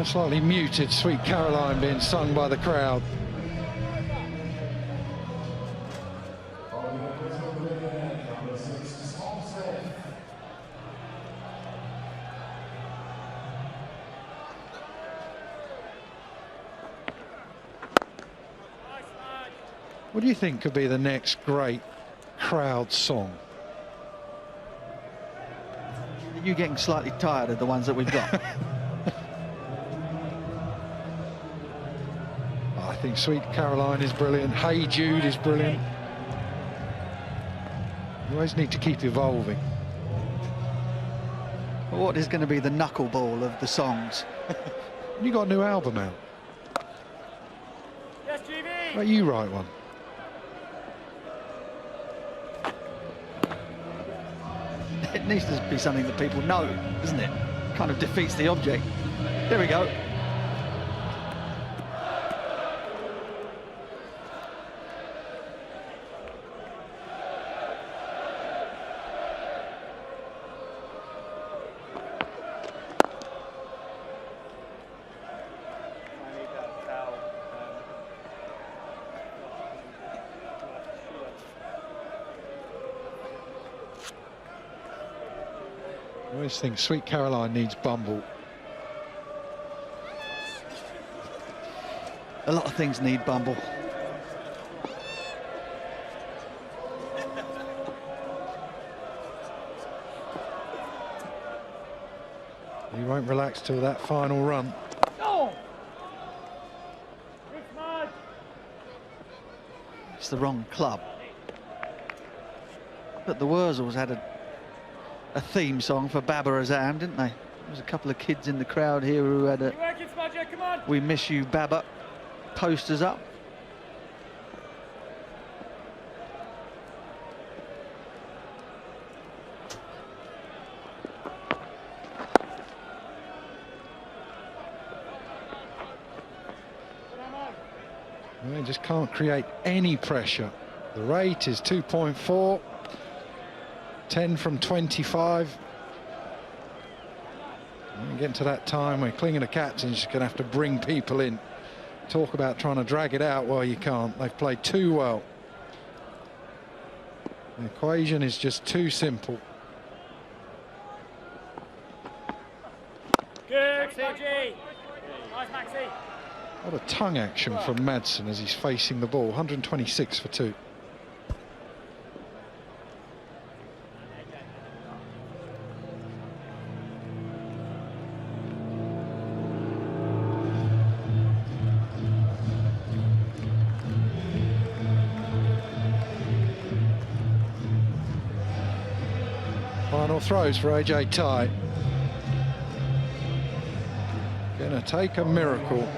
Slightly muted Sweet Caroline being sung by the crowd. What do you think could be the next great crowd song? Are you getting slightly tired of the ones that we've got? I think Sweet Caroline is brilliant. Hey Jude is brilliant. You always need to keep evolving. What is going to be the knuckleball of the songs? You got a new album out. Yes, GB. Well, you write one. It needs to be something that people know, doesn't it? Kind of defeats the object. There we go. I always think Sweet Caroline needs Bumble. A lot of things need Bumble. He won't relax till that final run. It's the wrong club. But the Wurzels had a theme song for Baba Azam, didn't they? There was a couple of kids in the crowd here who had a "We Miss You, Baba" posters up. Well, he just can't create any pressure. The rate is 2.4, 10 from 25. And getting to that time where Klinger, the captain's just going to have to bring people in. Talk about trying to drag it out. Well, you can't. They've played too well. The equation is just too simple. Good, Maxi. Nice, Maxi. A lot of tongue action from Madsen as he's facing the ball. 126 for 2. Final throws for AJ Ty. Gonna take a miracle.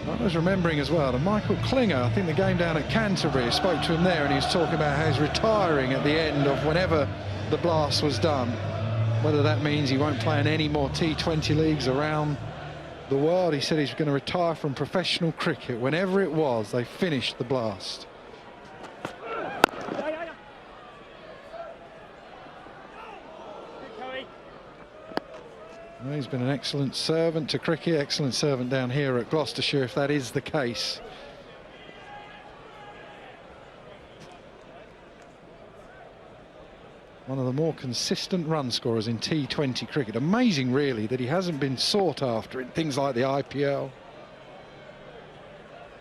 I was remembering as well that Michael Klinger, I think the game down at Canterbury, I spoke to him there and he was talking about how he's retiring at the end of whenever the blast was done. Whether that means he won't play in any more T20 leagues around the world. He said he's going to retire from professional cricket. Whenever it was, they finished the blast. Well, he's been an excellent servant to cricket, excellent servant down here at Gloucestershire, if that is the case. One of the more consistent run scorers in T20 cricket. Amazing, really, that he hasn't been sought after in things like the IPL.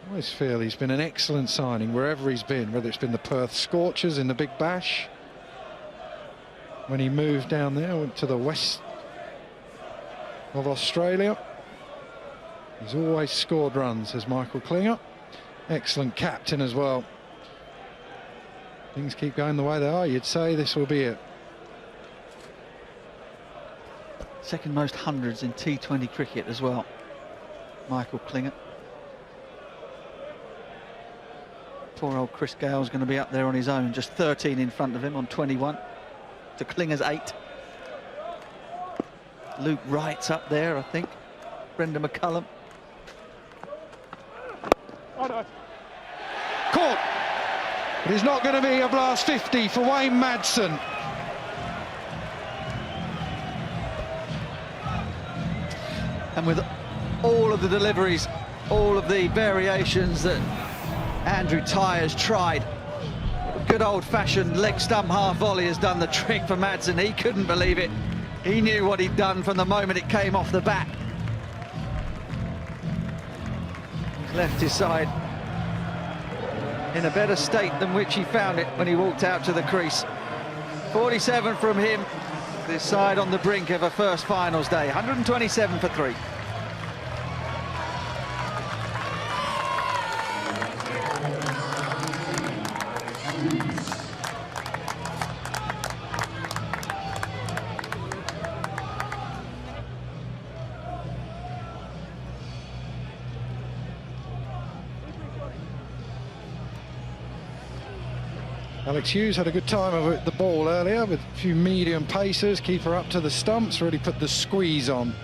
I always feel he's been an excellent signing wherever he's been, whether it's been the Perth Scorchers in the Big Bash, when he moved down there, went to the west of Australia. He's always scored runs, as Michael Klinger. Excellent captain as well. Things keep going the way they are, you'd say this will be it. Second most hundreds in T20 cricket as well, Michael Klinger. Poor old Chris Gale's going to be up there on his own, just 13 in front of him on 21 to Klinger's 8. Luke Wright's up there, I think. Brendan McCullum. Caught! It is not going to be a blast 50 for Wayne Madsen. And with all of the deliveries, all of the variations that Andrew Ty has tried, good old-fashioned leg stump half volley has done the trick for Madsen. He couldn't believe it. He knew what he'd done from the moment it came off the bat. He's left his side in a better state than which he found it when he walked out to the crease. 47 from him, this side on the brink of a first finals day. 127 for 3. Alex Hughes had a good time of the ball earlier with a few medium pacers, keeper up to the stumps, really put the squeeze on.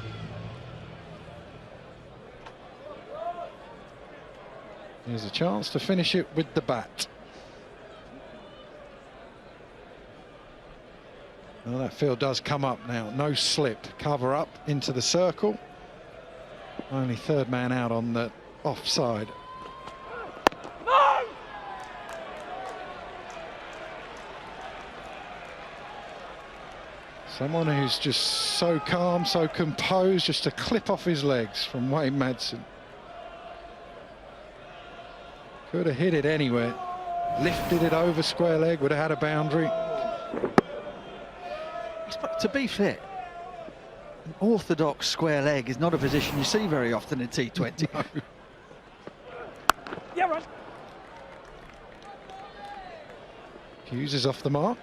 Here's a chance to finish it with the bat. Well, that field does come up now, no slip, cover up into the circle. Only third man out on the offside. Someone who's just so calm, so composed, just a clip off his legs from Wayne Madsen. Could have hit it anywhere. Lifted it over square leg, would have had a boundary. To be fair, An orthodox square leg is not a position you see very often in T20. No. Yeah, right. Hughes is off the mark.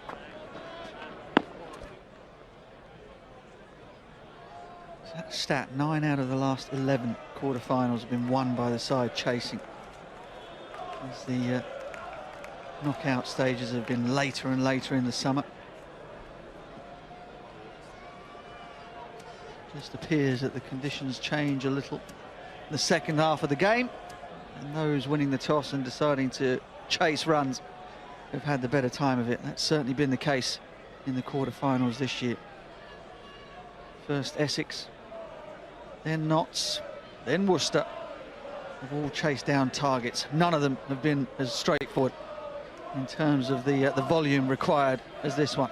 That stat, 9 out of the last 11 quarterfinals have been won by the side chasing. As the knockout stages have been later and later in the summer. Just appears that the conditions change a little in the second half of the game, and those winning the toss and deciding to chase runs have had the better time of it. That's certainly been the case in the quarterfinals this year. First Essex, then Notts, then Worcester have all chased down targets. None of them have been as straightforward in terms of the volume required as this one.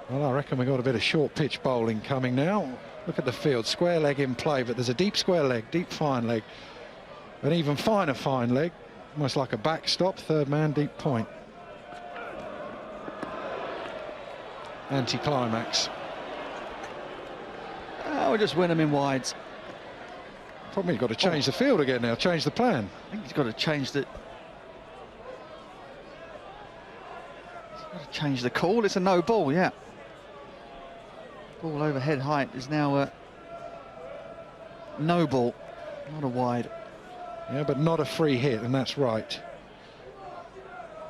Well, I reckon we've got a bit of short pitch bowling coming now. Look at the field, square leg in play, but there's a deep square leg, deep fine leg, an even finer fine leg, almost like a backstop, third man, deep point. Anti-climax. We'll just win them in wides. Probably got to change the field again now, change the plan. I think he's got to change the... Change the call. It's a no ball, yeah. Ball over head height is now a no ball, not a wide. Yeah, but not a free hit, and that's right.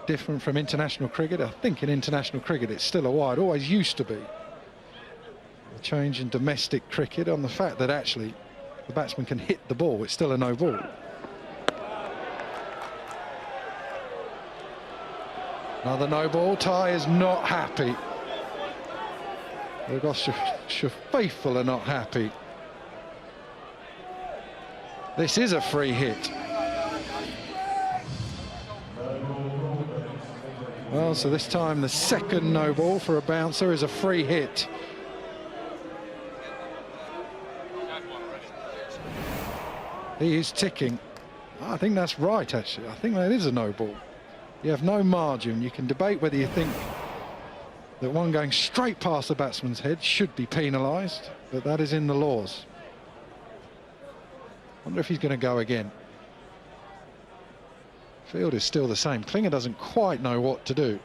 Different from international cricket. I think in international cricket it's still a wide, always used to be. A change in domestic cricket on the fact that actually the batsman can hit the ball, it's still a no ball. Another no ball. Ty is not happy. The Gloucestershire faithful are not happy. This is a free hit. Well, so this time the second no ball for a bouncer is a free hit. He is ticking. I think that's right, actually. I think that is a no ball. You have no margin. You can debate whether you think that one going straight past the batsman's head should be penalised, but that is in the laws. Wonder if he's going to go again. Field is still the same. Klinger doesn't quite know what to do.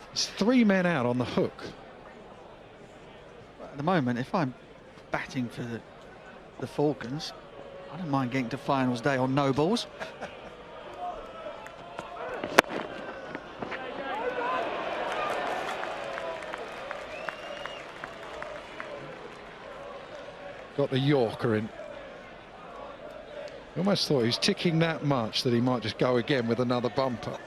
There's 3 men out on the hook. At the moment, if I'm batting for the Falcons, I don't mind getting to finals day on no balls. Got the Yorker in. I almost thought he was ticking that much that he might just go again with another bumper.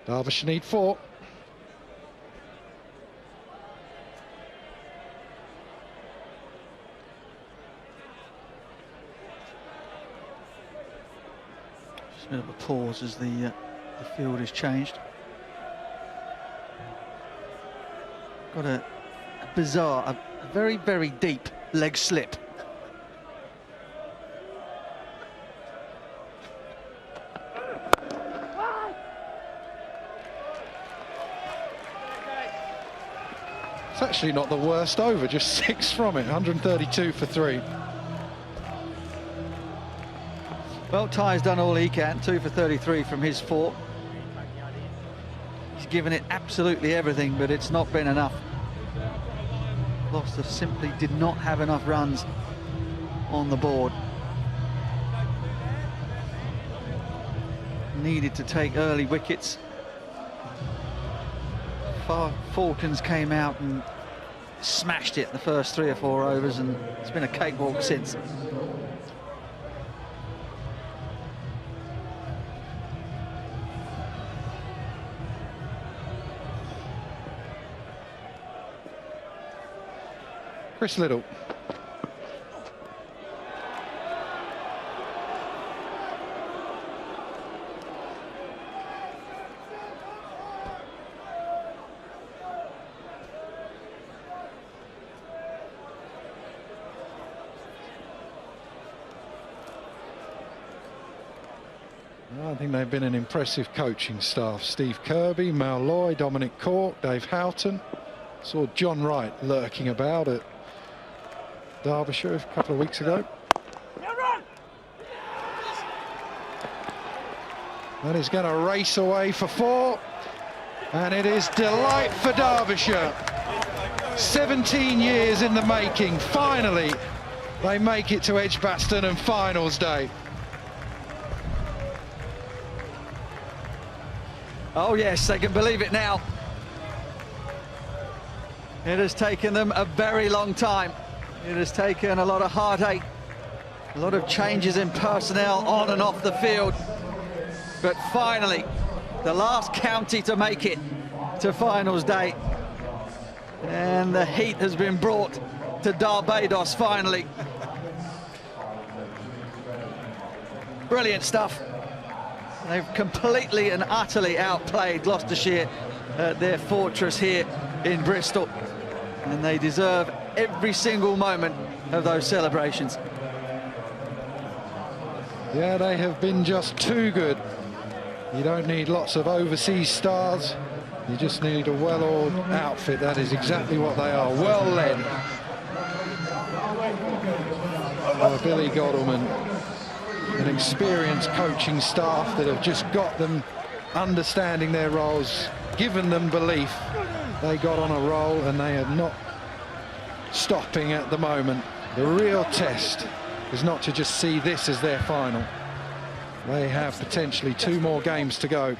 Derbyshire need 4. Just a bit of a pause as the field is changed. Got a bizarre, a very, very deep leg slip. It's actually not the worst over, just 6 from it, 132 for 3. Well, Ty's done all he can, 2 for 33 from his 4. He's given it absolutely everything, but it's not been enough. Gloucester simply did not have enough runs on the board. Needed to take early wickets. Falcons came out and smashed it the first 3 or 4 overs, and it's been a cakewalk since. Chris Liddell. I think they've been an impressive coaching staff. Steve Kirby, Mal Loy, Dominic Cork, Dave Houghton. Saw John Wright lurking about at Derbyshire a couple of weeks ago. And he's going to race away for 4. And it is delight for Derbyshire. 17 years in the making. Finally, they make it to Edgbaston and finals day. Oh yes, they can believe it now. It has taken them a very long time. It has taken a lot of heartache, a lot of changes in personnel on and off the field. But finally, the last county to make it to finals day. And the heat has been brought to Barbados finally. Brilliant stuff. They've completely and utterly outplayed Gloucestershire at their fortress here in Bristol. And they deserve every single moment of those celebrations. Yeah, they have been just too good. You don't need lots of overseas stars. You just need a well-oiled outfit. That is exactly what they are. Well led by Billy Godalman. An experienced coaching staff that have just got them understanding their roles, given them belief. They got on a roll and they are not stopping at the moment. The real test is not to just see this as their final. They have potentially 2 more games to go.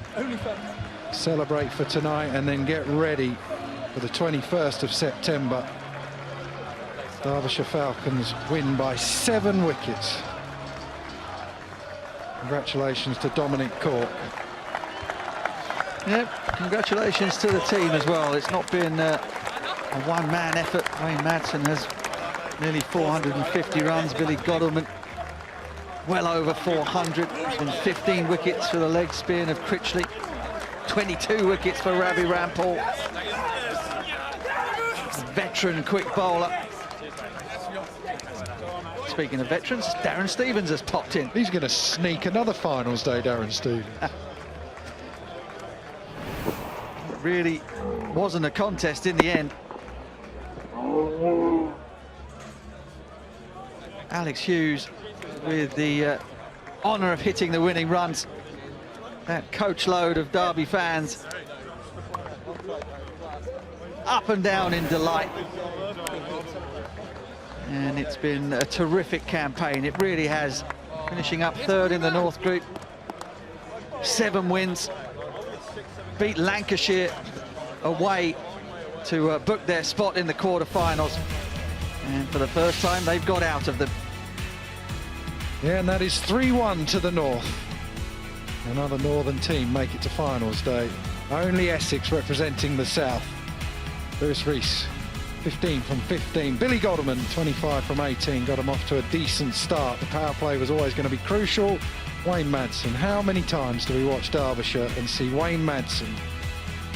Celebrate for tonight and then get ready for the 21st of September. Derbyshire Falcons win by 7 wickets. Congratulations to Dominic Cork. Yep, congratulations to the team as well. It's not been a one-man effort. Wayne Madsen has nearly 450 runs. Billy Godalman well over 400. There's been 15 wickets for the leg spin of Critchley. 22 wickets for Ravi Rampal. Veteran quick bowler. Speaking of veterans, Darren Stevens has popped in. He's going to sneak another finals day, Darren Stevens. It really wasn't a contest in the end. Alex Hughes with the honour of hitting the winning runs. That coach load of Derby fans up and down in delight. And it's been a terrific campaign. It really has. Finishing up 3rd in the North Group. 7 wins. Beat Lancashire away to book their spot in the quarter-finals. And for the first time, they've got out of them. Yeah, and that is 3-1 to the North. Another Northern team make it to finals day. Only Essex representing the South. Lewis Rees, 15 from 15. Billy Godalman, 25 from 18, got him off to a decent start. The power play was always going to be crucial. Wayne Madsen, how many times do we watch Derbyshire and see Wayne Madsen,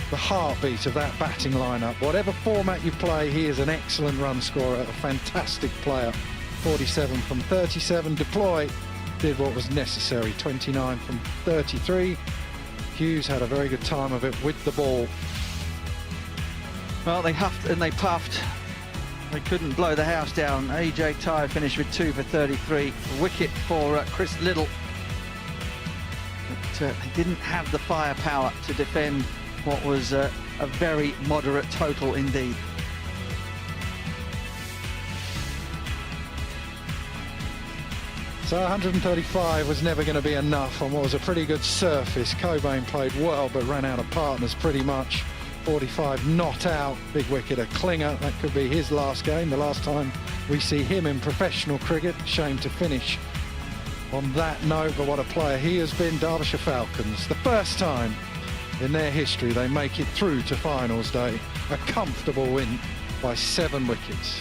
the heartbeat of that batting lineup? Whatever format you play, he is an excellent run scorer, a fantastic player. 47 from 37. Deploy did what was necessary, 29 from 33. Hughes had a very good time of it with the ball. Well, they huffed and they puffed. They couldn't blow the house down. AJ Tyre finished with 2 for 33. A wicket for Chris Liddle. But they didn't have the firepower to defend what was a very moderate total indeed. So 135 was never going to be enough on what was a pretty good surface. Cobain played well but ran out of partners pretty much. 45 not out, big wicketer Klinger. That could be his last game, the last time we see him in professional cricket. Shame to finish on that note, but what a player he has been. Derbyshire Falcons, the first time in their history they make it through to finals day. A comfortable win by 7 wickets.